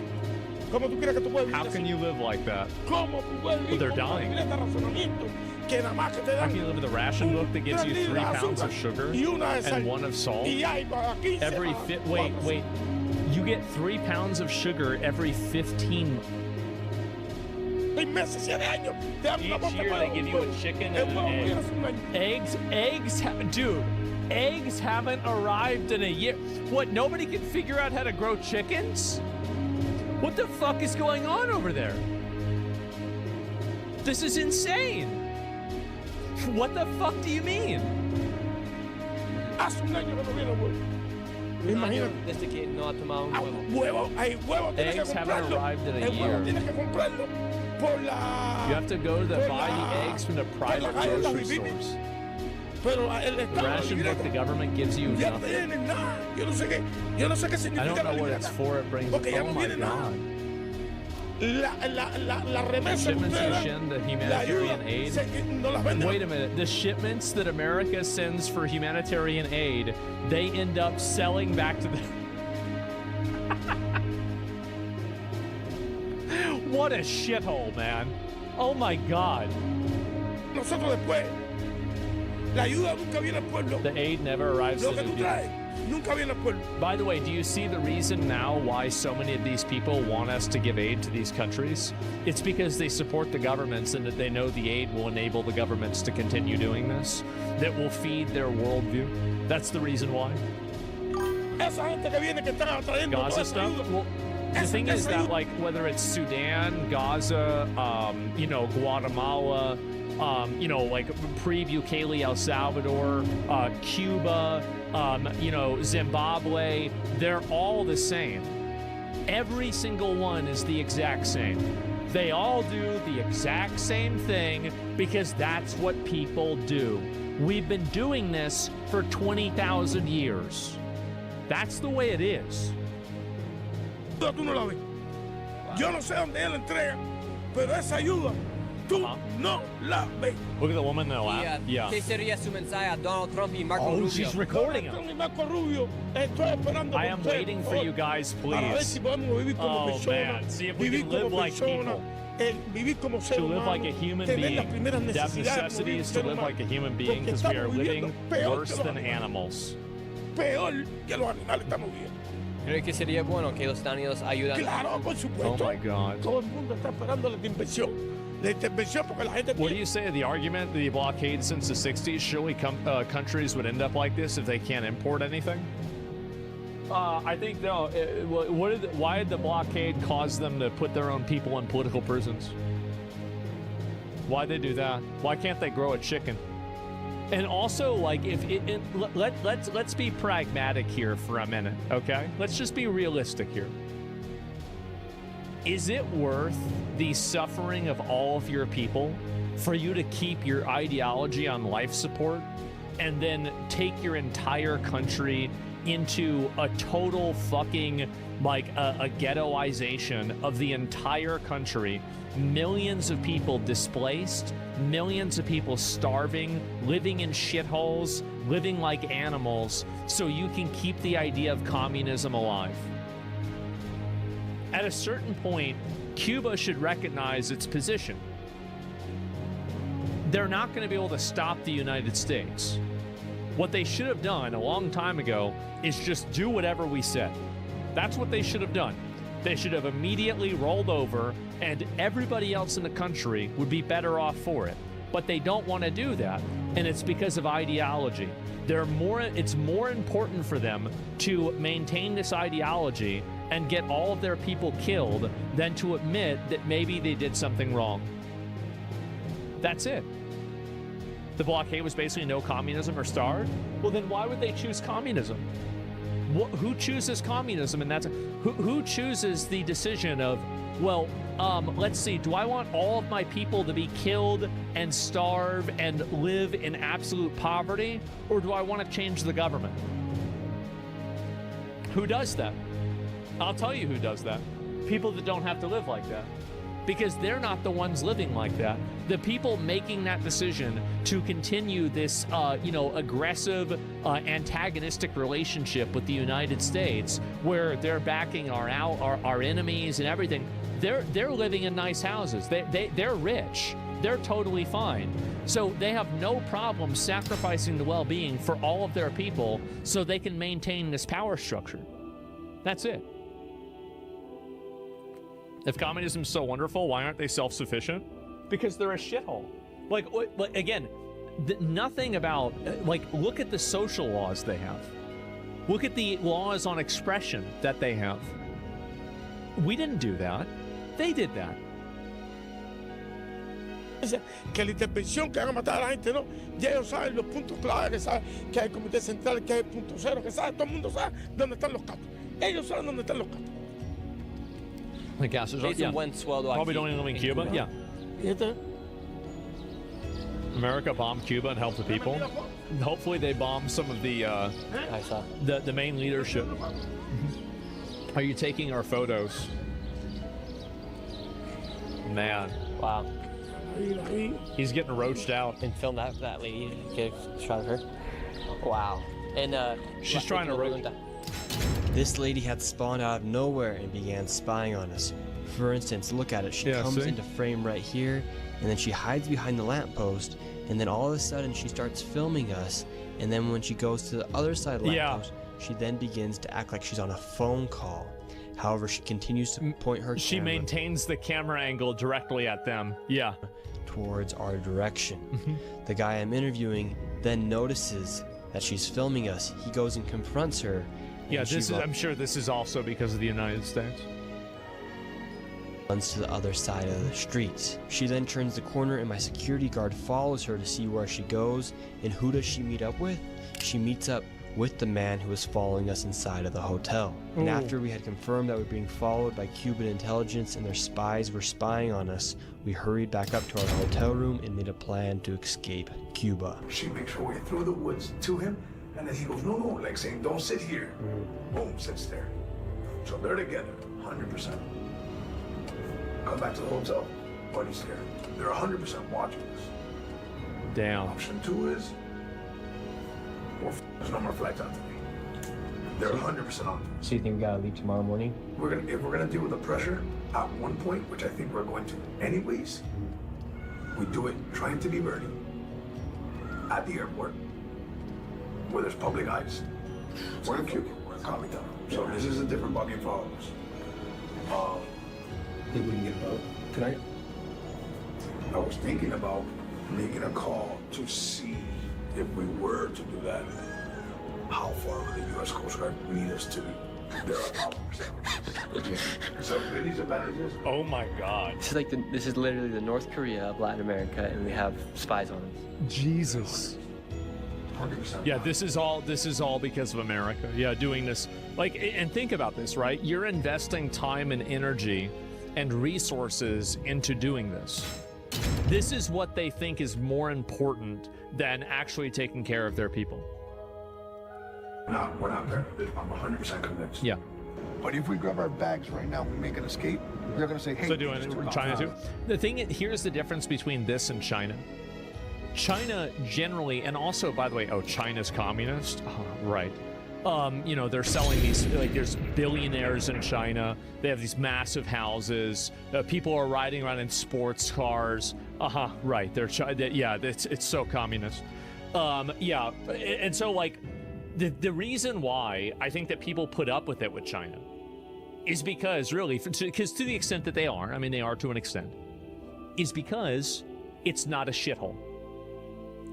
¿Cómo tú crees que tú puedes vivir How así? can you live like that? ¿Cómo tú puedes Well, vivir they're con una dying. libreta de razonamiento que nada más que te How dan can you live with a ration book that gives you 3 pounds of sugar y una de sal and 1 of salt? y hay para 15 Every para wait. 400. You get 3 pounds of sugar every 15 6 meses, 7 años, te dan una Each boca year para they un give you a huevo. chicken El and an huevo egg. viene hace un año. Dude, eggs haven't arrived in a year. What, nobody can figure out how to grow chickens? What the fuck is going on over there? This is insane. What the fuck do you mean? Hace un año que no viene huevo. Imagínate. Desde que no ha tomado un huevo. Huevo, hay huevo, tienes que Eggs haven't comprarlo. arrived in a El huevo year. tienes que comprarlo por la... You have to go to por buy la- the eggs from the private por la calle de las grocery Vivinis. stores. Pero el The Estado ration book the government gives you ya nothing. tienen nada. Yo no sé qué I significa don't la know what libreta. it's for. It brings. Porque ya Oh no my tiene nada. god. La remesa que Shipments ustedes we dan, send the la ayuda, humanitarian aid. no las venden. Wait a minute. The shipments that America sends for humanitarian aid, they end up selling back to the. What a shithole, man. Oh my god. Nosotros después, la ayuda nunca viene al pueblo. The aid never arrives Lo to que the tú people. traes nunca viene al pueblo. By the way, do you see the reason now why so many of these people want us to give aid to these countries? It's because they support the governments and that they know the aid will enable the governments to continue doing this, that will feed their worldview. That's the reason why. Esa gente que viene que están trayendo toda Gaza esa stuff? ayuda, Well, The thing is that, like, whether it's Sudan, Gaza, you know, Guatemala, you know, like pre-Bukele, El Salvador, Cuba, you know, Zimbabwe, they're all the same. Every single one is the exact same. They all do the exact same thing because that's what people do. We've been doing this for 20,000 years. That's the way it is. Tú no la ves. Yo no sé dónde él entrega, pero esa ayuda tú no la ves. Look at the woman in the lap. Yeah. ¿Qué sería su mensaje a Donald Trump y Marco Rubio? She's recording him. I am waiting for you guys, please. Oh man, see if we can live like people. To live like a human being. To have necessities to live like a human being because we are living worse than animals. Peor que los animales estamos bien. ¿Cree que sería bueno que los Estados Unidos ayudan? Claro, por supuesto. Oh my God. Todo el mundo está esperando la intervención. La intervención porque la gente. What do you say of the argument, the blockade since the 60s? Surely countries would end up like this if they can't import anything? I think no. Why did the blockade cause them to put their own people in political prisons? Why'd they do that? Why can't they grow a chicken? And also, like, let's be pragmatic here for a minute, okay? Let's just be realistic here. Is it worth the suffering of all of your people for you to keep your ideology on life support and then take your entire country into a total fucking, like, a ghettoization of the entire country? Millions of people displaced, millions of people starving, living in shitholes, living like animals, so you can keep the idea of communism alive. At a certain point, Cuba should recognize its position. They're not going to be able to stop the United States. What they should have done a long time ago is just do whatever we said. That's what they should have done. They should have immediately rolled over, and everybody else in the country would be better off for it. But they don't want to do that, and it's because of ideology. It's more important for them to maintain this ideology and get all of their people killed than to admit that maybe they did something wrong. That's it. The blockade was basically no communism or starve. Well, then why would they choose communism? Who chooses communism? And that's who chooses the decision of, well, let's see, do I want all of my people to be killed and starve and live in absolute poverty, or do I want to change the government? Who does that? I'll tell you who does that. People that don't have to live like that. Because they're not the ones living like that. The people making that decision to continue this, aggressive, antagonistic relationship with the United States, where they're backing our enemies and everything, they're living in nice houses. They're rich. They're totally fine. So they have no problem sacrificing the well-being for all of their people so they can maintain this power structure. That's it. If communism is so wonderful, why aren't they self-sufficient? Because they're a shithole. Like again, nothing about, look at the social laws they have. Look at the laws on expression that they have. We didn't do that. They did that. Que la intervención que van a matar a la gente, no, ya ellos saben los puntos claves, que saben que hay comité central, que hay punto cero, que sabe, todo el mundo sabe dónde están los capos. Ellos saben dónde están los capos. The gas is yeah. Probably don't even live in Cuba. Yeah. America bombed Cuba and helped the people. Hopefully they bomb some of the main leadership. Are you taking our photos? Man. Wow. He's getting roached out. And film that lady. Get a shot of her. Wow. And she's trying to roach. This lady had spawned out of nowhere and began spying on us. For instance, look at it. She comes into frame right here, and then she hides behind the lamppost, and then all of a sudden she starts filming us, and then when she goes to the other side of the lamppost, she then begins to act like she's on a phone call. However, she continues to point her She maintains the camera angle directly at them. Yeah. Towards our direction. The guy I'm interviewing then notices that she's filming us. He goes and confronts her. Yeah, I'm sure this is also because of the United States. runs to the other side of the street. She then turns the corner and my security guard follows her to see where she goes. And who does she meet up with? She meets up with the man who was following us inside of the hotel. And after we had confirmed that we were being followed by Cuban intelligence and their spies were spying on us, we hurried back up to our hotel room and made a plan to escape Cuba. She makes her way through the woods to him, and then he goes, no, like saying, don't sit here. Boom, sits there. So they're together, 100%. Come back to the hotel, buddy's here. They're 100% watching us. Damn. Option 2 is, there's no more flights out to me. They're 100% on. So you think we gotta leave tomorrow morning? If we're gonna deal with the pressure at one point, which I think we're going to anyways, we do it trying to be Bernie at the airport where there's public eyes. We're in Cuba, calm down. So this is a different ballgame for all of us. Think we can get a boat tonight? I was thinking about making a call to see if we were to do that, how far would the U.S. Coast Guard need us to be? There are so these advantages. Oh my God! This is literally the North Korea of Latin America, and we have spies on us. Jesus. 100%. Yeah, this is all because of America. Yeah, doing this. And think about this, right? You're investing time and energy and resources into doing this. This is what they think is more important than actually taking care of their people. No, we're not there. I'm 100% convinced. Yeah. But if we grab our bags right now, we make an escape, they're going to say, hey, so doing it in China too? The thing, here's the difference between this and China. China generally, and also, by the way, China's communist? Right. They're selling these, there's billionaires in China. They have these massive houses. People are riding around in sports cars. Right. It's so communist. And so, the reason why I think that people put up with it with China is because, really, because to the extent that they are, I mean, they are to an extent, is because it's not a shithole.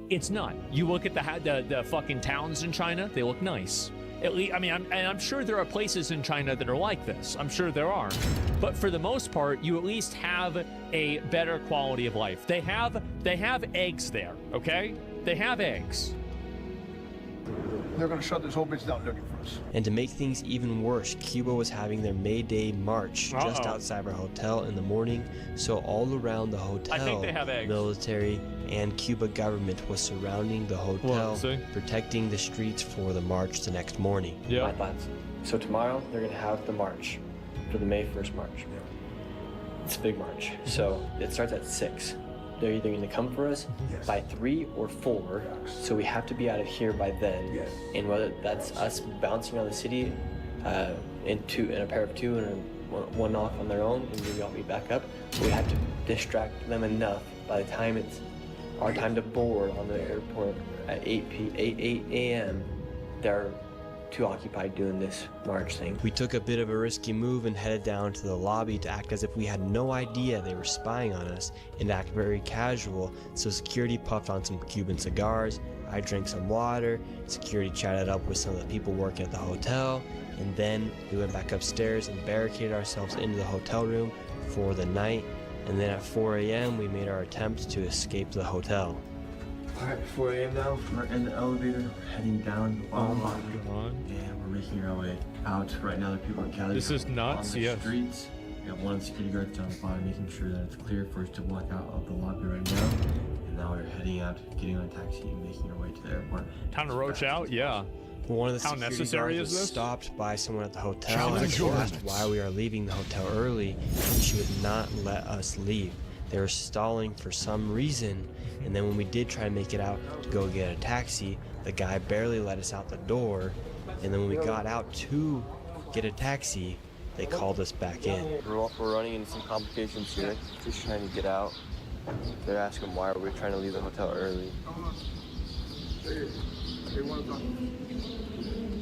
It's not. You look at the fucking towns in China, they look nice. At least, I mean, I'm sure there are places in China that are like this. I'm sure there are. But for the most part, you at least have a better quality of life. They have eggs there, okay? They have eggs. They're going to shut this whole bitch down looking for us. And to make things even worse, Cuba was having their May Day march just outside our hotel in the morning. So all around the hotel, I think they have eggs. Military and Cuba government was surrounding the hotel, protecting the streets for the march the next morning. Yeah. My thoughts. So tomorrow they're going to have the march for the May 1st march. It's a big march. So it starts at 6. They're either going to come for us by 3 or 4, so we have to be out of here by then. And whether that's us bouncing around the city in a pair of 2 and one off on their own, and maybe I'll be back up, we have to distract them enough by the time it's our time to board on the airport at 8 a.m. They're too occupied doing this march thing. We took a bit of a risky move and headed down to the lobby to act as if we had no idea they were spying on us and act very casual. So security puffed on some Cuban cigars, I drank some water, security chatted up with some of the people working at the hotel, and then we went back upstairs and barricaded ourselves into the hotel room for the night. And then at 4 a.m. we made our attempt to escape the hotel. Alright, 4 a.m. now, we're in the elevator, we're heading down. Oh my God. And we're making our way out. Right now, the people are gathered This is nuts, on the streets. We got one of the security guards down the bottom, making sure that it's clear for us to walk out of the lobby right now. And now we're heading out, getting on a taxi, and making our way to the airport. Time to roach out? Yeah. One of the How security necessary guards is was this? stopped by someone at the hotel and asked why we are leaving the hotel early, and she would not let us leave. They were stalling for some reason, and then when we did try to make it out to go get a taxi, the guy barely let us out the door, and then when we got out to get a taxi, they called us back in. We're running into some complications here, just trying to get out. They're asking why we're trying to leave the hotel early.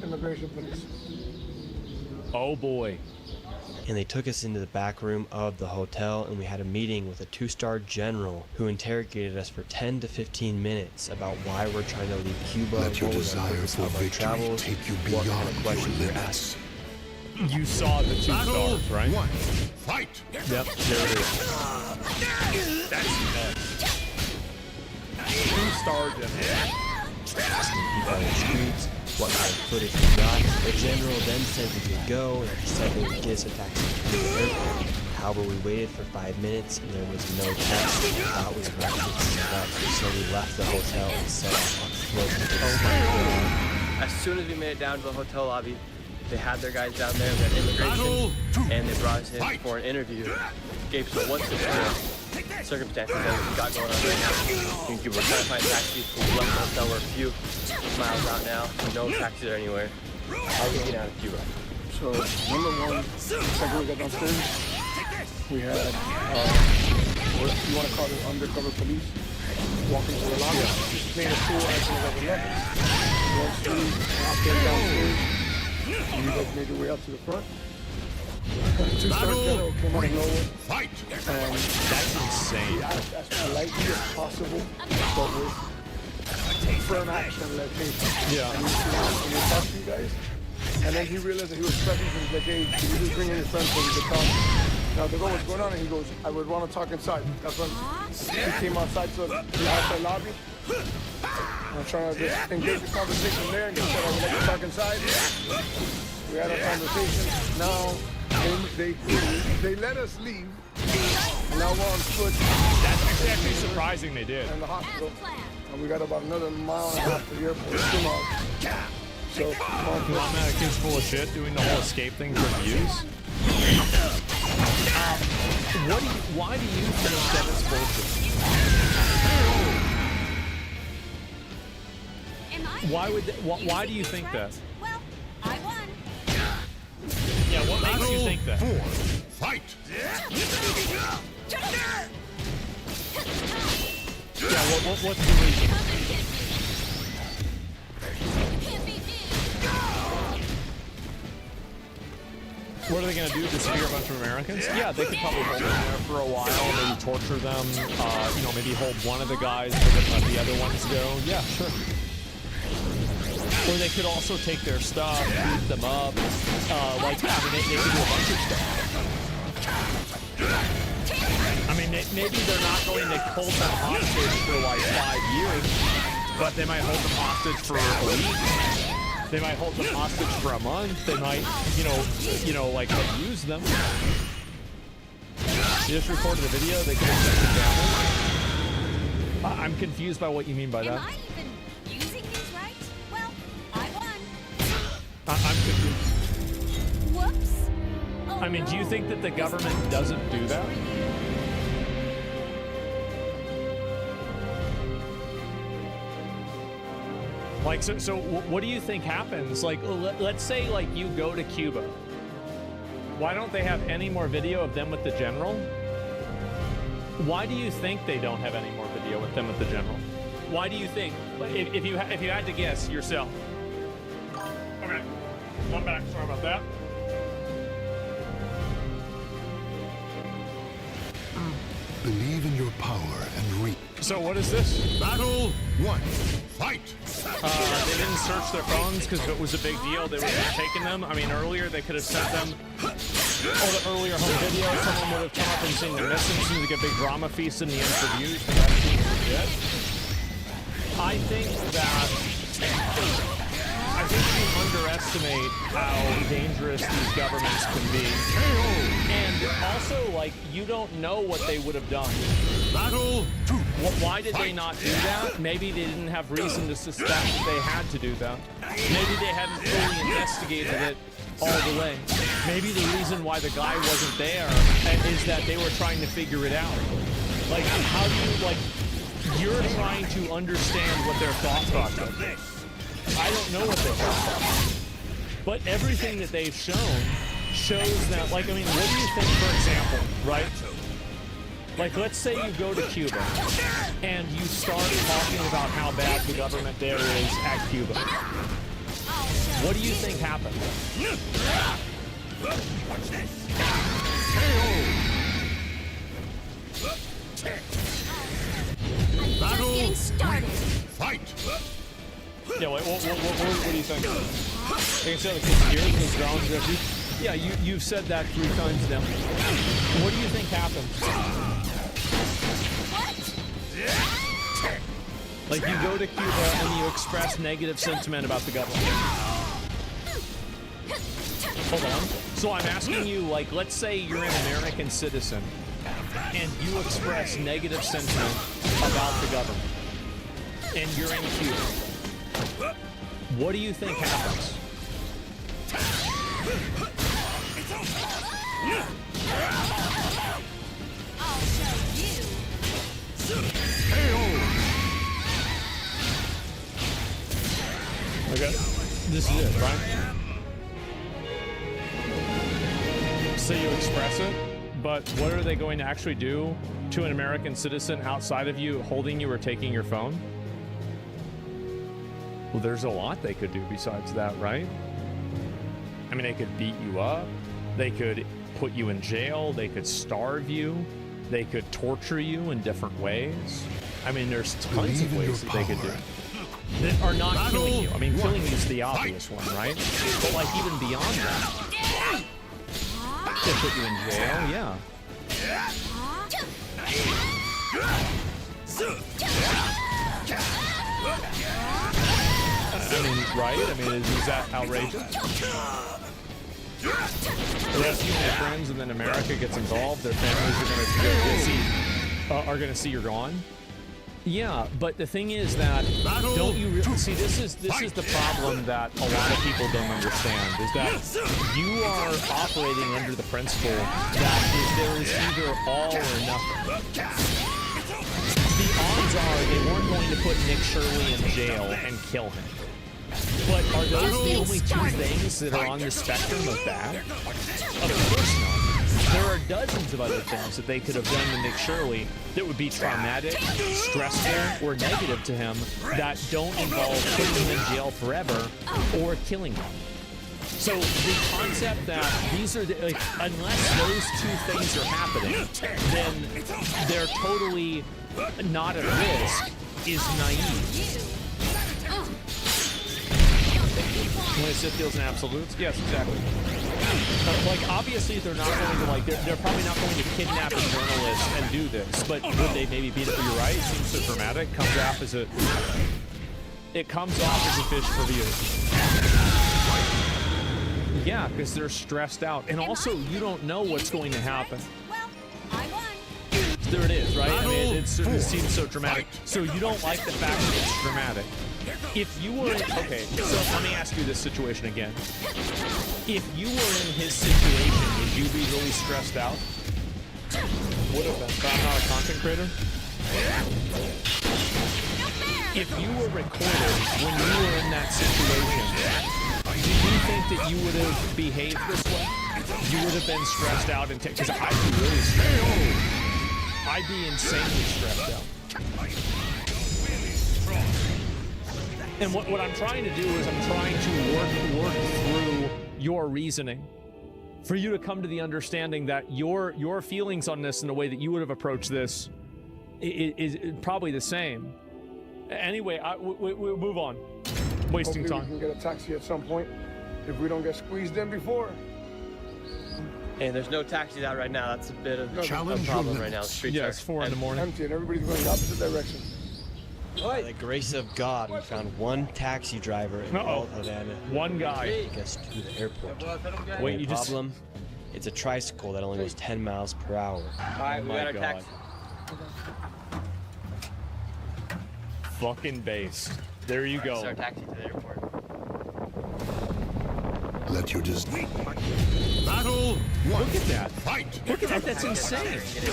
Immigration police. Oh boy. And they took us into the back room of the hotel, and we had a meeting with a 2-star general who interrogated us for 10 to 15 minutes about why we're trying to leave Cuba, Let your what was our desire purpose for of our victory travels, take you what beyond kind of questions your we're limits. asking. You saw the 2 stars, right? Fight. Yep, there it is. That's nuts. 2 stars in what kind of footage we got. The general then said we could go, and he said they would get us a taxi to the airport. However, we waited for 5 minutes, and there was no taxi. We thought we were not fixing it up, so we left the hotel and set off on foot. As soon as we made it down to the hotel lobby, they had their guys down there, we had immigration, and they brought us in for an interview. Gabe, so what's the circumstances that we got going on right now? We're trying to find taxis. We left the hotel, we're a few miles out now. No taxis anywhere. How do we get out of Cuba? So, number one, second we got downstairs, we had, what you want to call it, undercover police, walking to the lobby, playing a fool acting like a level. Once we walked in downstairs, you guys made your way up to the front. 2-star general came out of nowhere. Fight! And that's insane. We asked as politely as possible, but with firm action, like, hey, yeah. I need to talk to you guys. And then he realized that he was threatening, so he's like, hey, can you just bring in your friends so we can talk? Now, they go, what's going on? And he goes, I would want to talk inside. That's when he came outside to the outside lobby. I'm trying to just engage the conversation there, and they said, I would like to talk inside. We had a conversation. Now, they let us leave. And now we're on foot. That's actually surprising they did. In the hospital. And we got about another mile and a half to the airport. 2 miles. So, Automatic's full of shit doing the whole escape thing for views. Why do you think that it's bullshit? Why do you think that? Well, I won. Yeah, what makes you think that? 4. Fight. Yeah, what's the reason? What are they going to do? Disappear a bunch of Americans? Yeah, they could probably hold them there for a while, maybe torture them, maybe hold one of the guys but then let the other ones go. Yeah, sure. Or they could also take their stuff, beat them up. They could do a bunch of stuff. I mean, maybe they're not going to hold them hostage for like 5 years, but they might hold them hostage for a week. They might hold them hostage for a month. They might, like abuse them. You just recorded a video. They could have sent it down. I'm confused by what you mean by that. Am I even using these rights? Well, I won. I'm confused. Whoops. Oh, I mean, do you think that the government doesn't do that? Like, so what do you think happens? Like, let's say, like, you go to Cuba. Why don't they have any more video of them with the general? Why do you think they don't have any more video with them with the general? Why do you think? If you had to guess yourself. Okay, I'm back. Sorry about that. Believe in your power and reach. So what is this? Battle 1. Fight. They didn't search their phones because if it was a big deal, they would have taken them. I mean, earlier they could have sent them all the earlier home video. Someone would have come up and seen they're missing. Seems like a big drama feast in the interviews. But that seems legit. I think you underestimate how dangerous these governments can be. And also, like, you don't know what they would have done. Battle 2. Why did they not do that? Maybe they didn't have reason to suspect that they had to do that. Maybe they hadn't fully investigated it all the way. Maybe the reason why the guy wasn't there is that they were trying to figure it out. Like, how do you, like, you're trying to understand what their thought process is. I don't know what they thought. But everything that they've shown shows that, like, I mean, what do you think, for example, right? Like, let's say you go to Cuba and you start talking about how bad the government there is at Cuba. What do you think happened? Watch this. Battle getting started. Fight. Yeah, what do you think? They can see all the kids here, those drones, Yeah, you've said that 3 times now. What do you think happens? Like, you go to Cuba and you express negative sentiment about the government. Hold on. So I'm asking you, like, let's say you're an American citizen and you express negative sentiment about the government and you're in Cuba. What do you think happens? I'll show you. Okay. This is it, right? So you express it, but what are they going to actually do to an American citizen outside of you holding you or taking your phone? Well, there's a lot they could do besides that, right? I mean, they could beat you up. They could put you in jail. They could starve you. They could torture you in different ways. I mean, there's tons of ways that they could do that are not killing you. I mean, killing you is the obvious one, right? But like even beyond that, they put you in jail, yeah. I mean, right? I mean, is that outrageous? Rescue your friends, and then America gets involved. Their families are going to see you're gone. Yeah, but the thing is that don't you see? This is the problem that a lot of people don't understand is that you are operating under the principle that there is either all or nothing. The odds are they weren't going to put Nick Shirley in jail and kill him. But are those the only 2 things that are on the spectrum of bad? Of course not. There are dozens of other things that they could have done to Nick Shirley that would be traumatic, stressful, or negative to him that don't involve putting him in jail forever or killing him. So the concept that these are, like, unless those 2 things are happening, then they're totally not at risk is naive. When it deals in absolutes? Yes, exactly. Like, obviously, they're not going to, like, they're probably not going to kidnap a journalist and do this, but would they maybe beat it? You're right, it seems so dramatic. It comes off as a fish for view. Yeah, because they're stressed out. And also, you don't know what's going to happen. There it is, right? I mean, it seems so dramatic. So you don't like the fact that it's dramatic. If you were okay, so let me ask you this situation again. If you were in his situation, would you be really stressed out? Would have been. But I'm not a content creator. If you were recorded when you were in that situation, do you think that you would have behaved this way? You would have been stressed out and because I'd be really stressed out. I'd be insanely stressed out. And what I'm trying to do is I'm trying to work through your reasoning for you to come to the understanding that your feelings on this and the way that you would have approached this is probably the same. Anyway, we'll move on. Wasting Hopefully time. we can get a taxi at some point if we don't get squeezed in before. And there's no taxis out right now. That's a bit of a problem right now. The streets Yeah, it's 4 in the morning. Empty and everybody's going the opposite direction. By the grace of God, we found one taxi driver in all Havana. One guy. Take us to the airport. Wait, you The just- problem? It's a tricycle that only goes 10 miles per hour. All right, we got our taxi. Fucking based. There you go. It's our taxi to the airport. Let your battle. Look at that. Fight. Look at that. That's insane. This is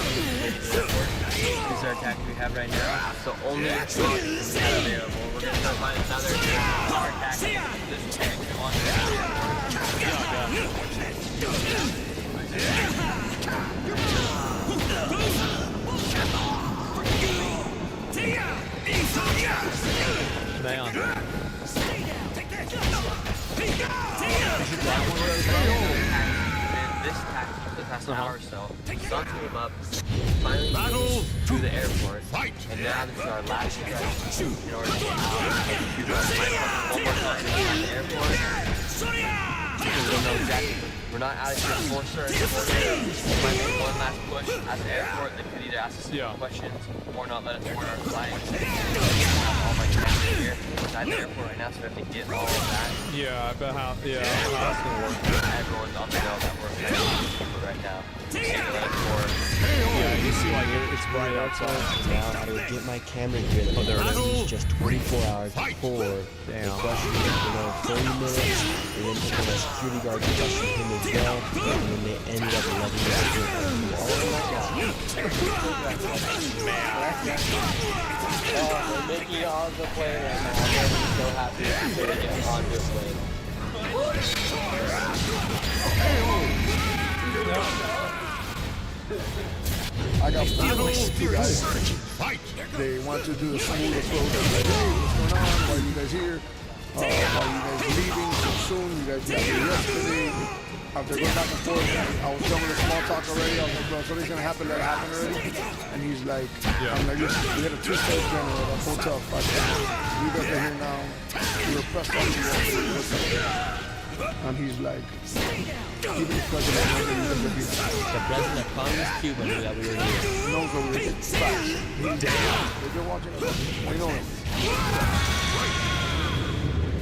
our taxi we have right now. It's the only taxi we have available. We're going to try to find another car taxi. This taxi wants Man. This taxi for the past hour or so. The sun came up, finally made it to the airport, and now this is our last stretch in order to get out. One more time at the airport. We'll know exactly We're not out of here for certain. We might make one last push at the airport. They could either ask us some questions or not let us board our flight. All my cameras here inside the airport right now, so if they get all of that. Yeah, I bet how. Yeah, how that's gonna work. Everyone's on the know that we're right now. Yeah, you see like it's right outside. Now I would get my camera gear that was just 24 hours before. They questioned him for 30 minutes. They then took on a security guard to question him as well. And then they ended up letting us do all of that guy. They're making it on the plane right now. I'm so happy to get on this plane. I got two guys. They want to do the smoothest road. Like, hey, what's going on? Why are you guys here? Why are you guys leaving so soon? You guys got here yesterday. After going back and forth, I was done with the small talk already. I was like, bro, something's gonna happen. Let it happen already. And he's like, I'm like, listen, we had a 2-star general at Hotel 5. You guys are here now. We were pressed on you. And he's like, even the president knows that we were here. The president of Communist Cuba knew that we were here. He knows that we were here. Facts. If you're watching us, we know it.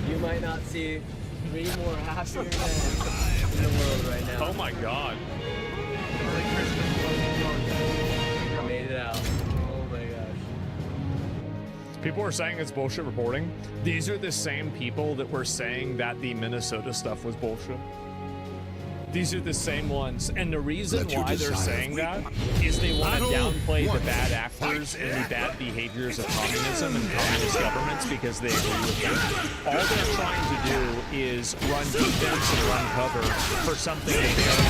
You might not see 3 more happier men in the world right now. Oh my God. I made it out. Oh my gosh. People are saying it's bullshit reporting. These are the same people that were saying that the Minnesota stuff was bullshit. These are the same ones. And the reason why they're saying that is they want to downplay the bad actors and the bad behaviors of communism and communist governments because they agree with them. All they're trying to do is run defense and run cover for something that they are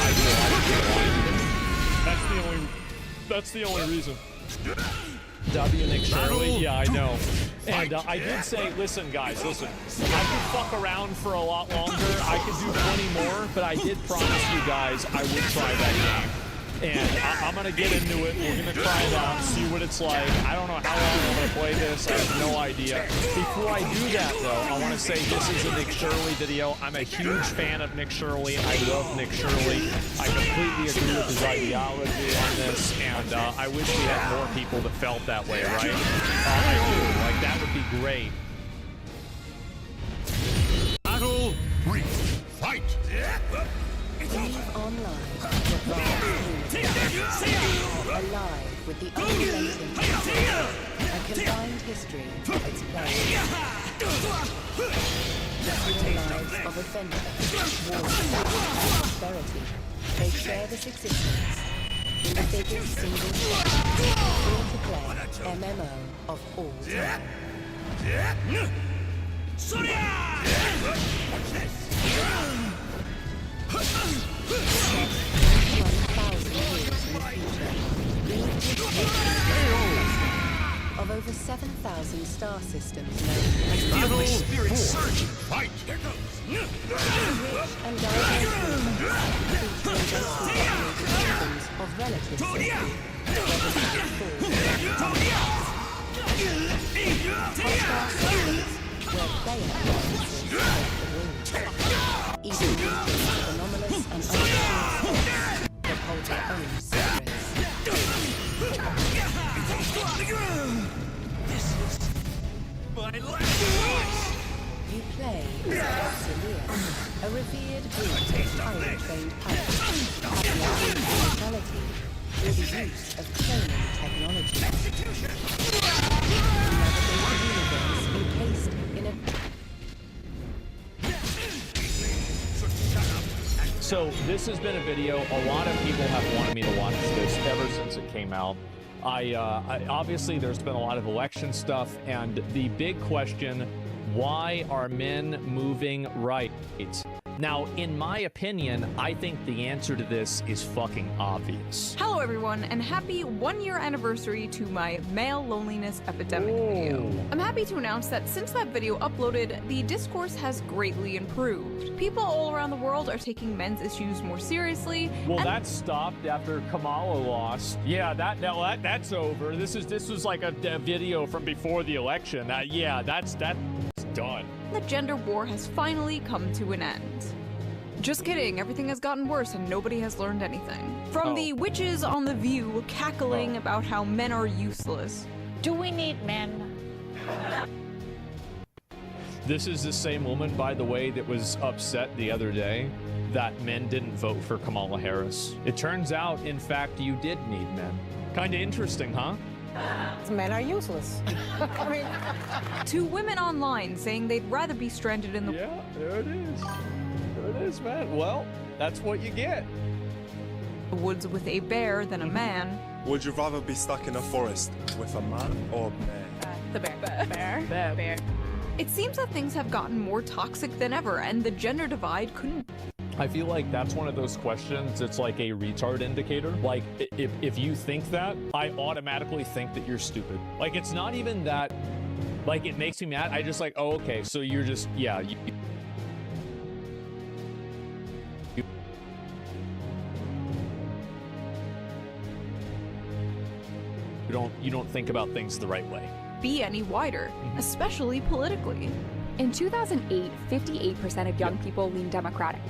ideologically. That's the only reason. W. Nick Shirley? Yeah, I know. And I did say, listen, guys, listen. I could fuck around for a lot longer. I could do 20 more, but I did promise you guys I would try that game. And I'm going to get into it. We're going to try it out, see what it's like. I don't know how long I'm going to play this. I have no idea. Before I do that, though, I want to say this is a Nick Shirley video. I'm a huge fan of Nick Shirley. I love Nick Shirley. I completely agree with his ideology on this, and I wish we had more people that felt that way, right? I do. Like, that would be great. Battle 3. Fight! Eve Online, alive with the unrelenting a combined history of its players. The real lives of adventure, war, and prosperity. They share this existence in the biggest single free-to-play MMO of all time. 1,000 years in the future, of over 7,000 star systems known as Battle Spirit Surge! Fight! and diverse featuring systems of relative safety, hostile systems where player preferences take the rules. Even regions of anomalous and unexplored space that hold their own secrets. This is my last. You play as Celia, a revered group of pirate-trained pirates, having immortality through the use of cloning technology. Navigate the universe encased in a... So this has been a video. A lot of people have wanted me to watch this ever since it came out. I obviously there's been a lot of election stuff, and the big question: why are men moving right? Now, in my opinion, I think the answer to this is fucking obvious. Hello everyone, and happy 1-year anniversary to my male loneliness epidemic video. I'm happy to announce that since that video uploaded, the discourse has greatly improved. People all around the world are taking men's issues more seriously. Well, that stopped after Kamala lost. Yeah, that's over. This was like a video from before the election. Yeah, that's done. The gender war has finally come to an end. Just kidding, everything has gotten worse and nobody has learned anything. From the witches on The View cackling about how men are useless. Do we need men? This is the same woman, by the way, that was upset the other day that men didn't vote for Kamala Harris. It turns out, in fact, you did need men. Kinda interesting, huh? Men are useless. I mean, 2 women online saying they'd rather be stranded in the there it is. There it is, man. Well, that's what you get. woods with a bear than a man. Would you rather be stuck in a forest with a man or a bear? The bear. Bear. It seems that things have gotten more toxic than ever, and the gender divide couldn't. I feel like that's one of those questions. It's like a retard indicator. Like, if you think that, I automatically think that you're stupid. Like, it's not even that, like, it makes me mad. I just like, oh, okay, so you're just, yeah. You don't think about things the right way. Be any wider, especially politically. In 2008, 58% of young people leaned Democratic.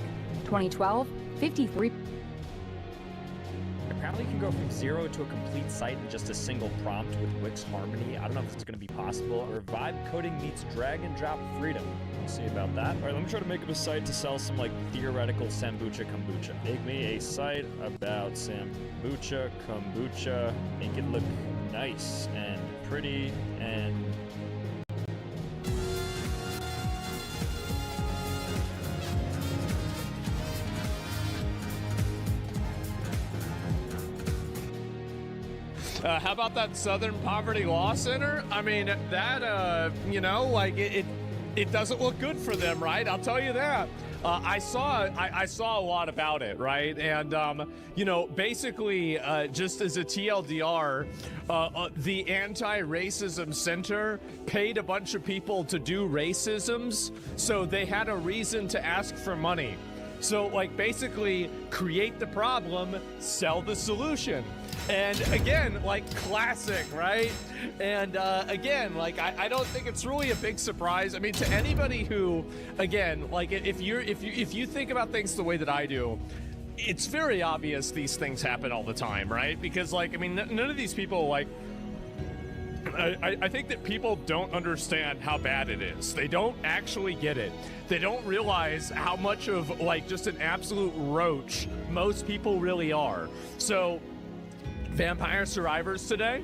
2012, 53%. Apparently you can go from 0 to a complete site in just a single prompt with Wix Harmony. I don't know if it's going to be possible. Or vibe coding meets drag and drop freedom. We'll see about that. All right, let me try to make up a site to sell some, like, theoretical kombucha. Make me a site about kombucha. Make it look nice and pretty and... How about that Southern Poverty Law Center? I mean, that, you know, like, it doesn't look good for them, right? I'll tell you that. I saw a lot about it, right? And, you know, basically, just as a TLDR, the Anti-Racism Center paid a bunch of people to do racisms, so they had a reason to ask for money. So, like, basically, create the problem, sell the solution. And again, like, classic, right? And again, like, I don't think it's really a big surprise. I mean, to anybody who, again, like, if you think about things the way that I do, it's very obvious these things happen all the time, right? Because, like, I mean, none of these people, like, I think that people don't understand how bad it is. They don't actually get it. They don't realize how much of, like, just an absolute roach most people really are. So, Vampire Survivors today?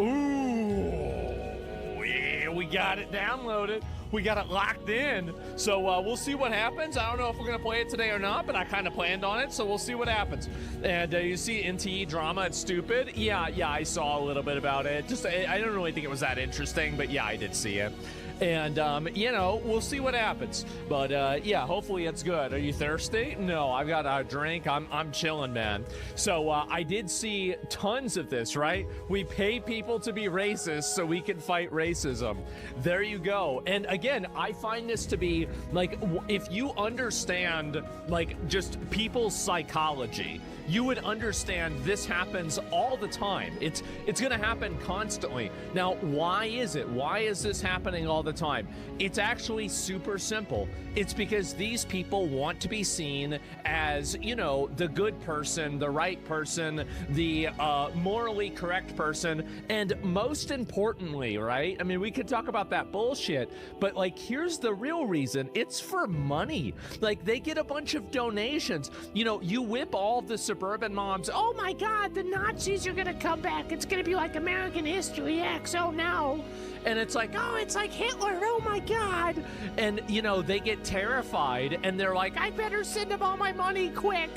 Ooh, yeah, we got it downloaded. We got it locked in. So we'll see what happens. I don't know if we're going to play it today or not, but I kind of planned on it, so we'll see what happens. And you see NTE drama, it's stupid. Yeah, I saw a little bit about it. Just, I don't really think it was that interesting, but yeah, I did see it. And, you know, we'll see what happens. But, yeah, hopefully it's good. Are you thirsty? No, I've got a drink. I'm chilling, man. So, I did see tons of this, right? We pay people to be racist so we can fight racism. There you go. And again, I find this to be, like, if you understand, like, just people's psychology, you would understand this happens all the time. It's gonna happen constantly. Now, why is it? Why is this happening all the time? It's actually super simple. It's because these people want to be seen as, you know, the good person, the right person, the morally correct person, and most importantly, right? I mean, we could talk about that bullshit, but, like, here's the real reason. It's for money. Like, they get a bunch of donations. You know, you whip all the suburban moms, oh my God, the Nazis are gonna come back. It's gonna be like American History X, oh no. And it's like, oh, it's like Hitler, oh my God. And, you know, they get terrified and they're like, I better send them all my money quick.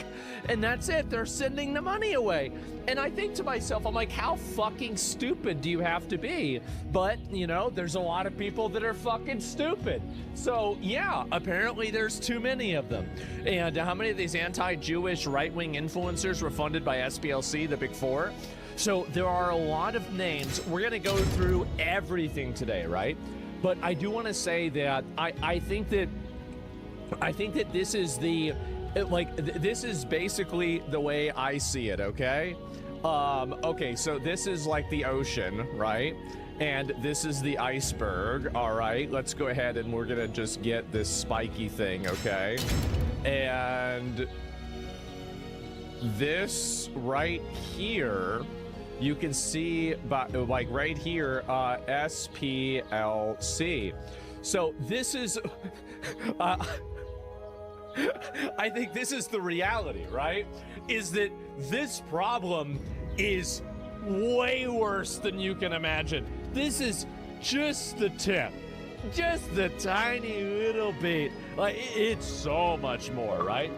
And that's it, they're sending the money away. And I think to myself, I'm like, how fucking stupid do you have to be? But, you know, there's a lot of people that are fucking stupid. So, yeah, apparently there's too many of them. And how many of these anti-Jewish right-wing influencers were funded by SPLC, the Big Four? So there are a lot of names. We're going to go through everything today, right? But I do want to say that I think that this is the, this is basically the way I see it, okay? Okay, so this is like the ocean, right? And this is the iceberg, all right? Let's go ahead and we're gonna just get this spiky thing, okay? And this right here, you can see, like right here, SPLC. So this is, I think this is the reality, right? Is that this problem is way worse than you can imagine. This is just the tip. Just the tiny little bit. Like, it's so much more, right?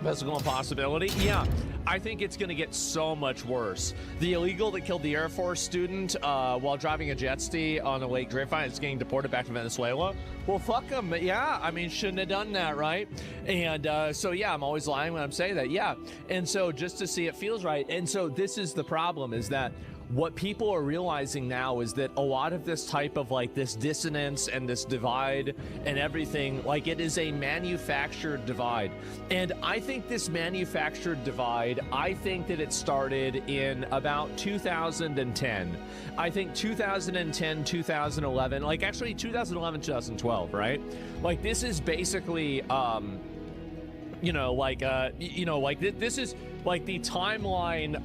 Physical impossibility? Yeah. I think it's going to get so much worse. The illegal that killed the Air Force student while driving a jet ski on the Lake Grapevine is getting deported back to Venezuela. Well, fuck them. Yeah, I mean, shouldn't have done that, right? And so, yeah, I'm always lying when I'm saying that. Yeah. And so just to see it feels right. And so this is the problem, is that what people are realizing now is that a lot of this type of like this dissonance and this divide and everything, like it is a manufactured divide. And I think this manufactured divide, I think that it started in about 2010. I think 2010, 2011, like actually 2011, 2012, right? Like this is basically, this is like the timeline,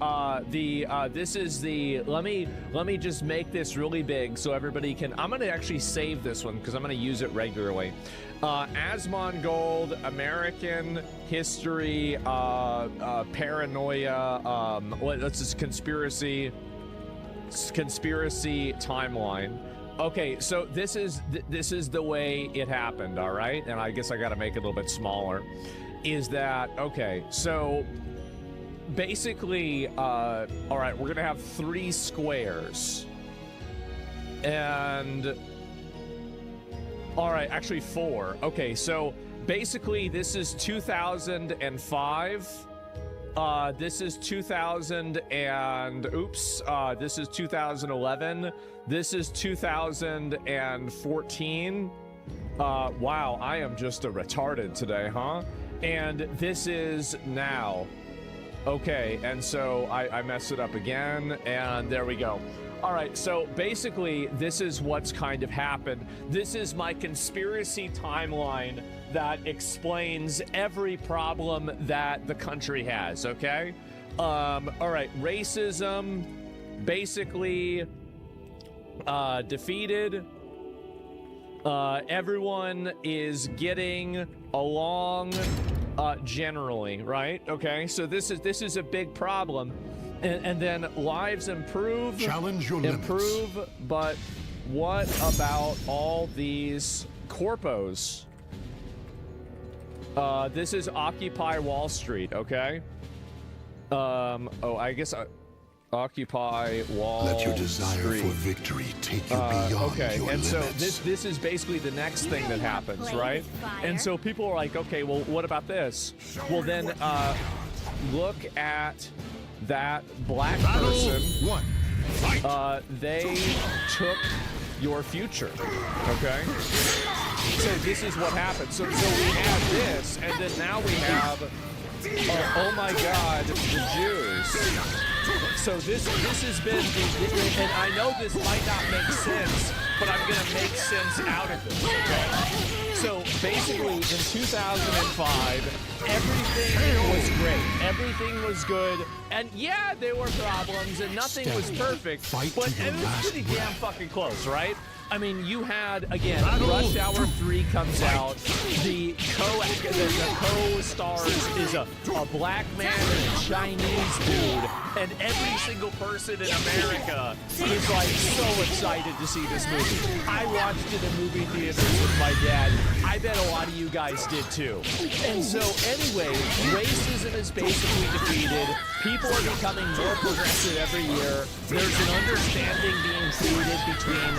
this is the, let me just make this really big so everybody can, I'm gonna actually save this one because I'm gonna use it regularly. Asmongold, American History, Paranoia, this is conspiracy timeline. Okay, so this is the way it happened, all right? And I guess I gotta make it a little bit smaller. Is that, okay, so basically, all right, we're gonna have 3 squares. And, all right, actually 4. Okay, so basically this is 2005. This is 2000 and, this is 2011. This is 2014. Wow, I am just a retarded today, huh? And this is now. Okay, and so I messed it up again, and there we go. All right, so basically, this is what's kind of happened. This is my conspiracy timeline that explains every problem that the country has, okay? All right, racism, basically defeated. Everyone is getting along generally, right? Okay, so this is a big problem, and then lives improve. Challenge your improve, but what about all these corpos? This is Occupy Wall Street, okay? I guess Occupy Wall Street. Let your desire for victory take you beyond okay, your and limits. so this is basically the next thing that happens, right? And so people are like, okay, well, what about this? Well, then look at that black person. They took your future, okay? So this is what happened. So we have this, and then now we have, oh my God, the Jews. So this has been, and I know this might not make sense, but I'm gonna make sense out of this, okay? So basically in 2005, everything was great. Everything was good. And yeah, there were problems and nothing was perfect, but it was pretty damn fucking close, right? I mean, you had, again, Rush Hour 3 comes out. The co-stars is a black man and a Chinese dude. And every single person in America is like so excited to see this movie. I watched it in movie theaters with my dad. I bet a lot of you guys did too. And so anyway, racism is basically defeated. People are becoming more progressive every year. There's an understanding being created between,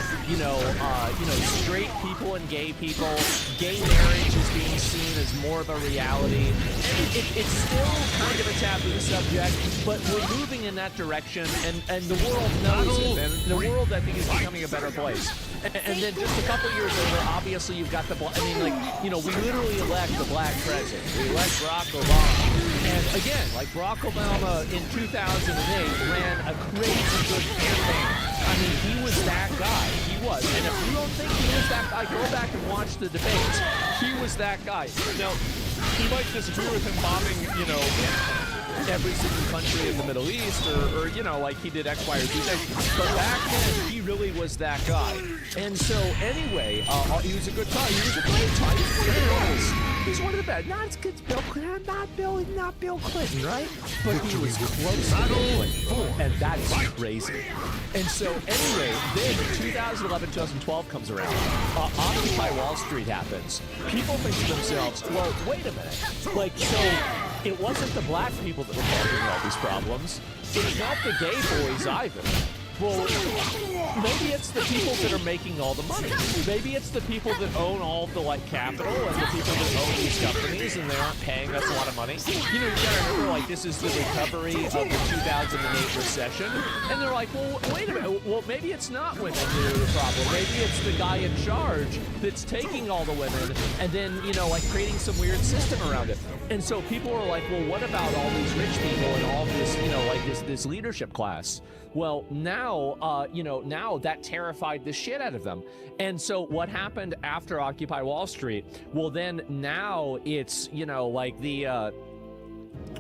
straight people and gay people. Gay marriage is being seen as more of a reality. And it's still kind of a taboo subject, but we're moving in that direction, and the world knows it. And the world, I think, is becoming a better place. And then just a couple years later, obviously, you've got we literally elect the black president. We elect Barack Obama. And again, like Barack Obama in 2008 ran a crazy good campaign. I mean, he was that guy. He was. And if you don't think he was that guy, go back and watch the debates. He was that guy. Now, he might disagree with him bombing, you know, every single country in the Middle East, or you know, like he did X, Y, or Z thing. But back then, he really was that guy. And so, anyway, he was a good guy. He was a great guy. He's one of the best. Not as good as Bill Clinton. Not Bill Clinton, right? But he was close to Bill Clinton, and that's crazy. And so, anyway, then 2011, 2012 comes around. Occupy Wall Street happens. People think to themselves, well, wait a minute. Like, so it wasn't the black people that were causing all these problems. It's not the gay boys either. Well, maybe it's the people that are making all the money. Maybe it's the people that own all of the, like, capital and the people that own these companies, and they aren't paying us a lot of money. You know, you gotta remember, like, this is the recovery of the 2008 recession, and they're like, well, wait a minute. Well, maybe it's not women that are the problem. Maybe it's the guy in charge that's taking all the women and then, you know, like, creating some weird system around it. And so people are like, well, what about all these rich people and all this, you know, like this leadership class? Well, now, you know, now that terrified the shit out of them. And so what happened after Occupy Wall Street? Well, then now it's, you know, like the,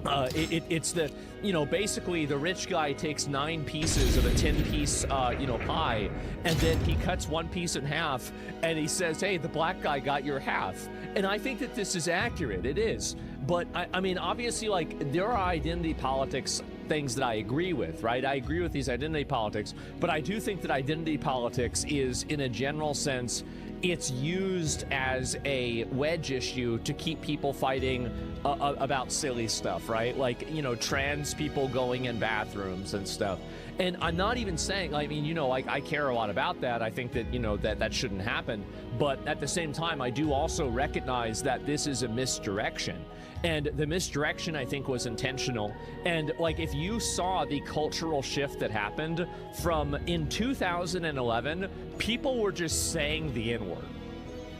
it's the, you know, basically the rich guy takes 9 pieces of a 10-piece, you know, pie, and then he cuts one piece in half, and he says, hey, the black guy got your half. And I think that this is accurate. It is. But, I mean, obviously, like, there are identity politics things that I agree with, right? I agree with these identity politics, but I do think that identity politics is, in a general sense, it's used as a wedge issue to keep people fighting about silly stuff, right? Like, you know, trans people going in bathrooms and stuff. And I'm not even saying, I mean, you know, like, I care a lot about that. I think that, you know, that shouldn't happen. But at the same time, I do also recognize that this is a misdirection. And the misdirection, I think, was intentional. And, like, if you saw the cultural shift that happened from in 2011, people were just saying the N-word.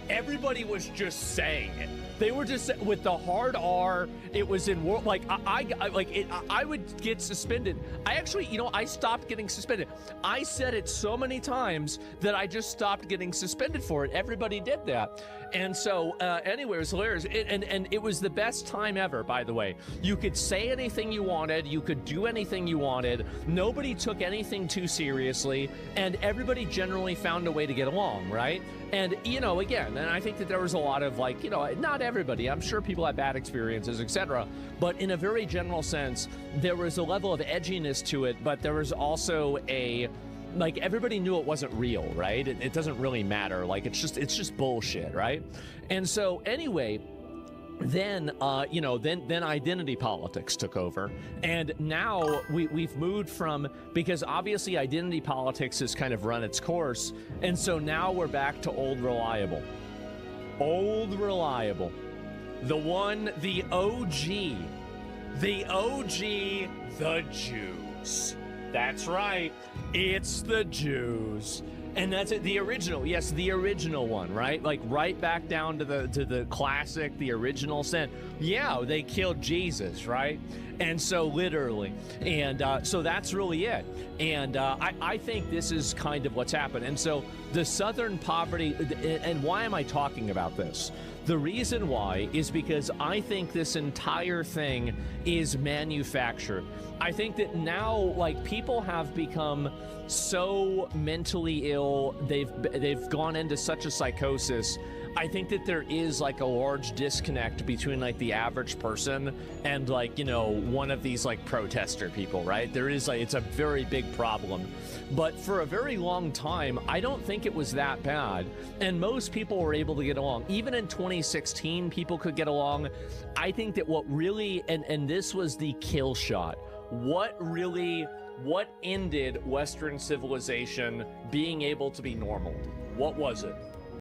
Everybody was just saying it. They were just, with the hard R, it was in world, like, I would get suspended. I actually, you know, I stopped getting suspended. I said it so many times that I just stopped getting suspended for it. Everybody did that. And so, anyway, it was hilarious. And it was the best time ever, by the way. You could say anything you wanted. You could do anything you wanted. Nobody took anything too seriously. And everybody generally found a way to get along, right? And, you know, again, and I think that there was a lot of, like, you know, not everybody. I'm sure people had bad experiences, etc. But in a very general sense, there was a level of edginess to it, but there was also a, like, everybody knew it wasn't real, right? It doesn't really matter. Like, it's just bullshit, right? And so, anyway, then, you know, then identity politics took over. And now we've moved from, because obviously identity politics has kind of run its course. And so now we're back to old reliable. Old reliable. The one, the OG. The OG, the Jews. That's right. It's the Jews. And that's it, the original, yes, the original one, right? Like, right back down to the classic, the original sin. Yeah, they killed Jesus, right? And so, literally. And so that's really it. And I think this is kind of what's happened. And so, the Southern poverty, and why am I talking about this? The reason why is because I think this entire thing is manufactured. I think that now, like, people have become so mentally ill, they've gone into such a psychosis. I think that there is, like, a large disconnect between, like, the average person and, like, you know, one of these, like, protester people, right? There is, like, it's a very big problem. But for a very long time, I don't think it was that bad. And most people were able to get along. Even in 2016, people could get along. I think that what really, and this was the kill shot, what ended Western civilization being able to be normal? What was it?